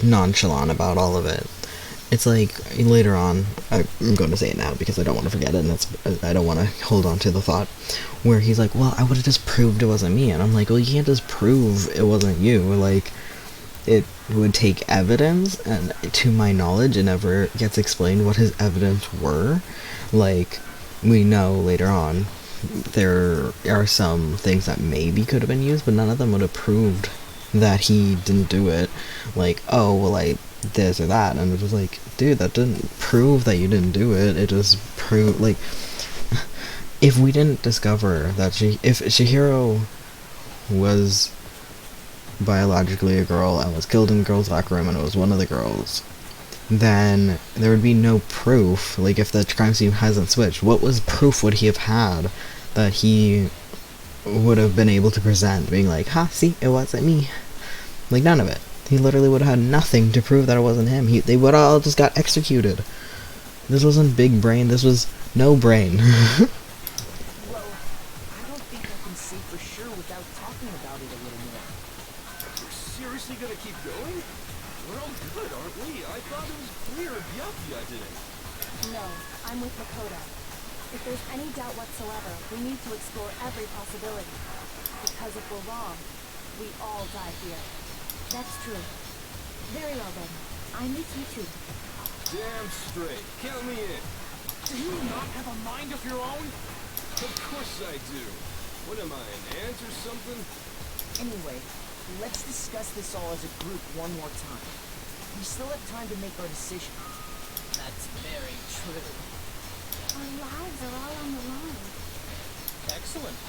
nonchalant about all of it, it's like later on, I'm going to say it now because I don't want to forget it, and I don't want to hold on to the thought, where he's like, well, I would have just proved it wasn't me, and I'm like, well, you can't just prove it wasn't you, like, it would take evidence, and to my knowledge, it never gets explained what his evidence were. Like, we know later on, there are some things that maybe could have been used, but none of them would have proved that he didn't do it. Like, oh, well, I this or that, and it was like, dude, that didn't prove that you didn't do it. It just proved, like, if we didn't discover that if Chihiro was biologically a girl and was killed in the girls' locker room and it was one of the girls, then there would be no proof. Like, if the crime scene hasn't switched, what was proof would he have had that he would have been able to present, being like, ha, see, it wasn't me? Like, none of it. He literally would have had nothing to prove that it wasn't him. They would have all just got executed. This wasn't big brain, this was no brain. Well, I don't think I can say for sure without talking about it a little more. You're seriously gonna keep going? We're all good, aren't we? I thought it was clear Byakuya did it. No, I'm with Makoto. If there's any doubt whatsoever, we need to explore every possibility. Because if we're wrong, we all die here. That's true. Very well then. I'm with you too. Damn straight. Count me in. Do you not have a mind of your own? Of course I do. What am I, an ant or something? Anyway, let's discuss this all as a group one more time. We still have time to make our decision. That's very true. Our lives are all on the line. Excellent.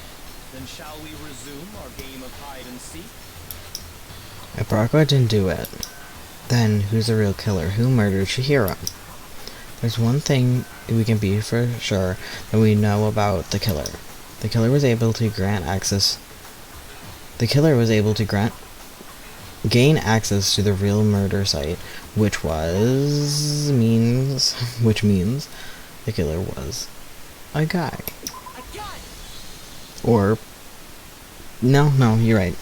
Then shall we resume our game of hide and seek? If Barako didn't do it, then who's the real killer? Who murdered Chihiro? There's one thing we can be for sure that we know about the killer. The killer was able to gain access to the real murder site, which means the killer was a guy. Or no, you're right.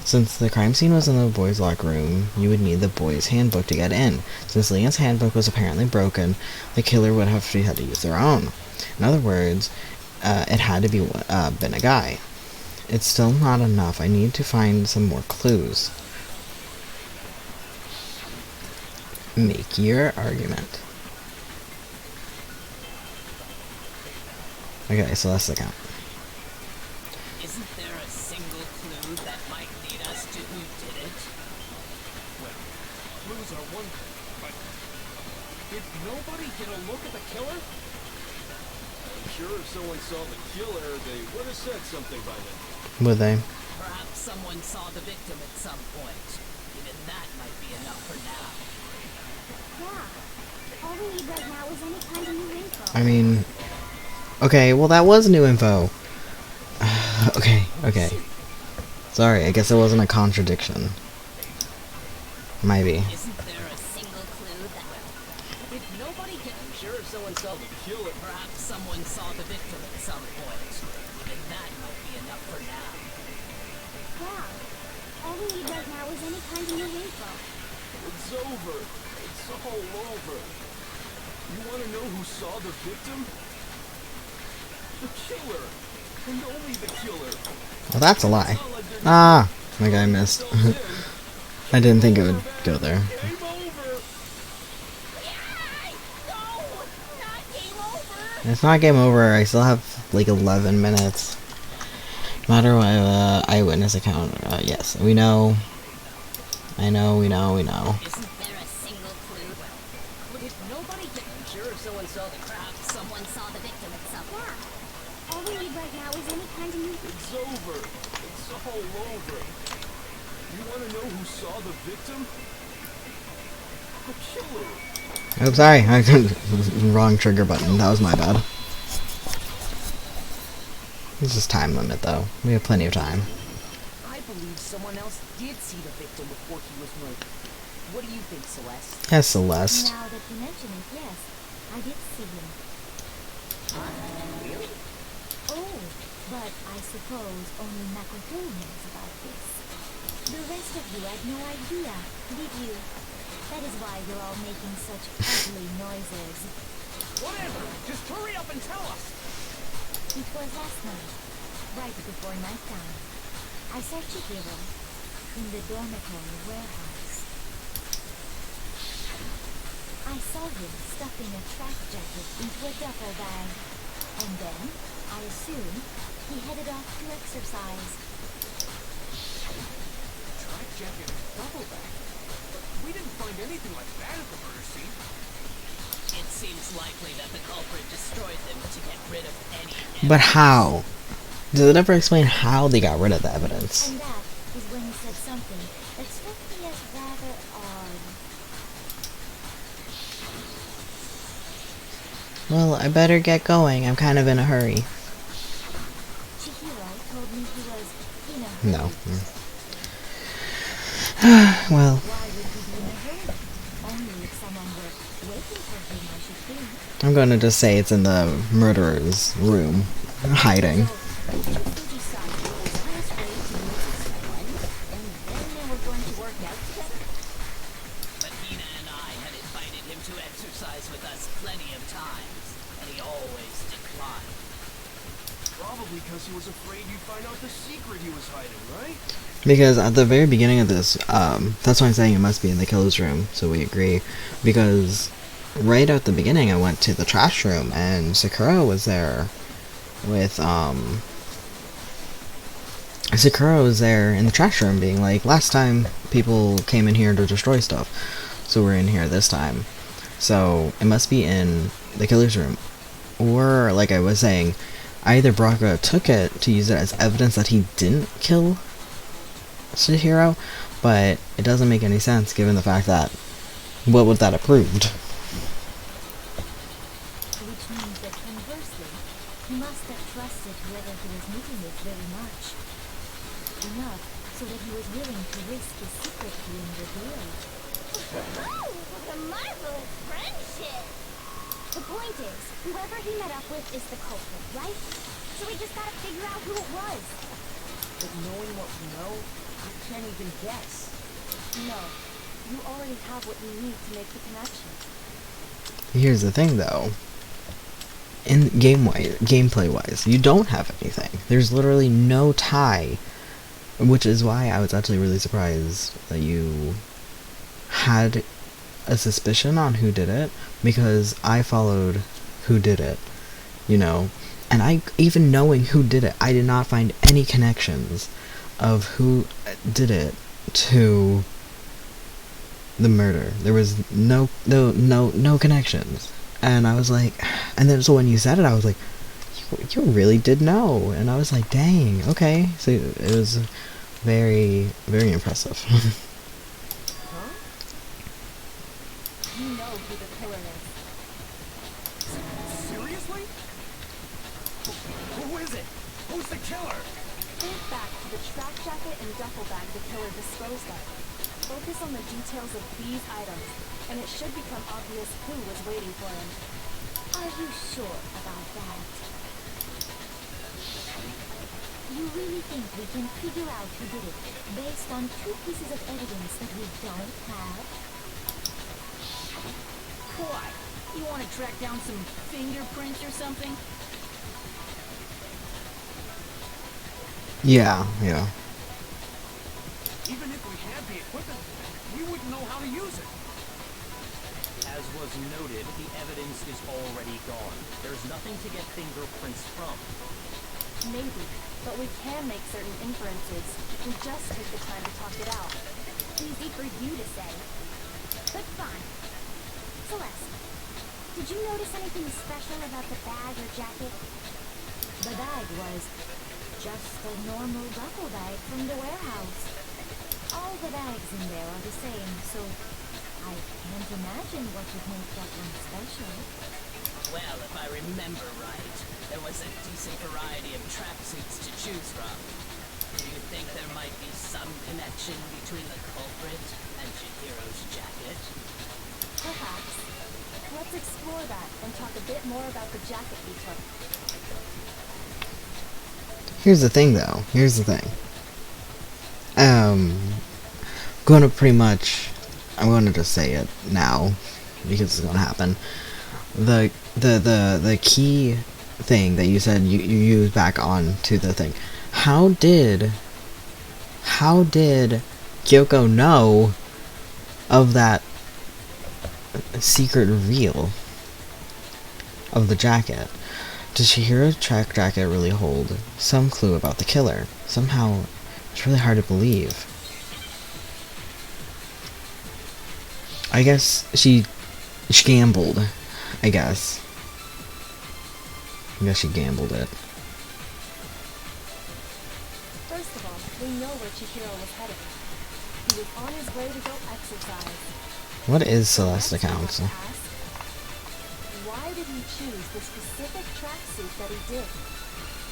Since the crime scene was in the boys' locker room, you would need the boys' handbook to get in. Since Leon's handbook was apparently broken, the killer would have had to use their own. In other words, it had to be been a guy. It's still not enough. I need to find some more clues. Make your argument. Okay, so that's the count. Isn't there a single clue that might lead us to who did it? Well, clues are one thing, but did nobody get a look at the killer? I'm sure if someone saw the killer, they would have said something by then. Would they? Perhaps someone saw the victim at some point. Even that might be enough for now. Yeah. All we need right now is any kind of new info. I mean, okay, well that was new info. Okay. Sorry, I guess it wasn't a contradiction. Maybe. Isn't there a single clue that if nobody can... I'm sure if someone saw the killer, perhaps someone saw the victim at some point. Even that might be enough for now. Yeah. All we need right now is any kind of new info. It's over. It's all over. You want to know who saw the victim? The killer. And only the killer. Well, that's a lie. Ah, my guy missed. I didn't think it would go there. Game over. No! Not game over! It's not game over. I still have like 11 minutes. No matter what, eyewitness account. Yes, we know. I know. Isn't there a single clue? If nobody can... I'm sure if someone saw the crowd, someone saw the victim at some point. Yeah. All we need right now is any kind of new info. It's over. It's all over. You want to know who saw the victim? The killer. Oh, sorry. Wrong trigger button. That was my bad. This is time limit, though. We have plenty of time. I believe someone else did see the victim before he was murdered. What do you think, Celeste? Yes, Celeste. Now that you mention it, yes. I did see him. Really? Oh, but I suppose only Makoto knows about this. The rest of you had no idea, did you? That is why you're all making such ugly noises. Whatever. Just hurry up and tell us. It was last night, right before nighttime. I saw Chihiro in the dormitory warehouse. I saw him stuffing a track jacket into a duffel bag. And then, I assume, he headed off to exercise. Track jacket and duffel bag. We didn't find anything like that at the murder scene. It seems likely that the culprit destroyed them to get rid of any evidence. But how? Does it ever explain how they got rid of the evidence? And that is when he said something that struck me as rather odd. Well, I better get going. I'm kind of in a hurry. Chihiro told me he was in a hurry. No. Well, Why would he be in a hurry? Only if someone were waiting for him, I should think. I'm gonna just say it's in the murderer's room, hiding. So, he decided it was on his way to meet someone, and then they were going to work out together. But Hina and I had invited him to exercise with us plenty of times, and he always declined. Probably because he was afraid you'd find out the secret he was hiding, right? Because at the very beginning of this, that's why I'm saying it must be in the killer's room, so we agree. Because right at the beginning I went to the trash room, and Sakura was there with, Sakura was there in the trash room being like, last time people came in here to destroy stuff, so we're in here this time. So it must be in the killer's room. Or, like I was saying, either Braga took it to use it as evidence that he didn't kill Chihiro, but it doesn't make any sense given the fact that what would that have proved? Which means that conversely, he must have trusted whoever he was meeting with very much. Enough so that he was willing to risk his secret being revealed. Oh, what a marvelous friendship! The point is, whoever he met up with is the culprit, right? So we just gotta figure out who it was. But knowing what we know, I can't even guess. No, you already have what you need to make the connection. Here's the thing though. In gameplay wise, you don't have anything. There's literally no tie. Which is why I was actually really surprised that you had a suspicion on who did it, because I followed who did it, you know, and even knowing who did it, I did not find any connections of who did it to the murder. There was no connections, and I was like, and then so when you said it, I was like, you really did know, and I was like, dang, okay, so it was very, very impressive. Huh? You know who the killer is. Seriously? Who is it? Who's the killer? Think back to the track jacket and duffel bag the killer disposed of. Focus on the details of these items, and it should become obvious who was waiting for him. Are you sure about that? You really think we can figure out who did it based on two pieces of evidence that we don't have? Why? You want to track down some fingerprints or something? Yeah. Even if we had the equipment, we wouldn't know how to use it. As was noted, the evidence is already gone. There's nothing to get fingerprints from. Maybe, but we can make certain inferences if we just take the time to talk it out. Easy for you to say. But fine. Celeste, did you notice anything special about the bag or jacket? The bag was just a normal duffel bag from the warehouse. All the bags in there are the same, so I can't imagine what would make that one special. Well, if I remember right, there was a decent variety of tracksuits to choose from. Do you think there might be some connection between the culprit and Chihiro's jacket? Perhaps. Let's explore that and talk a bit more about the jacket we took. Here's the thing though, gonna pretty much I'm going to just say it now because it's going to happen. The key thing that you said you used back on to the thing. How did Kyoko know of that secret reveal of the jacket? Does Chihiro's track jacket really hold some clue about the killer? Somehow, it's really hard to believe. I guess she gambled. I guess she gambled it. First of all, we know where Chihiro was headed. He was on his way to go exercise. What is Celeste account? Why did he choose the specific tracksuit that he did?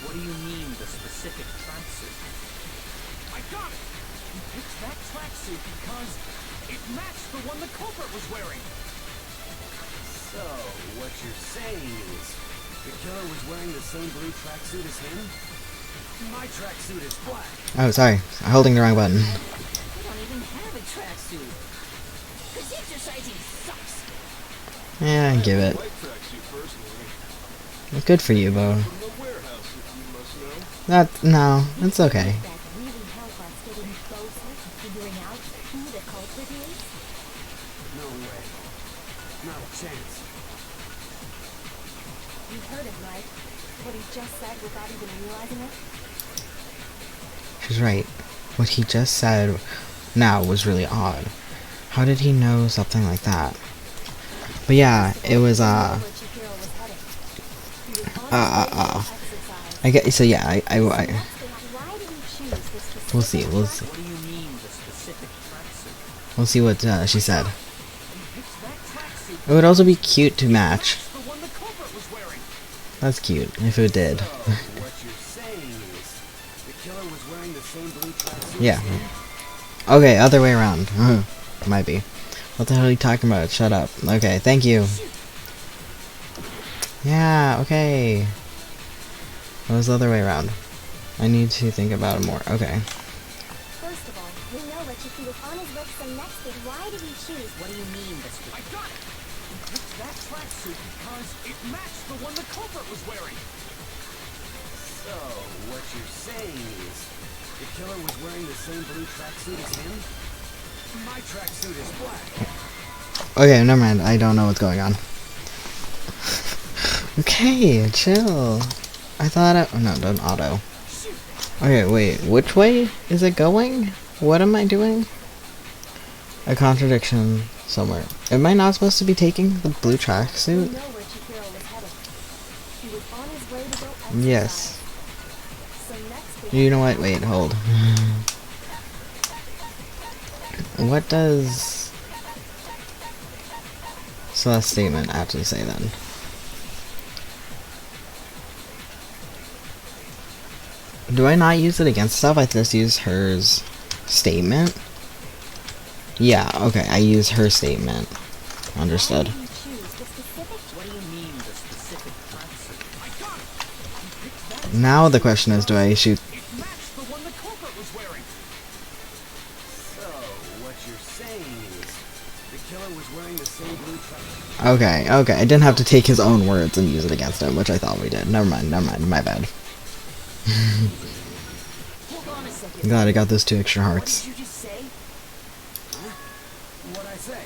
What do you mean, the specific tracksuit? I got it! He picked that tracksuit because it matched the one the culprit was wearing. So, what you're saying is, the killer was wearing the same blue tracksuit as him? My tracksuit is black. Oh, sorry. I'm holding the wrong button. You don't even have a tracksuit. Cause exercising sucks. Yeah, give it. White tracksuit personally. It's good for you, Bo. From the warehouse, if you must know. No, it's okay. That really help us getting closer to figuring out who the culprit is? No way. Not a chance. You heard him, right? What he just said without even realizing it? She's right. What he just said now was really odd. How did he know something like that? But yeah, it was, Where Chihiro was headed. He was on his way to go exercise. I guess, so yeah, I Why did he choose this specific we'll see, What do you mean, the specific tracksuit? we'll see what, she said. He picked that tracksuit It would also be cute to match. the one the culprit was wearing. That's cute, if it did. So, what you're saying is, the killer was wearing the same blue tracksuit Yeah. as him? Okay, other way around. Might be. What the hell are you talking about? Shut up. Okay, thank you. Yeah, okay. What was the other way around? I need to think about it more. Okay. First of all, we know that if he was on his way to the next thing, why did he choose? What do you mean, the I got it! He picked that tracksuit because it matched the one the culprit was wearing. So, what you're saying is, the killer was wearing the same blue tracksuit as him? My tracksuit is black. Okay, never mind. I don't know what's going on. Okay, chill. I thought I... Oh, no, don't auto. Okay, wait. Which way is it going? What am I doing? A contradiction somewhere. Am I not supposed to be taking the blue We tracksuit? know where Chihiro was headed. He was on his way to go exercise. Yes. So next we You know what? Wait, hold. What does Celeste's statement actually say then? Do I not use it against stuff? I just use hers statement? Yeah, okay, I use her statement. Understood. Why did he choose the specific What do you mean, the specific tracksuit? I got it! He picked that Now the question is, do I shoot... it matched the one the culprit was wearing. So, what you're saying is, the killer was wearing the same blue tracksuit. Okay, okay, I didn't have to take his own words and use it against him, which I thought we did. Never mind, my bad. Hold on a second. Glad I got those 2 extra What hearts. did you just say? Huh? What'd I say?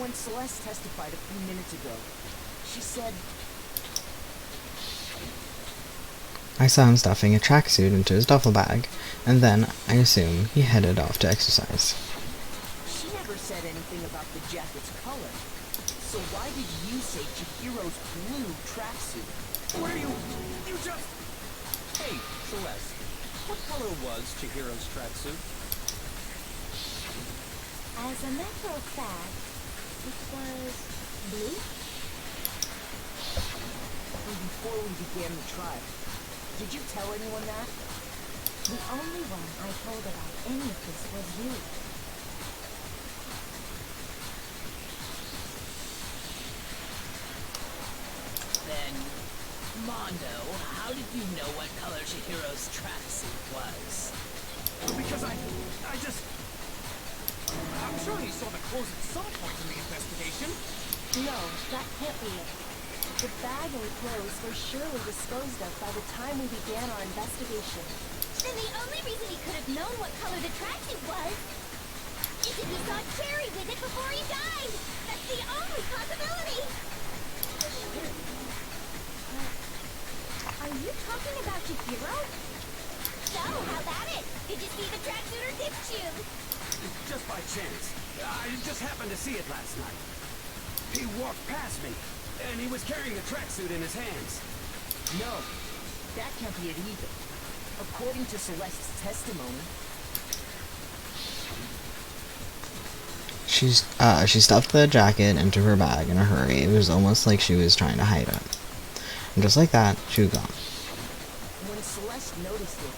When Celeste testified a few minutes ago, she said, I saw him stuffing a tracksuit into his duffel bag, and then, I assume, he headed off to exercise. she never said anything about the jacket's color. So why did you say Chihiro's blue tracksuit? Where you just... Hey, Celeste, what color was Chihiro's tracksuit? As a matter of fact, it was blue? And before we began the trial, did you tell anyone that? The only one I told about any of this was you. Then, Mondo, how did you know what color Chihiro's tracksuit was? Because I just... I'm sure you saw the clothes at some point in the investigation. No, that can't be it. The bag and clothes were surely disposed of by the time we began our investigation. Then the only reason he could have known what color the tracksuit was is if he saw Cherry with it before he died. That's the only possibility. Are you talking about Chihiro? So, how about it? Did you see the tracksuit or didn't you? Just by chance. I just happened to see it last night. He walked past me, and he was carrying the tracksuit in his hands. No, that can't be it either. According to Celeste's testimony, she stuffed the jacket into her bag in a hurry. It was almost like she was trying to hide it. And just like that, she was gone. when Celeste noticed it,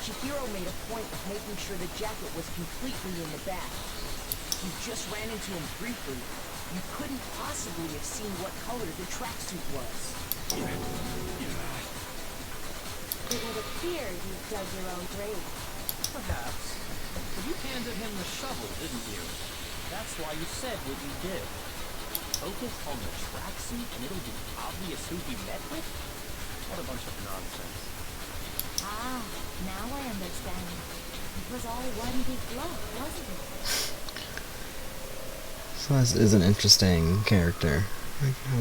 Chihiro made a point of making sure the jacket was completely in the bag. You just ran into him briefly. You couldn't possibly have seen what color the tracksuit was. It would appear you dug your own grave. Perhaps. But you handed him the shovel, didn't you? That's why you said what you did. Focus on the tracksuit and it'll be obvious who he met with? What a bunch of nonsense. Ah, now I understand. It was all one big bluff, wasn't it? Celeste is an interesting character.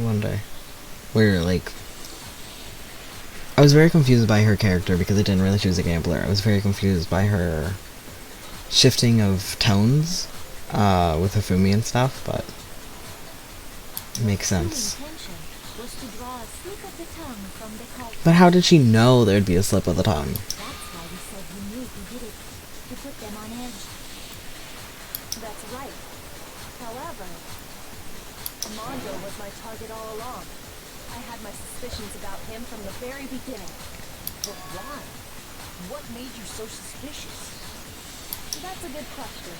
One day. Where, like... I was very confused by her character because I didn't really choose a gambler. I was very confused by her shifting of tones with Hifumi and stuff, but it makes sense. The intention was to draw a slip of the tongue from the cult. But how did she know there'd be a slip of the tongue? That's why we said you knew who did it, to put them on edge. That's right. However, Mondo was my target all along. I had my suspicions about him from the very beginning. But why? What made you so suspicious? That's a good question.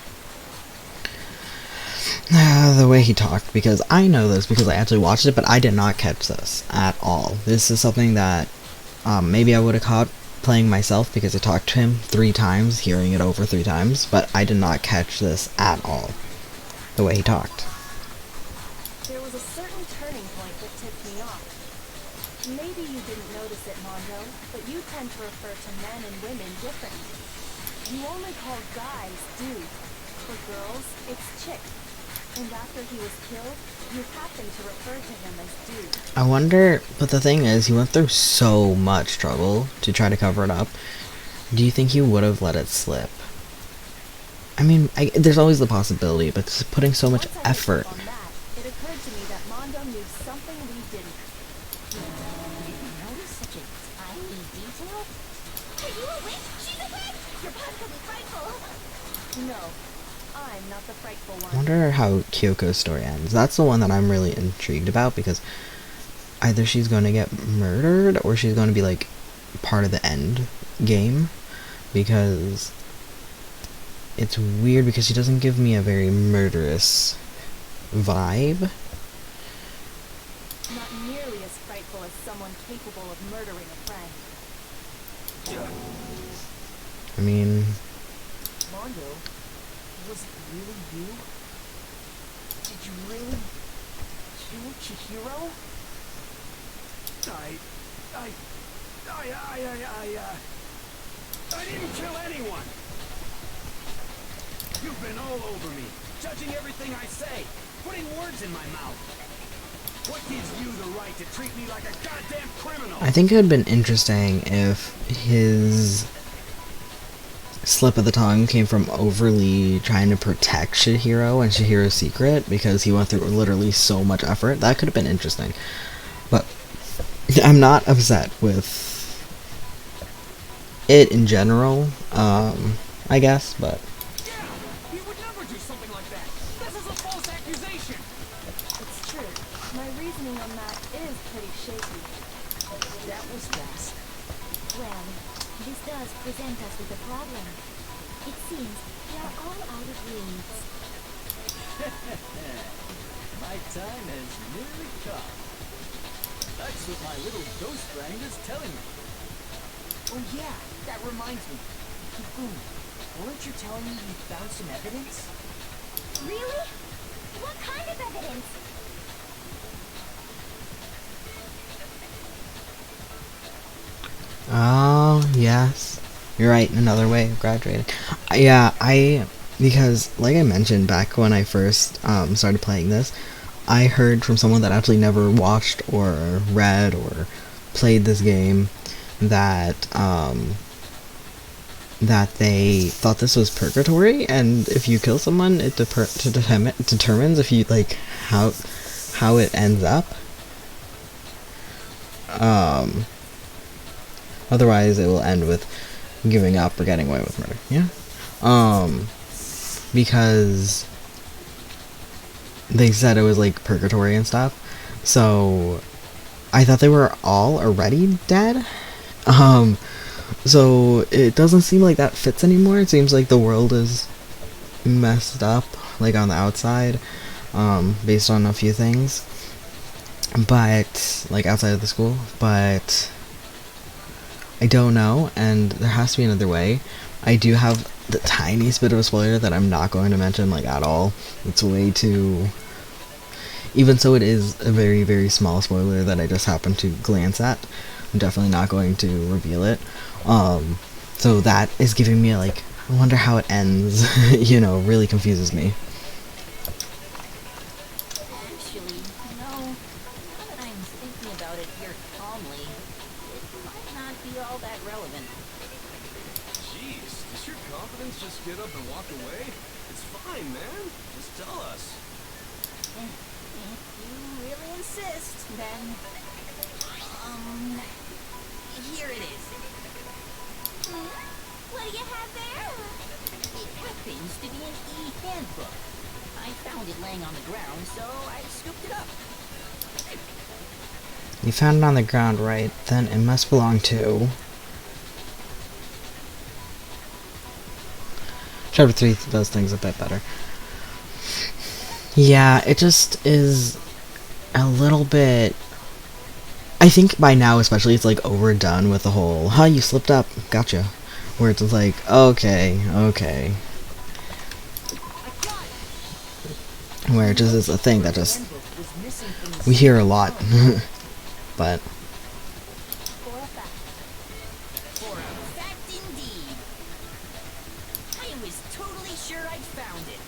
The way he talked, because I know this because I actually watched it, but I did not catch this at all. This is something that maybe I would have caught playing myself because I talked to him 3 times, hearing it over 3 times, but I did not catch this at all. The way he talked. There was a certain turning point that tipped me off. Maybe you didn't notice it, Mondo, but you tend to refer to men and women differently. You only call guys dude. For girls, it's chick. And after he was killed, you happened to refer to him as dude. I wonder, but the thing is, he went through so much trouble to try to cover it up. Do you think he would have let it slip? I mean, there's always the possibility, but just putting so much Once I picked effort. up on that, it occurred to me that Mondo knew something we didn't. Did you notice such a tiny detail? Are you a witch? She's a witch! You're positively frightful. No, I'm not the frightful one. I wonder how Kyoko's story ends. That's the one that I'm really intrigued about, because either she's going to get murdered, or she's going to be, like, part of the end game, because it's weird because she doesn't give me a very murderous vibe. Not nearly as frightful as someone capable of murdering a friend. I mean, Mondo, was it really you? Did you really kill Chihiro? I didn't kill anyone! You've been all over me, judging everything I say, putting words in my mouth. What gives you the right to treat me like a goddamn criminal? I think it would have been interesting if his slip of the tongue came from overly trying to protect Chihiro and Chihiro's secret, because he went through literally so much effort. That could have been interesting. But I'm not upset with it in general, I guess, but Yeah! He would never do something like that! This is a false accusation! It's true. My reasoning on that is pretty shaky. That was fast. Well, this does present us with a problem. It seems we are all out of leads. My time has nearly come. That's what my little ghost friend is telling me. Oh yeah, that reminds me. Hifumi, weren't you telling me you found some evidence? Really? What kind of evidence? Oh, yes. You're right, another way of graduating. Yeah, because, like I mentioned back when I first started playing this, I heard from someone that actually never watched or read or played this game that, that they thought this was purgatory, and if you kill someone, it determines if you, like, how it ends up. Otherwise, it will end with giving up or getting away with murder. Yeah. Because they said it was like purgatory and stuff. So I thought they were all already dead. So it doesn't seem like that fits anymore. It seems like the world is messed up, like on the outside, based on a few things. But like outside of the school, but I don't know, and there has to be another way. I do have the tiniest bit of a spoiler that I'm not going to mention, like, at all. It's way too... Even so, it is a very, very small spoiler that I just happened to glance at. I'm definitely not going to reveal it. So that is giving me, like, I wonder how it ends, you know, really confuses me. Actually, now that I'm thinking about it here calmly, it might not be all that relevant. Jeez, does your confidence just get up and walk away? It's fine, man. Just tell us. If you really insist, then, here it is. What do you have there? It happens to be an e-handbook. I found it laying on the ground, so I scooped it up. You found it on the ground, right? Then it must belong to... Chapter 3 does things a bit better. Yeah, it just is a little bit... I think by now especially it's like overdone with the whole, huh, you slipped up, gotcha. Where it's just like, okay. Where it just is a thing that just... We hear a lot. But... For a fact. For a fact indeed. I was totally sure I'd found it.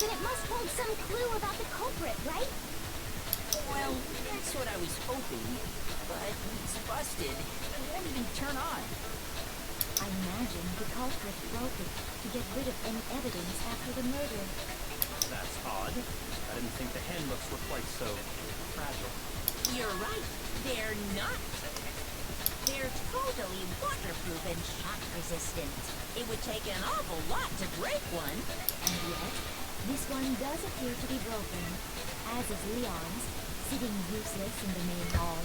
Then it must hold some clue about the culprit, right? Well, that's what I was hoping. But it's busted. It won't even turn on. I imagine the culprit broke it to get rid of any evidence after the murder. That's odd. I didn't think the handbooks were quite so fragile. You're right. They're not. They're totally waterproof and shock resistant. It would take an awful lot to break one. And yet, this one does appear to be broken, as is Leon's, sitting useless in the main hall.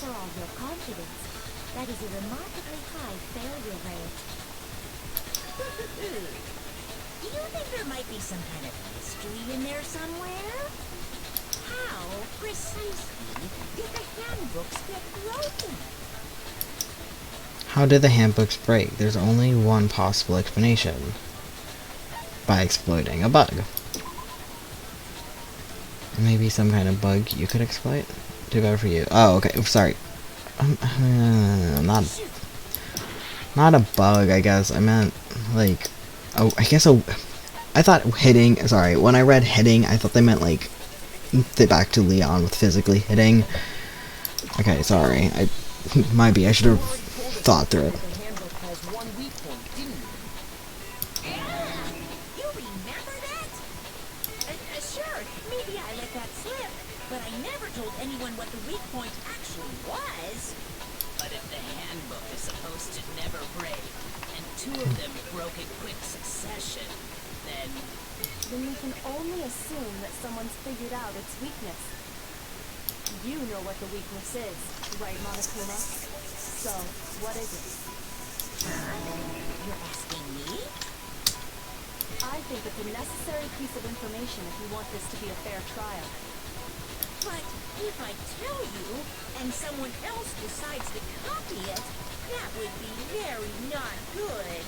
For all your confidence, that is a remarkably high failure rate. Do you think there might be some kind of mystery in there somewhere? How precisely did the handbooks get broken? How did the handbooks break? There's only one possible explanation. By exploiting a bug. Maybe some kind of bug you could exploit? Too bad for you. Oh, okay. Sorry. Not a bug, I guess. I meant, like... Oh, I guess I thought hitting... Sorry, when I read hitting, I thought they meant, like... back to Leon with physically hitting. Okay, sorry. I should have thought through it. The handbook has one weak point, didn't you? You remember that? Sure, maybe I let that slip, but I never told anyone what the weak point actually was. But if the handbook is supposed to never break, and two of them broke in quick succession, then Then we can only assume that someone's figured out its weakness. You know what the weakness is, right, Monokuma? So, what is it? You're asking me? I think it's a necessary piece of information if you want this to be a fair trial. But if I tell you, and someone else decides to copy it, that would be very not good.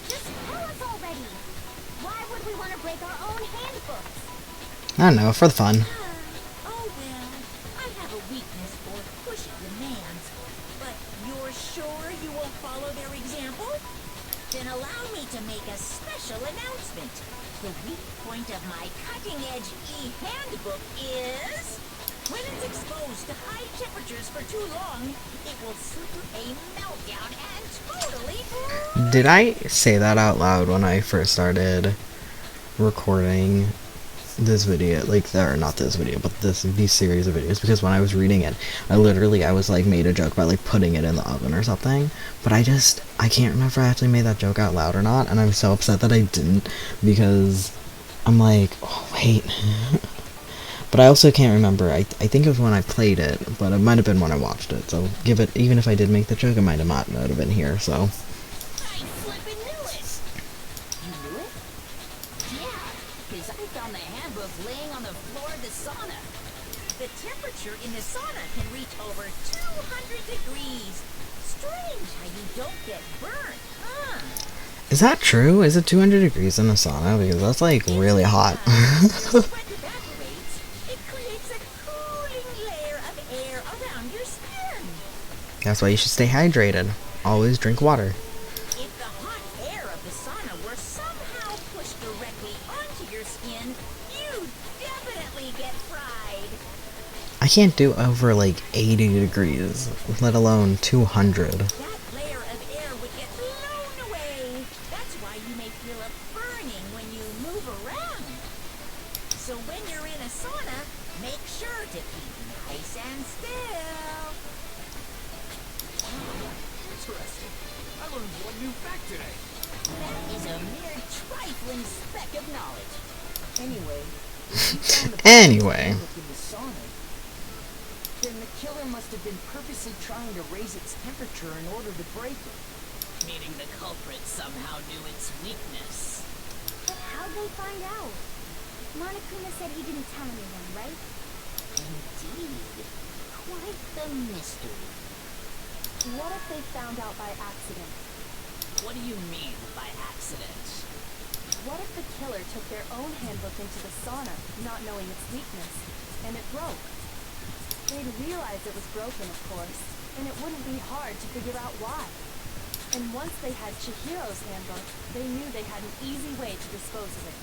Just tell us already! Why would we want to break our own handbooks? I don't know, for the fun. Oh well, I have a weakness for pushy demands. But you're sure you won't follow their example? Then allow me to make a special announcement. The weak point of my cutting-edge e-handbook is... when it's exposed to high temperatures for too long, it will suffer a meltdown and totally... Did I say that out loud when I first started recording this video? Like, or not this video, but these series of videos, because when I was reading it, I was like made a joke about like putting it in the oven or something, but I can't remember if I actually made that joke out loud or not, and I'm so upset that I didn't, because I'm like, oh wait. But I also can't remember. I think it was when I played it, but it might have been when I watched it. So even if I did make the joke, it might have not have been here. So. I flippin' knew it! You knew it? Yeah, because I found the handbook laying on the floor of the sauna. The temperature in the sauna can reach over 200 degrees. Strange how you don't get burned, huh? Is that true? Is it 200 degrees in the sauna? Because that's like really hot. That's why you should stay hydrated. Always drink water. If the hot air of the sauna were somehow pushed directly onto your skin, you'd definitely get fried. I can't do over like 80 degrees, let alone 200. That layer of air would get blown away. That's why you may feel a burning when you move around. So when you're in a sauna, make sure to keep nice and still. Interesting. I learned one new fact today. That is a mere trifling speck of knowledge. Anyway, if you found the Anyway. handbook in the sauna, then the killer must have been purposely trying to raise its temperature in order to break it. Meaning the culprit somehow knew its weakness. But how'd they find out? Monokuma said he didn't tell anyone, right? Indeed. Quite the mystery. What if they found out by accident? What do you mean by accident? What if the killer took their own handbook into the sauna, not knowing its weakness, and it broke? They'd realize it was broken, of course, and it wouldn't be hard to figure out why. And once they had Chihiro's handbook, they knew they had an easy way to dispose of it.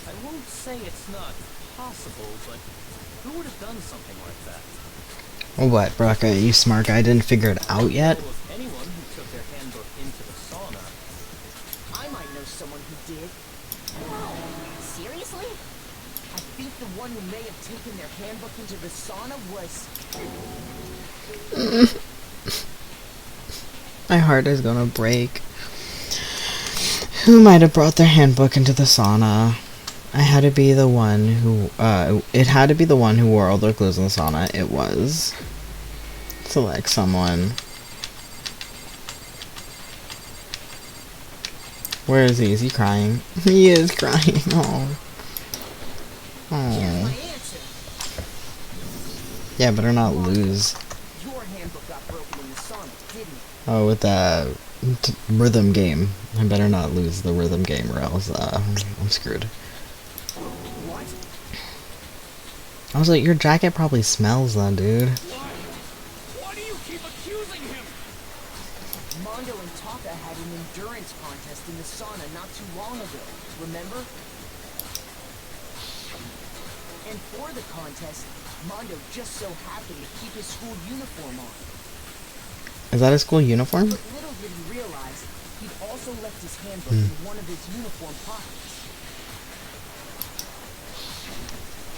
I won't say it's not possible, but who would have done something like that? What, Braca, you smart guy, didn't figure it out yet? Well, if anyone who took their handbook into the sauna, I might know someone who did. Seriously? I think the one who may have taken their handbook into the sauna was... My heart is gonna break. Who might have brought their handbook into the sauna? It had to be the one who wore all their clothes in the sauna. It was. Select someone. Where is he? Is he crying? He is crying. Oh. Oh. Yeah, better not lose. Your handbook got broken in the sauna, didn't it? Oh, with the rhythm game. I better not lose the rhythm game or else I'm screwed. What? I was like, your jacket probably smells then, dude. Why do you keep accusing him? Mondo and Taka had an endurance contest in the sauna not too long ago, remember? And for the contest, Mondo just so happened to keep his school uniform on. Is that a school uniform? But little did he realize, he'd also left his handbook in one of his uniform pockets.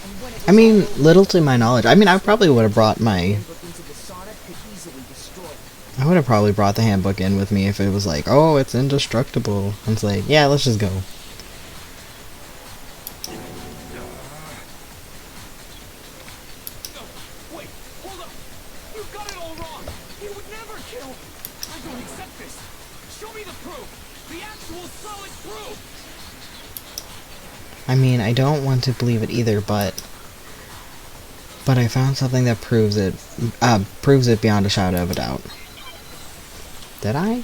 And when it was I mean, all over, little to my knowledge. I mean, I probably would have brought my... handbook into the sauna could easily destroy it. I would have probably brought the handbook in with me if it was like, oh, it's indestructible. And it's like, yeah, let's just go. Wait, hold up! You've got it all wrong! He would never kill! I don't accept this! Show me the proof! The actual solid proof! I mean, I don't want to believe it either, but I found something that proves it beyond a shadow of a doubt. Did I?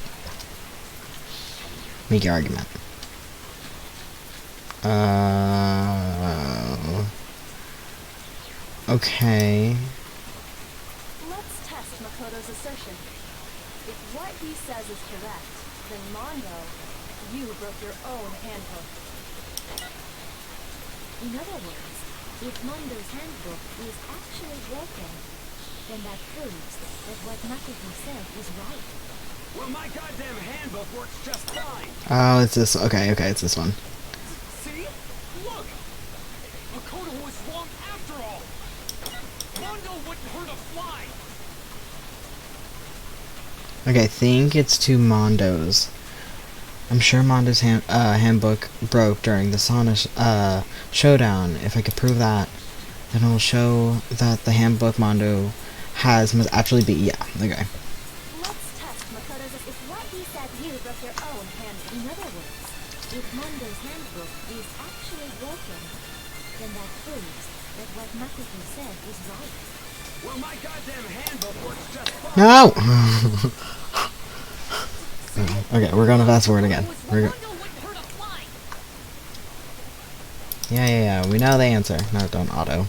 Make your argument. Okay. Let's test Makoto's assertion. If what he says is correct, then Mondo, you broke your own handbook. In other words, if Mondo's handbook is actually broken, then that proves that what Makoto said is right. Well, my goddamn handbook works just fine. Oh, it's this. Okay, it's this one. See? Look! Makoto was wrong after all! Mondo wouldn't hurt a fly! Okay, I think it's two Mondos. I'm sure Mondo's handbook broke during the Sauna showdown. If I could prove that, then it'll show that the handbook Mondo has must actually be. Yeah, okay. Let's test Makoto's. If what he said, you broke your own handbook. In other words, if Mondo's handbook is actually broken, then that proves that what Makoto said is right. Well, my goddamn handbook works just fine. No! Okay, we're gonna fast forward again. Yeah, we know the answer. No, don't auto.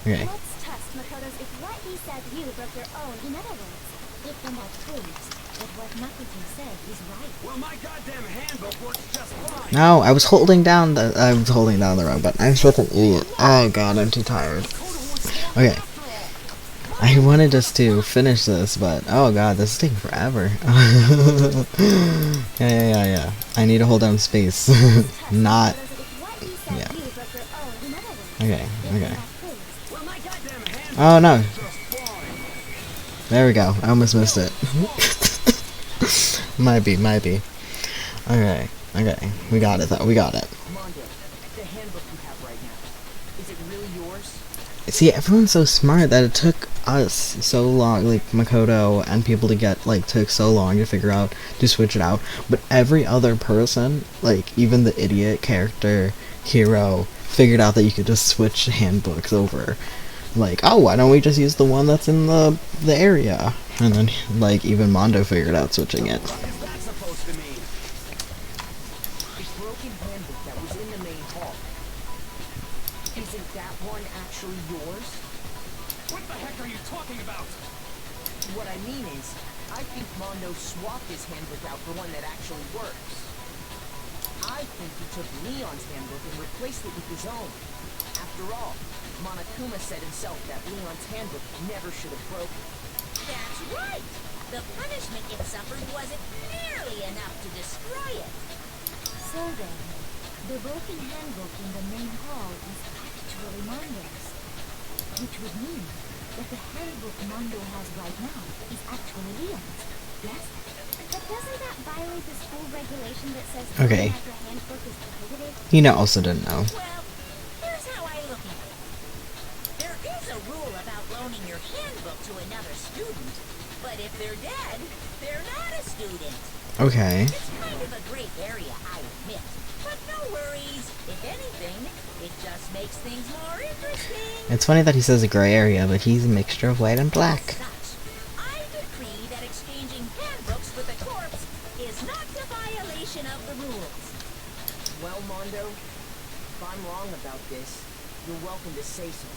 Okay. Let's test Makoto's. If what he said, you broke your own. In other words, if then that proves that what Makoto said is right. Well, my goddamn handbook works just fine. No, I was holding down the wrong button. I'm such an idiot. Oh god, I'm too tired. Okay. I wanted us to finish this, but oh god, this is taking forever. Yeah. I need to hold down space. Not. Yeah. Okay. Oh no. There we go. I almost missed it. might be. Okay. We got it though. We got it. Mondo, the handbook you have right now, is it really yours? See, everyone's so smart that it took us so long, like Makoto and people to get, took so long to figure out, to switch it out. But every other person, even the idiot character, hero, figured out that you could just switch handbooks over. Oh, why don't we just use the one that's in the area? And then, even Mondo figured out switching it. What is that supposed to mean? The broken handbook that was in the main hall. Isn't that one actually yours? What the heck are you talking about? What I mean is, I think Mondo swapped his handbook out for one that actually works. I think he took Leon's handbook and replaced it with his own. After all, Monokuma said himself that Leon's handbook never should have broken. That's right! The punishment it suffered wasn't nearly enough to destroy it. So then, the broken handbook in the main hall is actually Mondo's. Which would mean that the handbook Mondo has right now is actually Leon's. Yes? But doesn't that violate the school regulation that says Okay. that your handbook is prohibited? He also didn't know. Well, here's how I look at it. There is a rule about loaning your handbook to another student, but if they're dead, they're not a student. Okay. It's kind of a gray area, I admit. But no worries. If anything, it just makes things more interesting. It's funny that he says a gray area, but he's a mixture of white and black. Such, I decree that exchanging handbooks with a corpse is not a violation of the rules. Well, Mondo, if I'm wrong about this, you're welcome to say so.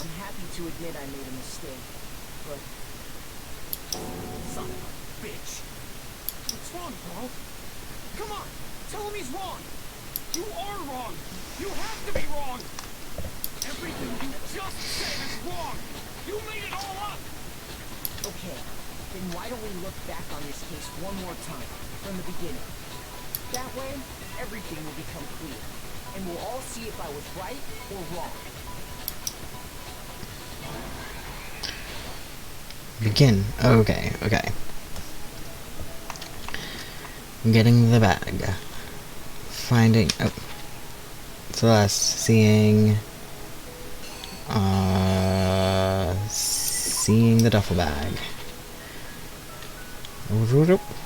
I'm happy to admit I made a mistake, but... Son of a bitch. What's wrong, bro? Come on, tell him he's wrong. You are wrong. You have to be wrong. Everything you just said is wrong. You made it all up. Okay, then why don't we look back on this case one more time, from the beginning? That way, everything will become clear, and we'll all see if I was right or wrong. Begin. Okay. Getting the bag. Finding... Oh. Celeste. Seeing the duffel bag.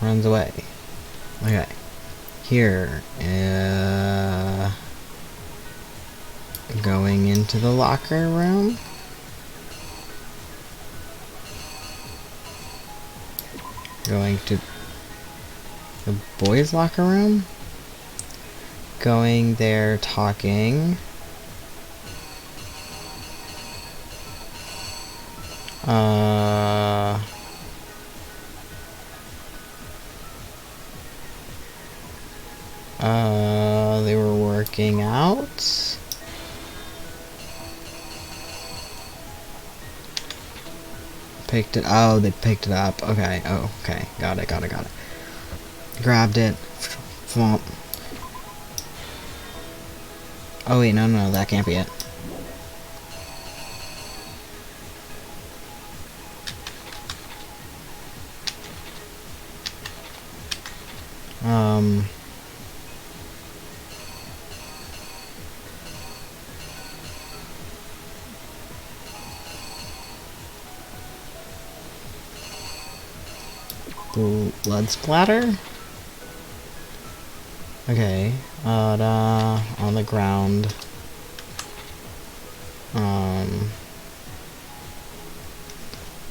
Runs away. Okay. Here. Going into the locker room. Going to the boys' locker room? going there, talking. They were working out. Picked it. Oh, they picked it up. Okay. Oh, okay. Got it. Grabbed it. Thwomp. Oh wait, no, that can't be it. Blood splatter? Okay, on the ground.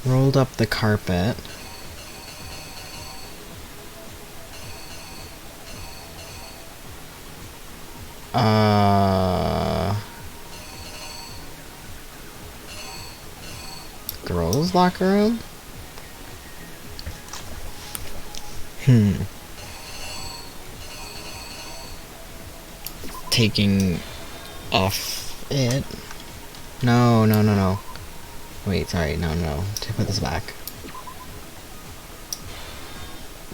Rolled up the carpet. Girls' locker room? Taking off it. No. Wait, sorry, no. To put this back.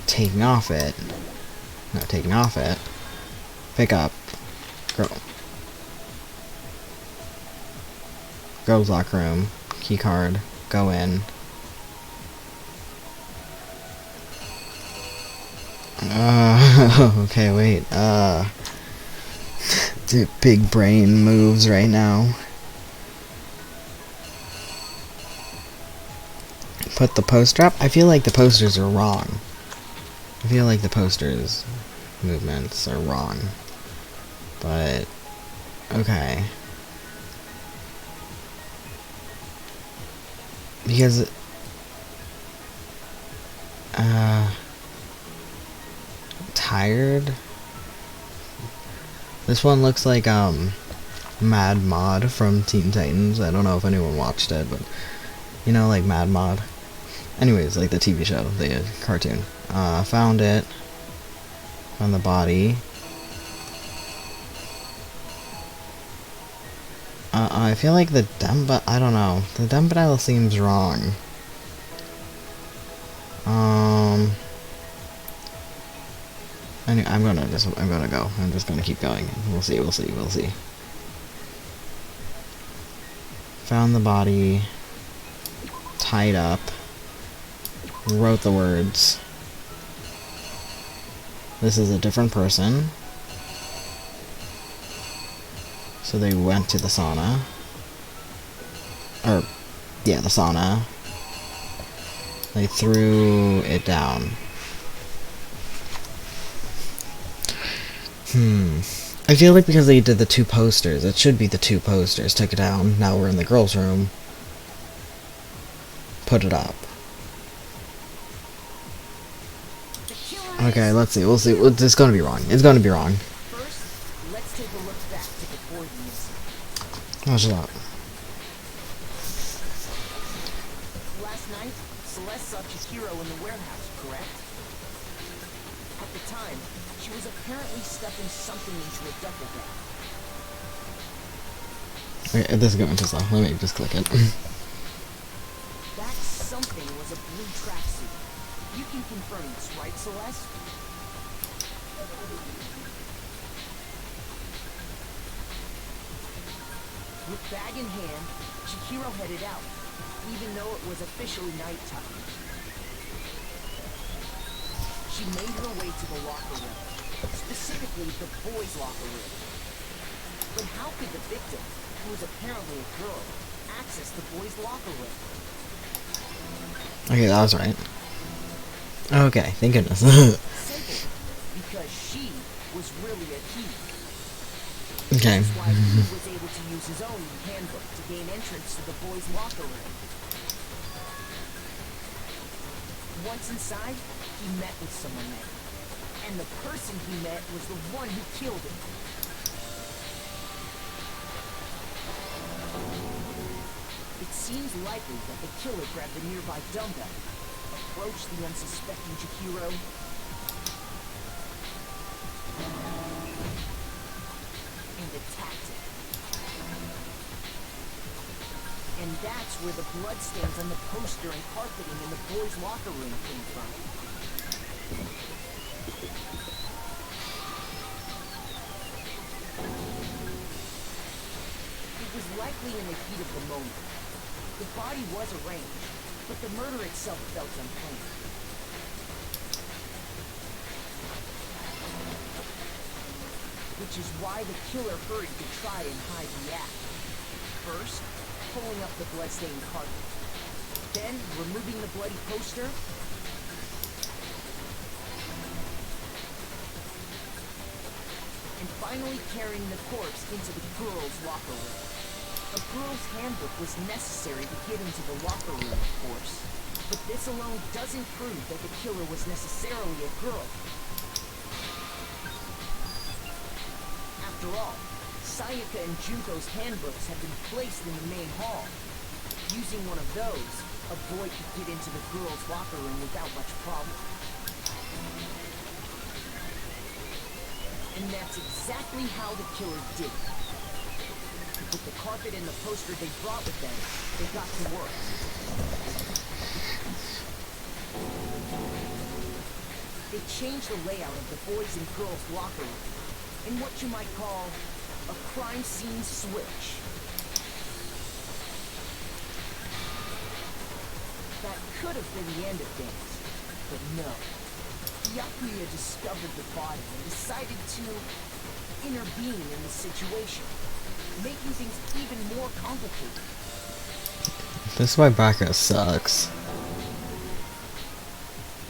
Taking off it. No, taking off it. Pick up. Girls' locker room. Key card. Go in. Okay, wait. Big brain moves right now. Put the poster up? I feel like the posters are wrong. I feel like the posters' movements are wrong. But, okay. Because, tired? This one looks like, Mad Mod from Teen Titans. I don't know if anyone watched it, but, you know, like Mad Mod. Anyways, like the TV show, the cartoon. Found it. Found the body. I feel like the I don't know. The Dumbbell seems wrong. Anyway, I'm gonna go. I'm just gonna keep going. We'll see. Found the body. Tied up. Wrote the words. This is a different person. So they went to the sauna. Yeah, the sauna. They threw it down. I feel like because they did the two posters, it should be the two posters. Took it down. Now we're in the girls' room. Put it up. Okay, let's see. We'll see. It's gonna be wrong. It's gonna be wrong. First, let's take a look back to before the incident. What's that? Last night, Celeste saw Chihiro in the warehouse, correct? At the time, she was apparently stuffing something into a duffel bag. Okay, this is going too slow. Let me just click it. That something was a blue tracksuit. You can confirm this, right, Celeste? With bag in hand, Chihiro headed out, even though it was officially nighttime. She made her way to the locker room, specifically the boys' locker room. But how could the victim, who was apparently a girl, access the boys' locker room? Okay, that was right. Okay, thank goodness. Simple, because she was really a he. Okay. That's why he was able to use his own handbook to gain entrance to the boys' locker room. Once inside, he met with someone there. And the person he met was the one who killed him. It seems likely that the killer grabbed the nearby dumbbell, approached the unsuspecting Chihiro, and attacked him. And that's where the bloodstains on the poster and carpeting in the boys' locker room came from. It was likely in the heat of the moment. The body was arranged, but the murder itself felt unplanned. Which is why the killer hurried to try and hide the act. First, pulling up the bloodstained carpet. Then, removing the bloody poster. And finally carrying the corpse into the girls' locker room. A girl's handbook was necessary to get into the locker room, of course. But this alone doesn't prove that the killer was necessarily a girl. After all, Sayaka and Junko's handbooks had been placed in the main hall. Using one of those, a boy could get into the girls' locker room without much problem. And that's exactly how the killer did it. With the carpet and the poster they brought with them, they got to work. They changed the layout of the boys' and girls' locker room in what you might call a crime scene switch. That could have been the end of things, but no. Yakuya discovered the body and decided to intervene in the situation, making things even more complicated. This is why Baka sucks.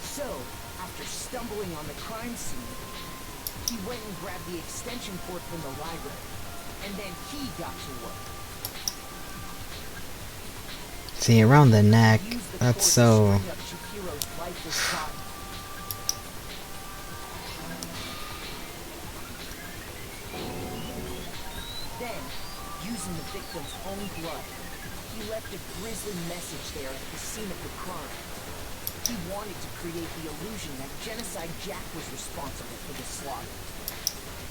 So, after stumbling on the crime scene, he went and grabbed the extension cord from the library, and then he got to work. See, around the neck, Used the that's cord to so... string up Chihiro's lifeless body. Then, using the victim's own blood, he left a grisly message there at the scene of the crime. He wanted to create the illusion that Genocide Jack was responsible for the slaughter.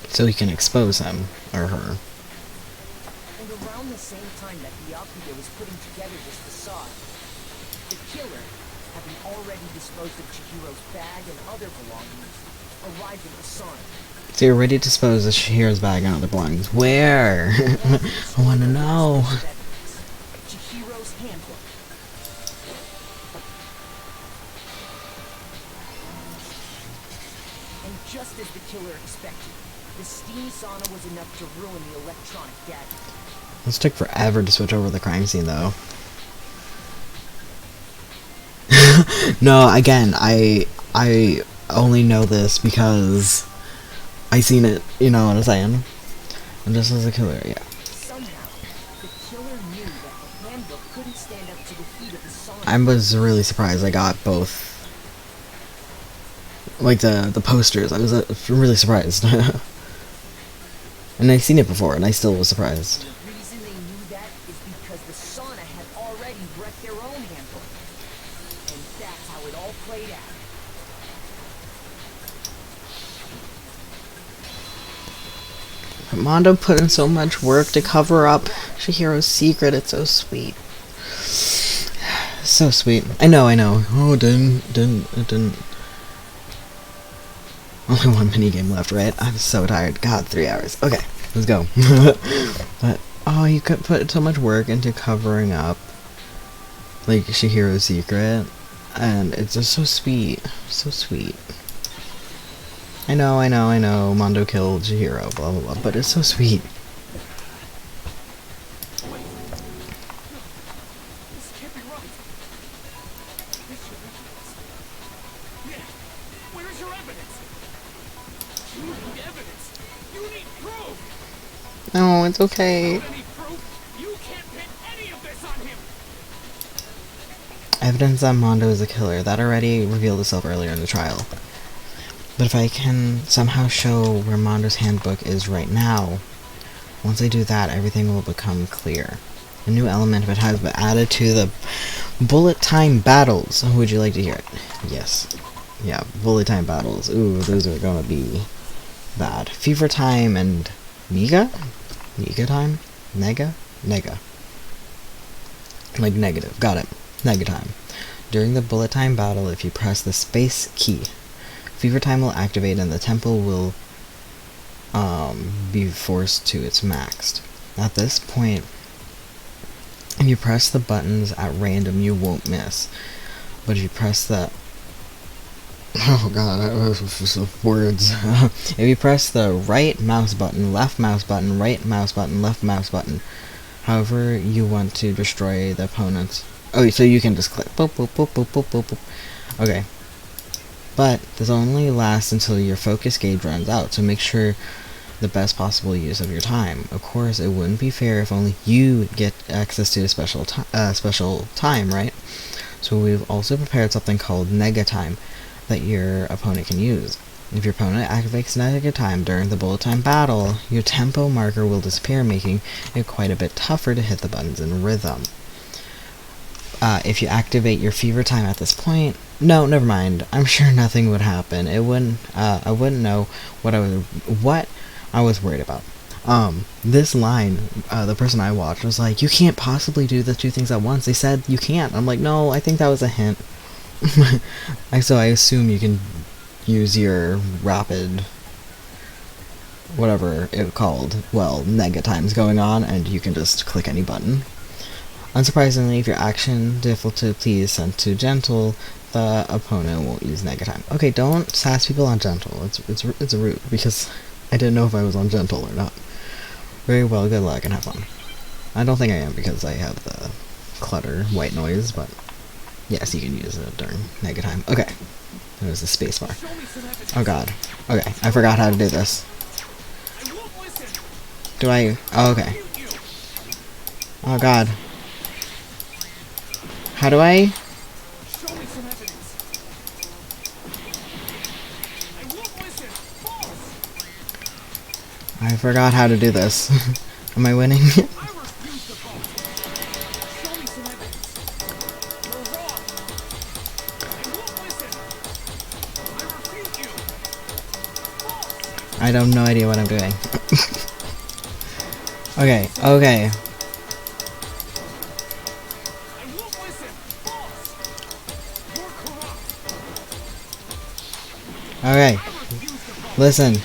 so he can expose him, or her. And around the same time that Yakuya was putting together this facade, the killer, having already disposed of Chihiro's bag and other belongings, arrived at the sign. So you're ready to dispose of Shihiro's bag and other belongings. Where? I wanna know. Chihiro's handbook. And just as the killer expected, the steam sauna was enough to ruin the electronic gadget. This took forever to switch over the crime scene, though. No, again, I only know this because I seen it, you know what I'm saying? And this is a killer, yeah. Somehow, the killer knew that the handbook couldn't stand up to the heat of the sauna. I was really surprised I got both. Like the posters, I was really surprised. And I've seen it before, and I still was surprised. The reason they knew that is because the sauna had already wrecked their own handbook. And that's how it all played out. Mondo put in so much work to cover up Chihiro's secret. It's so sweet. So sweet. I know. Oh, it didn't. Only one minigame left, right? I'm so tired. God, 3 hours. Okay, let's go. But, oh, you could put so much work into covering up, like, Chihiro's secret. And it's just so sweet. So sweet. I know, Mondo killed Chihiro, blah blah blah, but it's so sweet. This can't be right. This should be evidence. Yeah. Where's your evidence? You need evidence. You need proof. No, it's okay. Without any proof, you can't pin any of this on him. Evidence that Mondo is a killer. That already revealed itself earlier in the trial. But if I can somehow show where Mondo's handbook is right now, once I do that, everything will become clear. A new element that has been added to the bullet time battles. Would you like to hear it? Yes. Yeah, bullet time battles. Ooh, those are gonna be bad. Fever time and Nega? Nega time? Nega? Nega. Like negative. Got it. Nega time. During the bullet time battle, if you press the space key, Fever time will activate and the tempo will be forced to its max. At this point, if you press the buttons at random, you won't miss. But if you press the... Oh god, words. If you press the right mouse button, left mouse button, right mouse button, left mouse button, however you want to destroy the opponents. Oh, so you can just click. Boop, boop, boop, boop, boop, boop, boop. Okay. But this only lasts until your focus gauge runs out, so make sure the best possible use of your time. Of course, it wouldn't be fair if only you get access to a special time, right? So we've also prepared something called Nega time that your opponent can use. If your opponent activates Nega time during the bullet time battle, your tempo marker will disappear, making it quite a bit tougher to hit the buttons in rhythm. If you activate your fever time at this point, no, never mind. I'm sure nothing would happen. It wouldn't. I wouldn't know what I was worried about. This line, the person I watched was like, "You can't possibly do the two things at once." They said you can't. I'm like, no, I think that was a hint. So I assume you can use your rapid, whatever it called, well, Nega times going on, and you can just click any button. Unsurprisingly, if your action difficulty is set to gentle, the opponent won't use Nega time. Okay, don't sass people on gentle. It's rude, because I didn't know if I was on gentle or not. Very well, good luck, and have fun. I don't think I am, because I have the clutter white noise, but yes, you can use it during Nega time. Okay, there's the spacebar. Oh god. Okay, I forgot how to do this. Do I? Oh, okay. Oh god. How do I? I forgot how to do this. Am I winning? I have no idea what I'm doing. Okay, okay. Okay. Listen.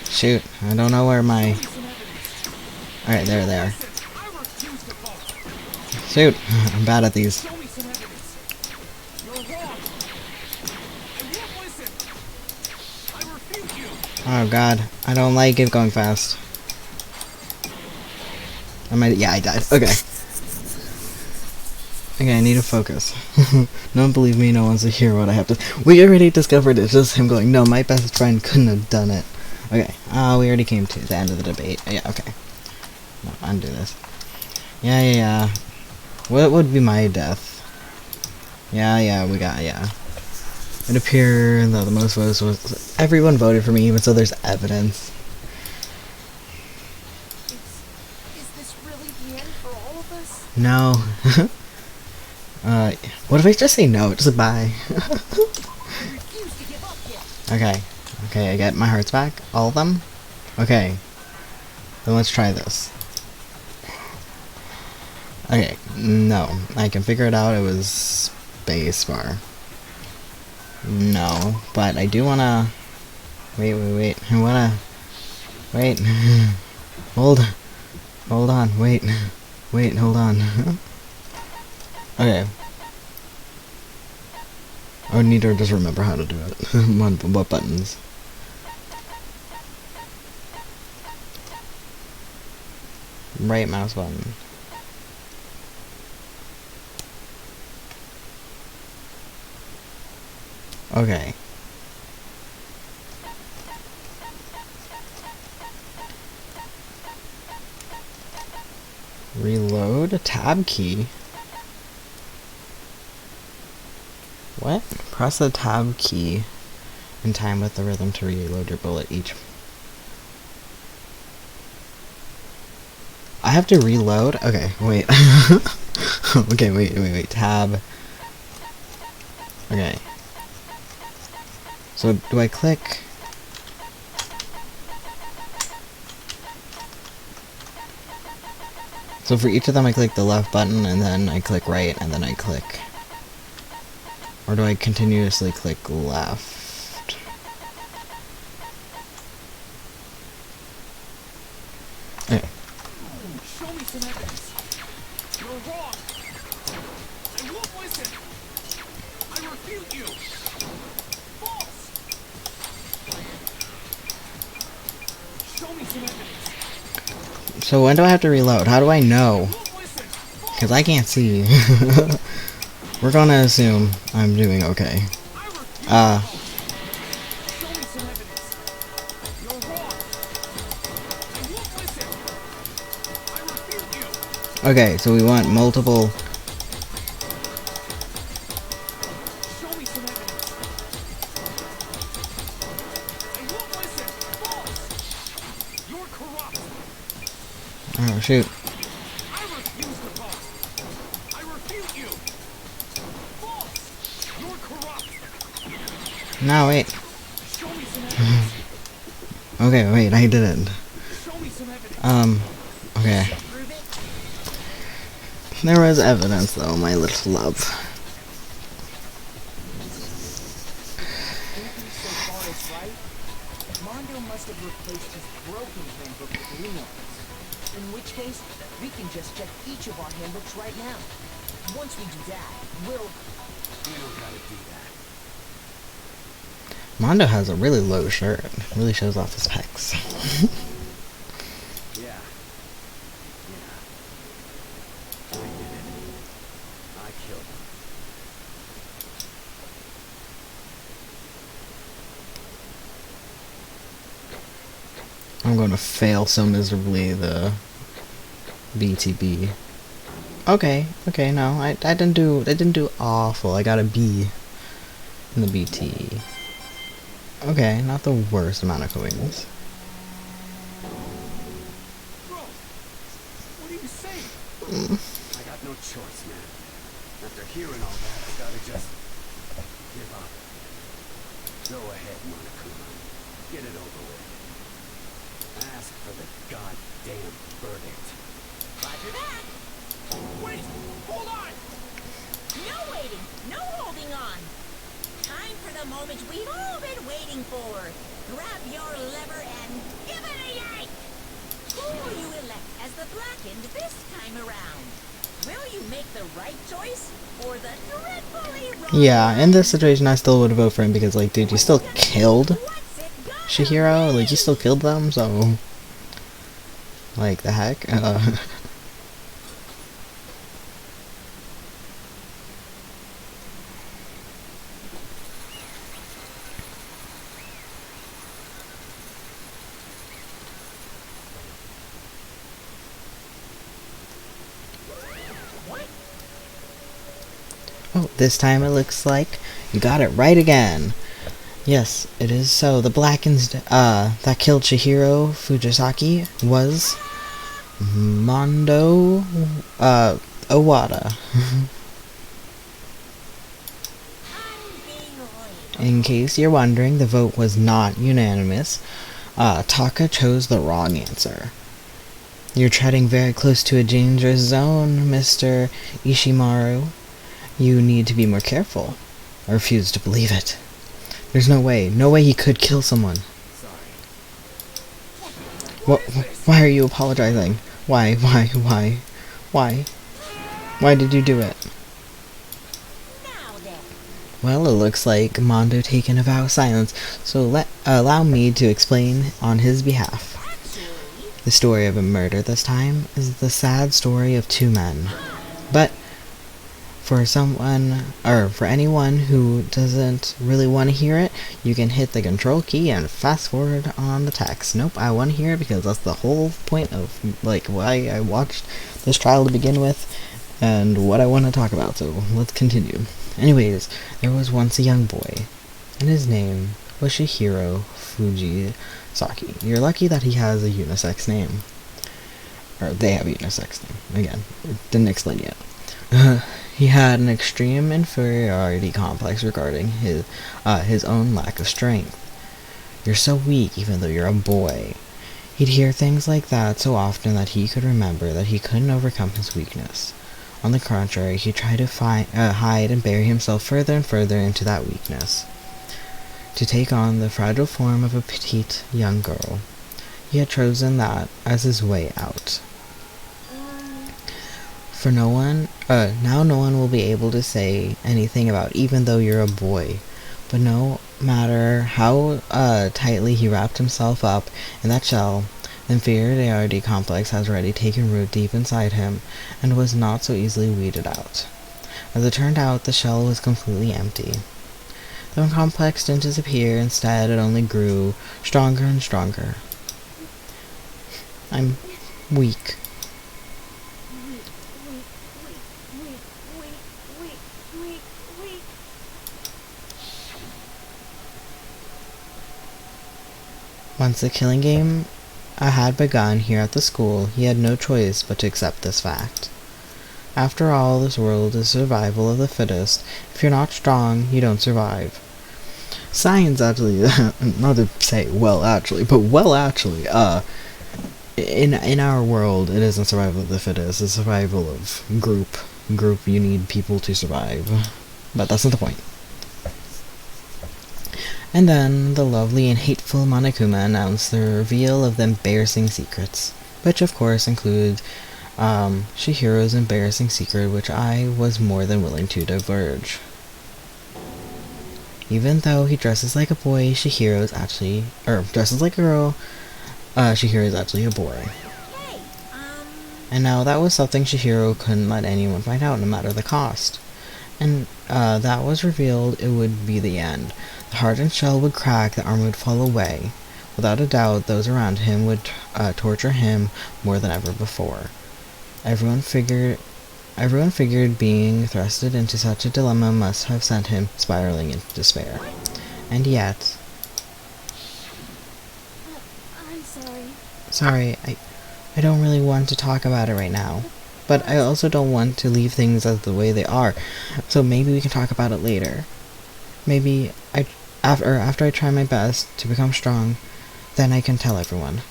Shoot, I don't know where my... Alright, there they are. Shoot, I'm bad at these. Oh god, I don't like it going fast. Yeah, I died. Okay. Okay, I need to focus. Don't believe me, no one's to hear what I have to... We already discovered it's just him going, no, my best friend couldn't have done it. Okay, we already came to the end of the debate. Yeah, okay. No, undo this. Yeah. What would be my death? Yeah, we got, yeah. It appeared that the most votes was... Everyone voted for me, even so there's evidence. Is this really the end for all of us? No. What if I just say no? Just bye. Okay. Okay, I get my hearts back. All of them? Okay. Then let's try this. Okay, no. I can figure it out. It was spacebar. No, but I do wanna... Wait. I wanna... Wait. Hold on. Wait, hold on. Okay. I would need to just remember how to do it. What buttons? Right mouse button. Okay. Reload, tab key. What? Press the tab key in time with the rhythm to reload your bullet each. I have to reload? Okay, wait. Okay, wait. Tab. Okay. So, do I click? So for each of them I click the left button, and then I click right, and then I click. Or do I continuously click left? Okay. Show me some evidence. You're wrong. I won't listen. I refute you. False. Show me some evidence. So when do I have to reload? How do I know? Won't listen. Because I can't see. We're gonna assume I'm doing okay. I refute. Show me some evidence. You're wrong. I won't listen. I refute you. Okay, so we want multiple. Show me some evidence. I won't listen. False. You're corrupt. Oh shoot. I refuse to talk. I refute you. False. You're corrupt. No, wait. Show me some evidence. Okay, wait, I didn't. Show me some evidence. Okay. Prove it. There was evidence though, my little love. Thinking so far is right. Mondo must have replaced his broken handbook with new ones. In which case, we can just check each of our handbooks right now. Once we do that, we'll... You don't gotta do that. Mondo has a really low shirt. Really shows off his pecs. Yeah. I did it. I killed him. I'm going to fail so miserably the BTB. Okay, no, I didn't do awful. I got a B in the BT. Okay, not the worst amount of coins. Bro, what are you saying? I got no choice, man. After hearing all that, I gotta just give up. Go ahead, Monokuma. Get it over with. Ask for the goddamn verdict. Roger that. Wait, hold on. No waiting, no holding on. Time for the moment we've all been waiting for. Grab your lever and give it a yank. Who will you elect as the Blackened this time around? Will you make the right choice or the dreadfully wrong? Yeah, in this situation I still would vote for him because, like, dude, you still killed What's it gonna Chihiro? be? Like, you still killed them, so... Like, the heck? Oh, this time it looks like you got it right again. Yes, it is so. The Blackens that killed Chihiro Fujisaki was Mondo Owada. In case you're wondering, the vote was not unanimous. Taka chose the wrong answer. You're treading very close to a dangerous zone, Mr. Ishimaru. You need to be more careful. I refuse to believe it. There's no way he could kill someone. Sorry. Why are you apologizing? Why did you do it? Now then. Well, it looks like Mondo taken a vow of silence, so allow me to explain on his behalf. Actually, The story of a murder this time is the sad story of two men. But for anyone who doesn't really want to hear it, you can hit the control key and fast forward on the text. Nope, I want to hear it because that's the whole point of, like, why I watched this trial to begin with and what I want to talk about, so let's continue. Anyways, there was once a young boy, and his name was Shihiro Fujisaki. You're lucky that he has a unisex name. Or they have a unisex name. Again, didn't explain yet. He had an extreme inferiority complex regarding his own lack of strength. You're so weak even though you're a boy. He'd hear things like that so often that he could remember that he couldn't overcome his weakness. On the contrary, he tried to hide and bury himself further and further into that weakness, to take on the fragile form of a petite young girl. He had chosen that as his way out. For now no one will be able to say anything about even though you're a boy. But no matter how tightly he wrapped himself up in that shell, the inferiority complex has already taken root deep inside him and was not so easily weeded out. As it turned out, the shell was completely empty. The complex didn't disappear, instead it only grew stronger and stronger. I'm weak. Once the killing game had begun here at the school, he had no choice but to accept this fact. After all, this world is survival of the fittest. If you're not strong, you don't survive. Science actually, not to say well actually, in our world, it isn't survival of the fittest, it's survival of group. You need people to survive. But that's not the point. And then, the lovely and hateful Monokuma announced the reveal of the embarrassing secrets, which of course includes Chihiro's embarrassing secret, which I was more than willing to divulge. Even though he dresses like a boy, dresses like a girl, Chihiro is actually a boy. And now that was something Chihiro couldn't let anyone find out, no matter the cost. And that was revealed, it would be the end. The hardened shell would crack, the armor would fall away. Without a doubt, those around him would torture him more than ever before. Everyone figured being thrusted into such a dilemma must have sent him spiraling into despair. And yet... I'm sorry. Sorry, I don't really want to talk about it right now. But I also don't want to leave things as the way they are, so maybe we can talk about it later. Maybe after I try my best to become strong, then I can tell everyone.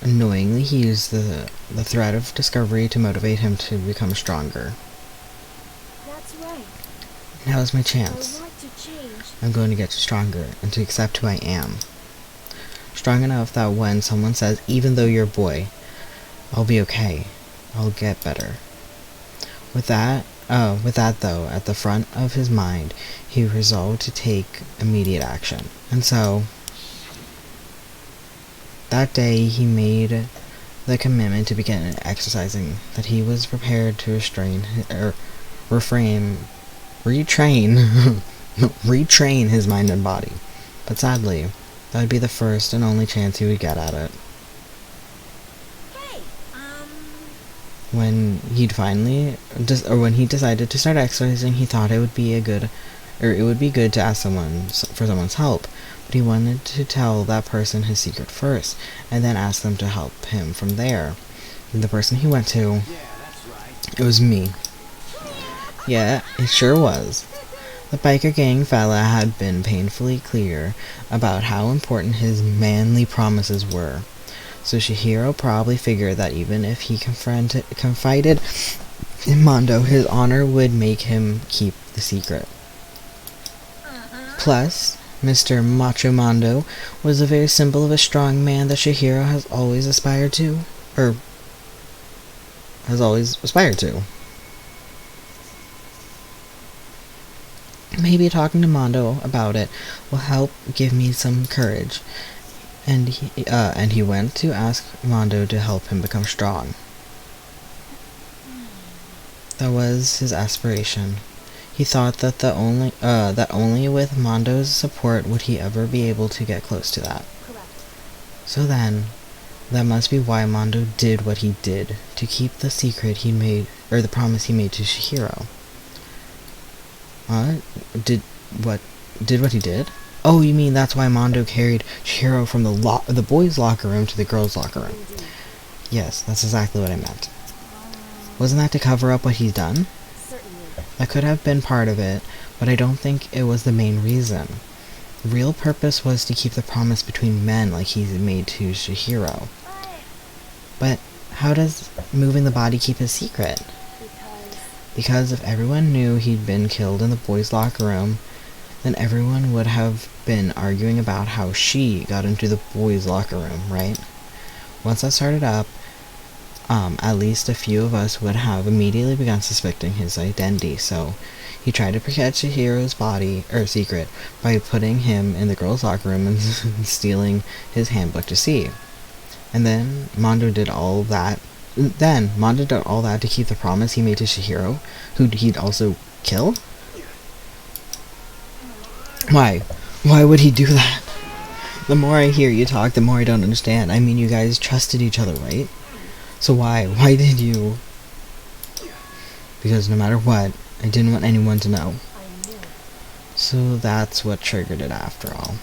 Annoyingly, he used the threat of discovery to motivate him to become stronger. That's right. Now is my I chance. want to change. I'm going to get stronger and to accept who I am. Strong enough that when someone says, even though you're a boy, I'll be okay. I'll get better. With that though, at the front of his mind, he resolved to take immediate action. And so, that day he made the commitment to begin exercising, that he was prepared to retrain his mind and body. But sadly, that would be the first and only chance he would get at it. When he decided to start exercising, he thought it would be good to ask for someone's help, but he wanted to tell that person his secret first, and then ask them to help him from there. And the person he went to, it was me. Yeah, it sure was. The biker gang fella had been painfully clear about how important his manly promises were. So Chihiro probably figured that even if he confided in Mondo, his honor would make him keep the secret. Plus, Mr. Macho Mondo was the very symbol of a strong man that Chihiro has always aspired to. Maybe talking to Mondo about it will help give me some courage. And he went to ask Mondo to help him become strong. That was his aspiration. He thought that only with Mondo's support would he ever be able to get close to that. Correct. So then, That must be why Mondo did what he did, to keep the secret he made, or the promise he made to Chihiro. Did what he did? Oh, you mean that's why Mondo carried Chihiro from the boys' locker room to the girls' locker room? Yes, that's exactly what I meant. Wasn't that to cover up what he's done? Certainly. That could have been part of it, but I don't think it was the main reason. The real purpose was to keep the promise between men like he made to Chihiro. But how does moving the body keep his secret? Because if everyone knew he'd been killed in the boys' locker room, then everyone would have been arguing about how she got into the boys' locker room, right? Once that started up, at least a few of us would have immediately begun suspecting his identity, so he tried to protect Chihiro's secret by putting him in the girls' locker room and stealing his handbook to see. And then Mondo did all that to keep the promise he made to Chihiro, who he'd also kill? Why? Why would he do that? The more I hear you talk, the more I don't understand. I mean, you guys trusted each other, right? So why? Why did you? Because no matter what, I didn't want anyone to know. So that's what triggered it after all.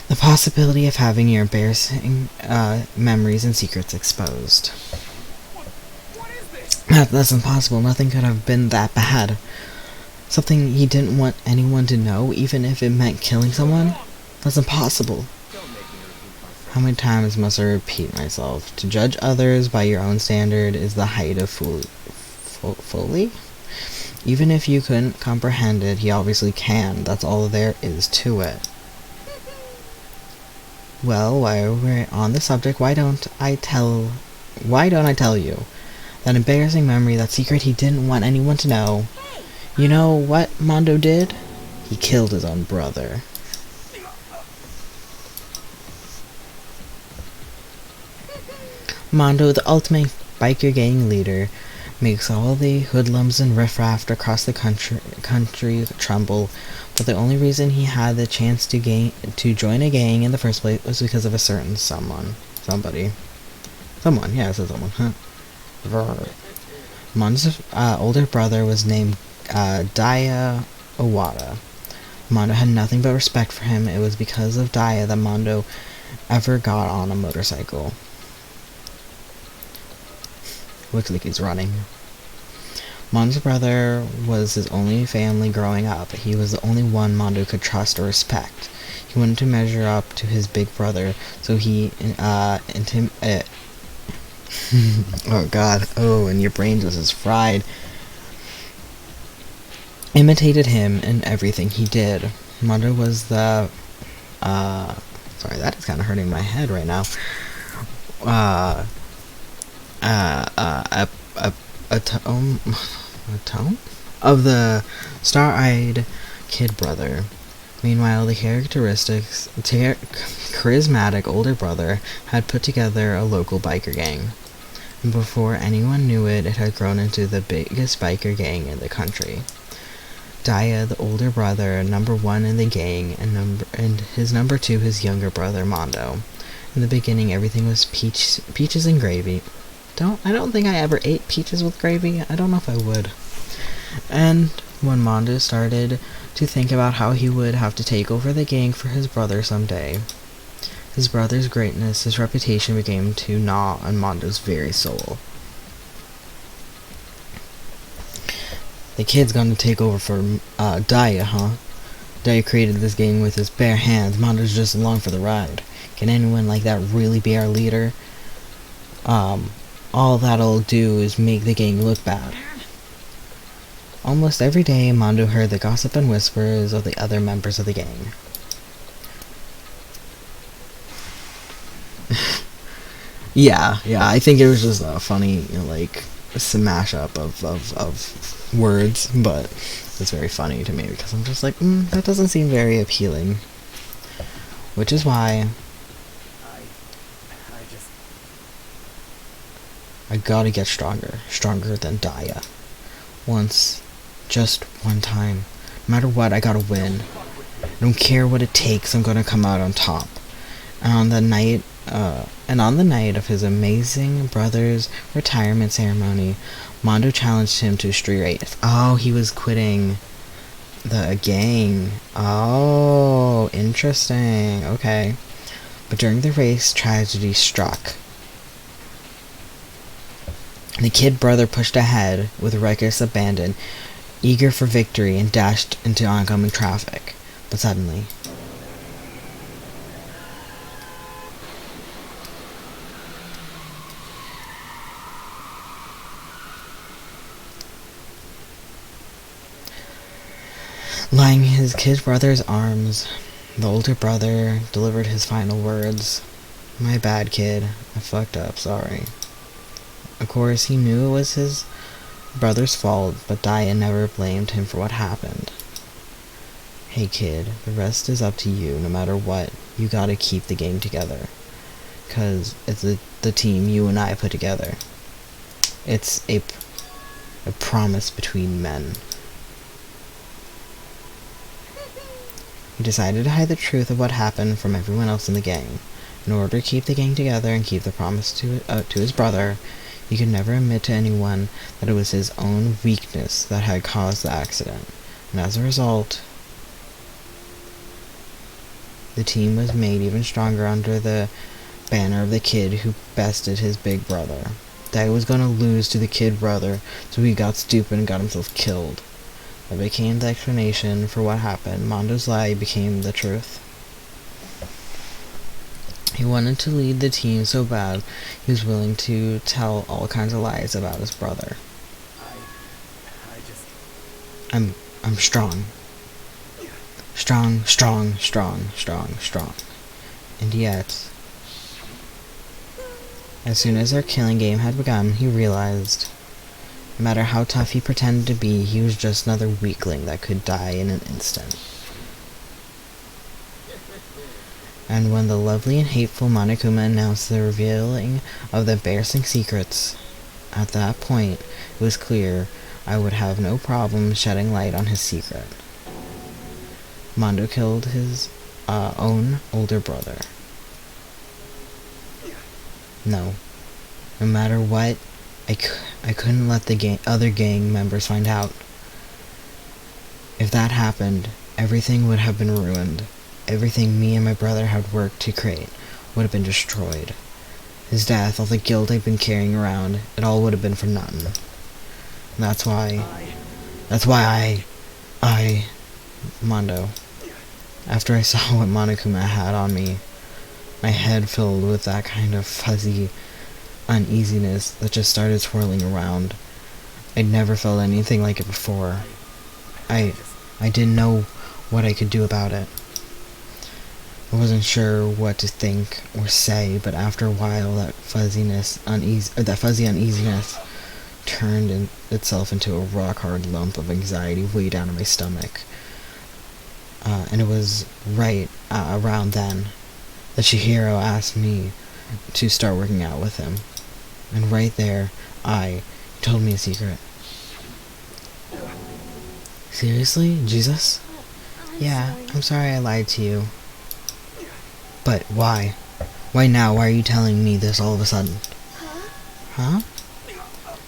The possibility of having your embarrassing memories and secrets exposed. What is this? That's impossible. Nothing could have been that bad. Something he didn't want anyone to know, even if it meant killing someone? That's impossible. How many times must I repeat myself? To judge others by your own standard is the height of folly? Even if you couldn't comprehend it, he obviously can. That's all there is to it. Well, while we're on the subject, why don't I tell you? That embarrassing memory, that secret he didn't want anyone to know. You know what Mondo did? He killed his own brother. Mondo, the ultimate biker gang leader, makes all the hoodlums and riffraff across the country tremble, but the only reason he had the chance to join a gang in the first place was because of a certain someone. Somebody. Someone, yeah, it says someone, huh? Mondo's older brother was named Daya Owada. Mondo had nothing but respect for him. It was because of Daya that Mondo ever got on a motorcycle. Looks like he's running. Mondo's brother was his only family growing up. He was the only one Mondo could trust or respect. He wanted to measure up to his big brother, so he oh god, oh, and your brain just is fried. Imitated him in everything he did. Mondo was the sorry, that is kind of hurting my head right now. A tone of the star-eyed kid brother. Meanwhile, the charismatic older brother had put together a local biker gang. And before anyone knew it, it had grown into the biggest biker gang in the country. Daya, the older brother, number one in the gang, and his number two, his younger brother, Mondo. In the beginning, everything was peaches and gravy. I don't think I ever ate peaches with gravy. I don't know if I would. And when Mondo started to think about how he would have to take over the gang for his brother someday, his brother's greatness, his reputation began to gnaw on Mondo's very soul. The kid's gonna take over for Daya, huh? Daya created this gang with his bare hands. Mondo's just along for the ride. Can anyone like that really be our leader? All that'll do is make the gang look bad. Almost every day, Mondo heard the gossip and whispers of the other members of the gang. yeah, I think it was just a funny, smash up of words, but it's very funny to me because I'm just like, that doesn't seem very appealing. Which is why I gotta get stronger than Daya. Just one time. No matter what, I gotta win. I don't care what it takes, I'm gonna come out on top. On the night, on the night of his amazing brother's retirement ceremony, Mondo challenged him to a street race. Oh, he was quitting the gang. Oh, interesting. Okay. But during the race, tragedy struck. The kid brother pushed ahead with reckless abandon, eager for victory, and dashed into oncoming traffic. But suddenly, lying in his kid brother's arms, the older brother delivered his final words. "My bad, kid. I fucked up. Sorry." Of course, he knew it was his brother's fault, but Daya never blamed him for what happened. "Hey, kid, the rest is up to you. No matter what, you gotta keep the gang together. 'Cause it's the team you and I put together. It's a promise between men." He decided to hide the truth of what happened from everyone else in the gang. In order to keep the gang together and keep the promise to his brother, he could never admit to anyone that it was his own weakness that had caused the accident. And as a result, the team was made even stronger under the banner of the kid who bested his big brother. Dad was going to lose to the kid brother, so he got stupid and got himself killed. That became the explanation for what happened. Mondo's lie became the truth. He wanted to lead the team so bad, he was willing to tell all kinds of lies about his brother. I'm strong. Strong. And yet, as soon as their killing game had begun, he realized, no matter how tough he pretended to be, he was just another weakling that could die in an instant. And when the lovely and hateful Monokuma announced the revealing of the embarrassing secrets, at that point, it was clear I would have no problem shedding light on his secret. Mondo killed his own older brother. No matter what, I couldn't let the other gang members find out. If that happened, everything would have been ruined. Everything me and my brother had worked to create would have been destroyed. His death, all the guilt I've been carrying around, it all would have been for nothing. And that's why I, Mondo, after I saw what Monokuma had on me, my head filled with that kind of fuzzy uneasiness that just started swirling around. I'd never felt anything like it before. I didn't know what I could do about it. I wasn't sure what to think or say, but after a while, that fuzzy uneasiness turned itself into a rock-hard lump of anxiety way down in my stomach. And it was right around then that Chihiro asked me to start working out with him. And right there, he told me a secret. Seriously? Jesus? Yeah, I'm sorry I lied to you. But why? Why now? Why are you telling me this all of a sudden? Huh?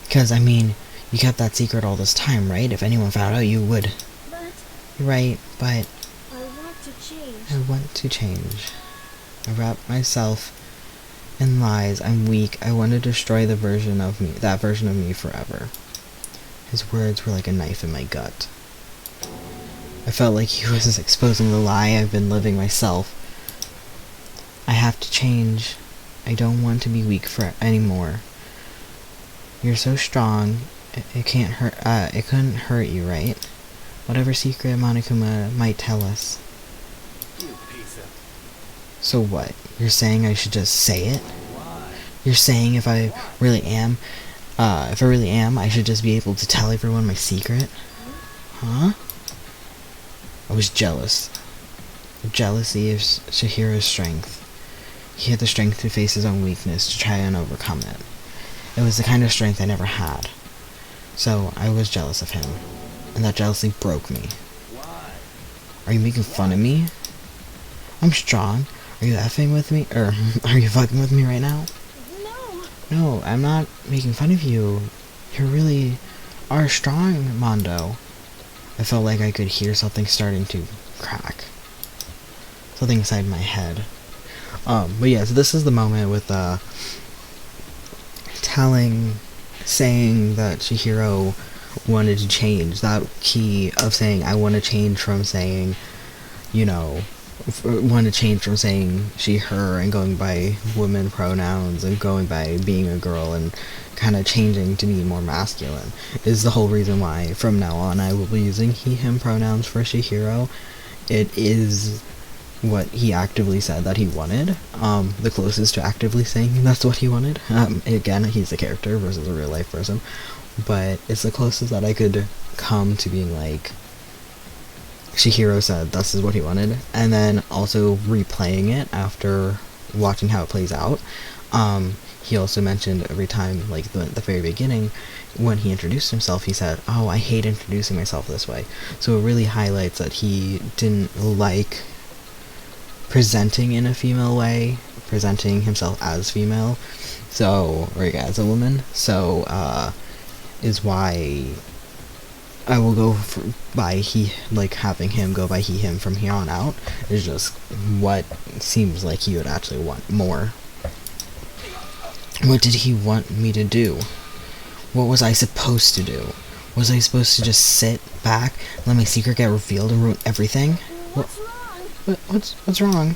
Because, I mean, you kept that secret all this time, right? If anyone found out, you would. But Right, but I want to change. I want to change. I wrap myself in lies. I'm weak. I want to destroy that version of me forever. His words were like a knife in my gut. I felt like he was exposing the lie I've been living myself. I have to change. I don't want to be weak anymore. You're so strong. It can't hurt. It couldn't hurt you, right? Whatever secret Monokuma might tell us. So what? You're saying I should just say it? You're saying if I really am, I should just be able to tell everyone my secret? Huh? I was jealous. The jealousy of Chihiro's strength. He had the strength to face his own weakness, to try and overcome it. It was the kind of strength I never had. So, I was jealous of him. And that jealousy broke me. Are you making fun of me? I'm strong. Are you laughing with me? Or are you fucking with me right now? No. No, I'm not making fun of you. You really are strong, Mondo. I felt like I could hear something starting to crack. Something inside my head. But yeah, so this is the moment with, saying that Chihiro wanted to change. That key of saying, I want to change from saying, you know, want to change from saying she, her, and going by women pronouns, and going by being a girl, and kind of changing to be more masculine, is the whole reason why, from now on, I will be using he, him pronouns for Chihiro. It is what he actively said that he wanted, the closest to actively saying that's what he wanted. Again, he's a character versus a real life person, but it's the closest that I could come to being like, Chihiro said this is what he wanted, and then also replaying it after watching how it plays out. He also mentioned every time, like the very beginning, when he introduced himself, he said, oh, I hate introducing myself this way. So it really highlights that he didn't like presenting in a female way, presenting himself as female, so, or as a woman, so, is why I will go by he, like having him go by he, him from here on out, is just what seems like he would actually want more. What did he want me to do? What was I supposed to do? Was I supposed to just sit back, let my secret get revealed and ruin everything? What's wrong? What's wrong?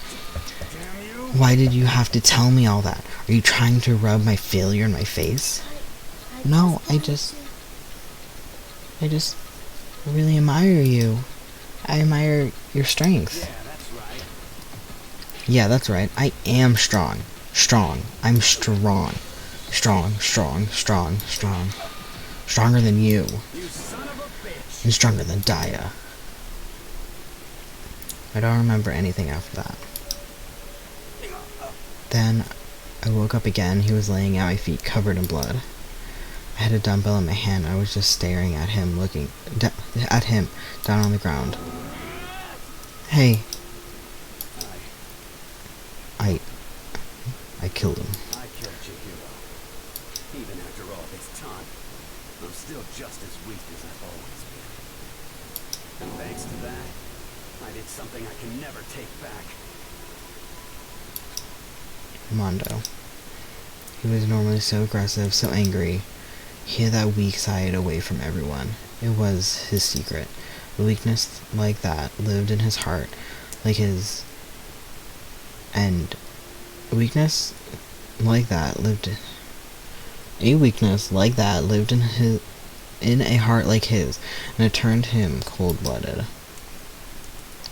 Why did you have to tell me all that? Are you trying to rub my failure in my face? No, I just really admire you. I admire your strength. Yeah, that's right. I am strong. I'm strong. Strong. Stronger than you. And stronger than Daya. I don't remember anything after that. Then I woke up again. He was laying at my feet covered in blood. I had a dumbbell in my hand. I was just staring at him, looking at him down on the ground. Hey. I killed him. I killed Chihiro. Even after all this time, I'm still just as weak as I've always been. And thanks to that, I did something I can never take back. Mondo. He was normally so aggressive, so angry. He had that weak side away from everyone. It was his secret. A weakness like that lived in his heart, like his... And a weakness like that lived in a heart like his, and it turned him cold-blooded.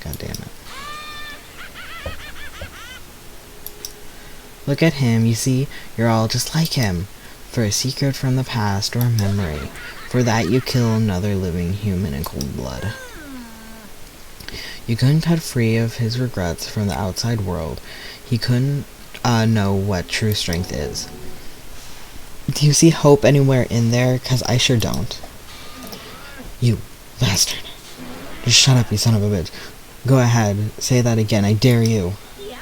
God damn it. Look at him, you see, you're all just like him. For a secret from the past or a memory, for that you kill another living human in cold blood. You couldn't cut free of his regrets from the outside world. He couldn't know what true strength is. Do you see hope anywhere in there? 'Cause I sure don't. You bastard. Just shut up, you son of a bitch. Go ahead, say that again, I dare you. Yep.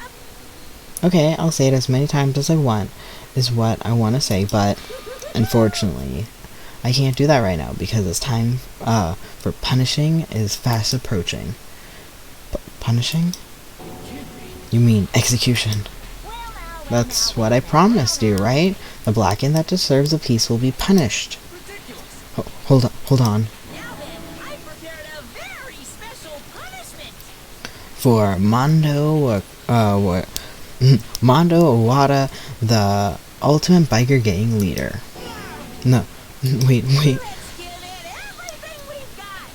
Okay, I'll say it as many times as I want, is what I want to say, but unfortunately, I can't do that right now because it's time for punishing is fast approaching. Punishing? You mean execution? That's what I promised you, right? The Blacken that deserves a peace will be punished. Hold on. Now then, I prepared a very special punishment. For Mondo Owada, the ultimate biker gang leader. No, wait. Let's give it everything we've got.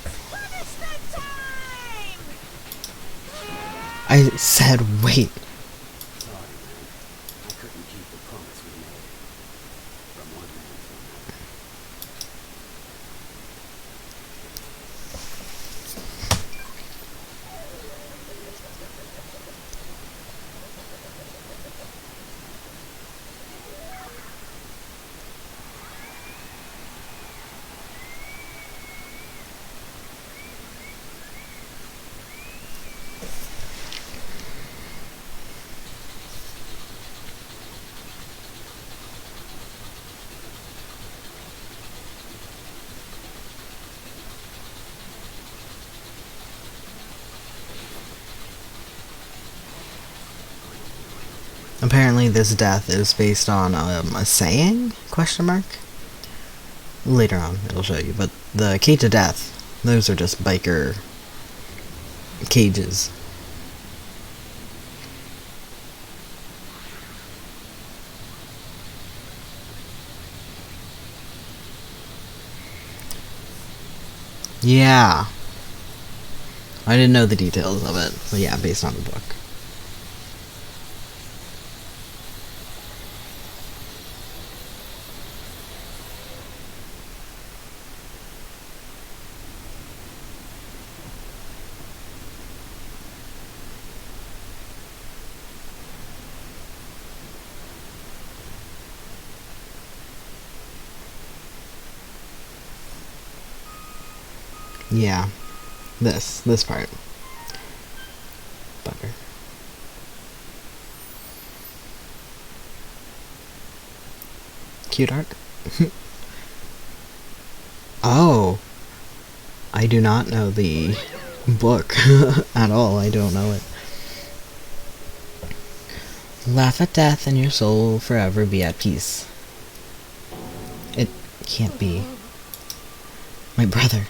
It's punishment time! I said wait. Sorry, man. I couldn't keep the promise we made. From one man to another. Apparently this death is based on a saying? Question mark? Later on, it'll show you. But the cage of death, those are just biker cages. Yeah. I didn't know the details of it, but yeah, based on the book. Yeah. This part. Butter. Cute art? Oh! I do not know the book at all. I don't know it. Laugh at death and your soul will forever be at peace. It can't be. My brother.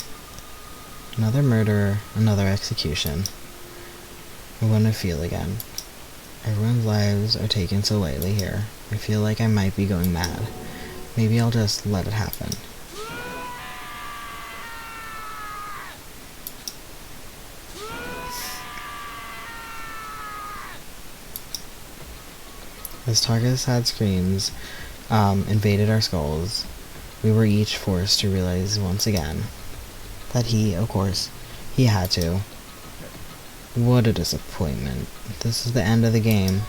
Another murderer, another execution. I want to feel again. Everyone's lives are taken so lightly here. I feel like I might be going mad. Maybe I'll just let it happen. As Targa's sad screams invaded our skulls, we were each forced to realize once again that he, of course, he had to. What a disappointment. This is the end of the game.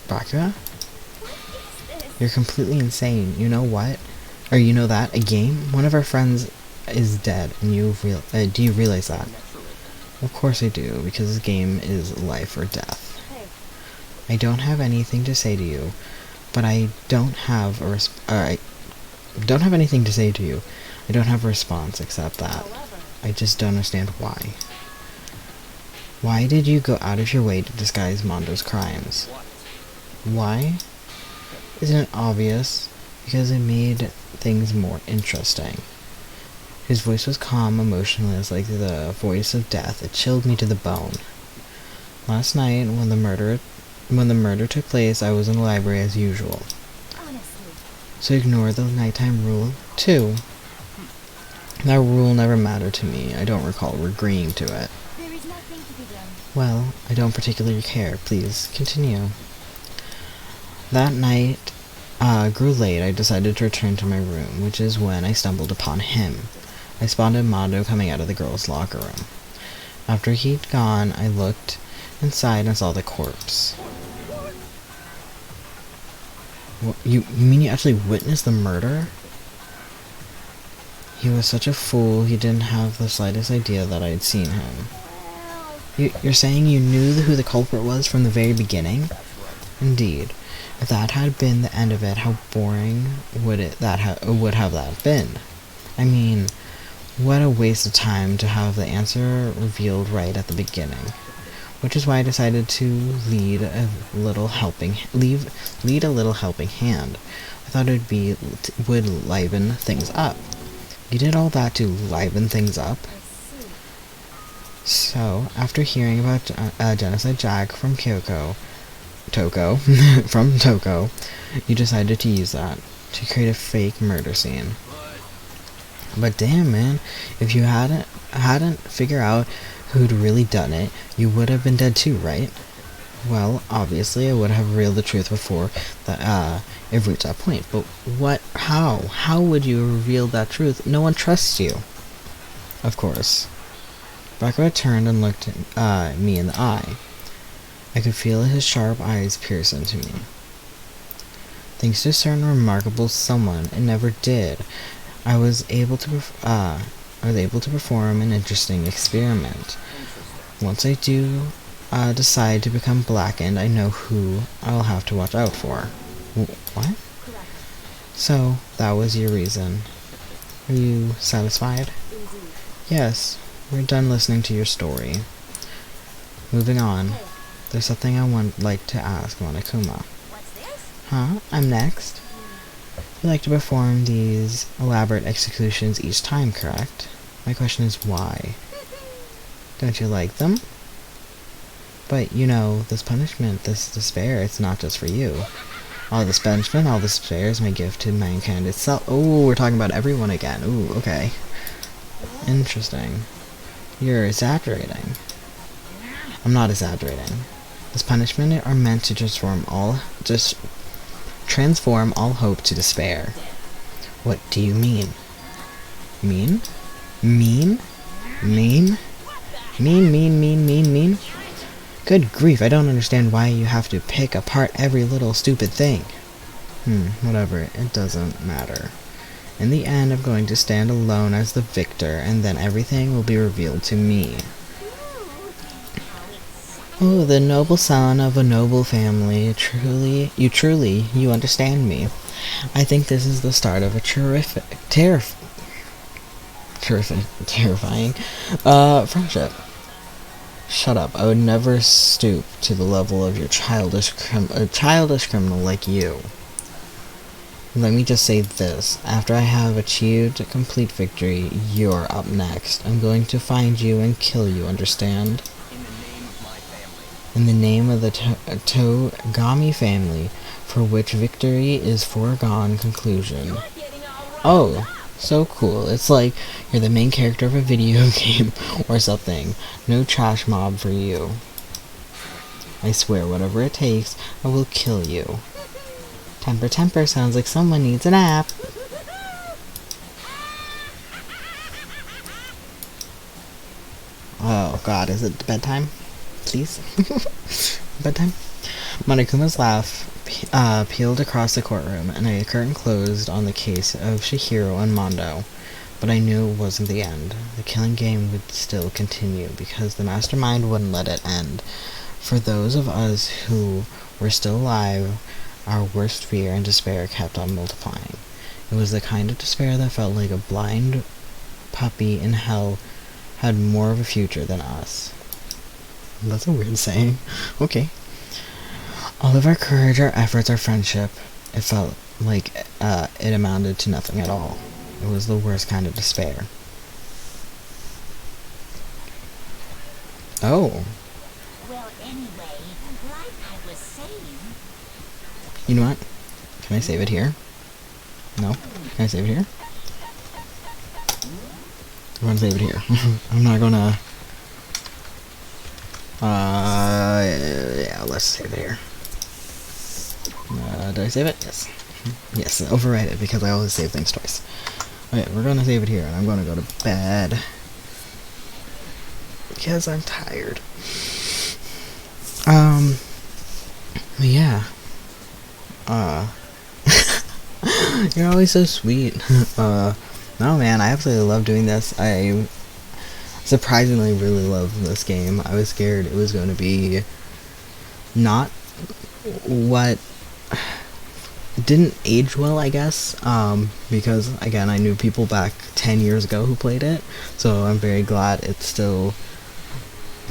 Bakura? You're completely insane. You know what? Or you know that? A game? One of our friends is dead, and do you realize that? Of course I do, because this game is life or death. I don't have anything to say to you, but I don't have a I don't have anything to say to you. I don't have a response except that. I just don't understand why. Why did you go out of your way to disguise Mondo's crimes? Why? Isn't it obvious? Because it made things more interesting. His voice was calm, emotionless, like the voice of death. It chilled me to the bone. Last night, when the murder took place, I was in the library as usual. Honestly. So ignore the nighttime rule, too. That rule never mattered to me. I don't recall agreeing to it. There is nothing to be done. Well, I don't particularly care. Please, continue. That night grew late. I decided to return to my room, which is when I stumbled upon him. I spotted Mondo coming out of the girls' locker room. After he'd gone, I looked inside and saw the corpse. What, you mean you actually witnessed the murder? He was such a fool, he didn't have the slightest idea that I had seen him. You're saying you knew who the culprit was from the very beginning? Indeed. If that had been the end of it, how boring would have that been? I mean, what a waste of time to have the answer revealed right at the beginning. Which is why I decided to lead a little helping hand. I thought would liven things up. You did all that to liven things up? So, after hearing about Genocide Jack from Toko, you decided to use that to create a fake murder scene. But damn, man, if you hadn't figured out who'd really done it, you would have been dead too, right? Well, obviously, I would have revealed the truth before it reached that point. But what? How? How would you reveal that truth? No one trusts you. Of course. Bakura turned and looked me in the eye. I could feel his sharp eyes pierce into me. Thanks to a certain remarkable someone, it never did. I was able to perform an interesting experiment. Once I do decide to become blackened, I know who I'll have to watch out for. What? So, that was your reason. Are you satisfied? Yes, we're done listening to your story. Moving on. there's something I would like to ask Monokuma. What's this? Huh? I'm next. You like to perform these elaborate executions each time, correct? My question is why? Don't you like them? But, you know, this punishment, this despair, it's not just for you. All this punishment, all this despair is my gift to mankind itself. Oh, we're talking about everyone again. Ooh, okay. Interesting. You're exaggerating. I'm not exaggerating. This punishment are meant to transform all hope to despair. What do you mean? Mean? Mean? Mean? Mean? Good grief, I don't understand why you have to pick apart every little stupid thing. Whatever, it doesn't matter. In the end, I'm going to stand alone as the victor, and then everything will be revealed to me. Oh, the noble son of a noble family. You understand me. I think this is the start of a terrifying friendship. Shut up. I would never stoop to the level of a childish criminal like you. Let me just say this. After I have achieved a complete victory, you're up next. I'm going to find you and kill you, understand? In the name of the Togami family, for which victory is foregone conclusion. Oh, so cool. It's like you're the main character of a video game or something. No trash mob for you. I swear, whatever it takes, I will kill you. Temper sounds like someone needs a nap. Oh god, is it bedtime? Please? Bedtime? Monokuma's laugh peeled across the courtroom, and a curtain closed on the case of Chihiro and Mondo. But I knew it wasn't the end. The killing game would still continue, because the mastermind wouldn't let it end. For those of us who were still alive, our worst fear and despair kept on multiplying. It was the kind of despair that felt like a blind puppy in hell had more of a future than us. That's a weird saying. Okay. All of our courage, our efforts, our friendship, it felt like it amounted to nothing at all. It was the worst kind of despair. Oh. Well, anyway, like I was saying... You know what? Can I save it here? No? Can I save it here? I'm gonna save it here. I'm not gonna... yeah, let's save it here. Did I save it? Yes. Yes, overwrite it, because I always save things twice. Okay, we're gonna save it here, and I'm gonna go to bed. Because I'm tired. Yeah. You're always so sweet. No man, I absolutely love doing this. I surprisingly really love this game. I was scared it was going to be not what... It didn't age well, I guess, because, again, I knew people back 10 years ago who played it, so I'm very glad it still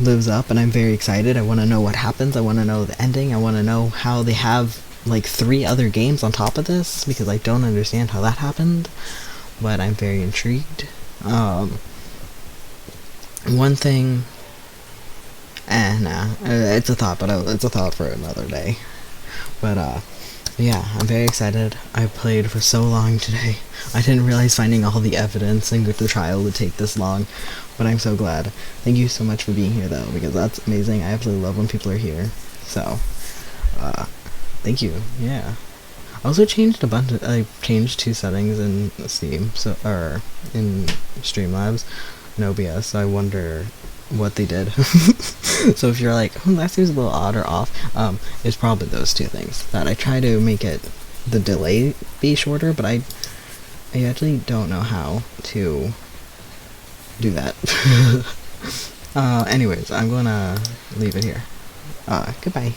lives up, and I'm very excited. I want to know what happens, I want to know the ending, I want to know how they have, like, 3 other games on top of this, because I don't understand how that happened, but I'm very intrigued. One thing... nah, it's a thought, but it's a thought for another day. But, yeah, I'm very excited. I played for so long today. I didn't realize finding all the evidence and the trial would take this long, but I'm so glad. Thank you so much for being here, though, because that's amazing. I absolutely love when people are here. So, thank you. Yeah. I also changed I changed 2 settings in Steam, or in Streamlabs and OBS, so I wonder what they did. So if you're like, oh, that seems a little odd or off, it's probably those 2 things. That I try to make it, the delay be shorter, but I actually don't know how to do that. Anyways, I'm gonna leave it here. Goodbye.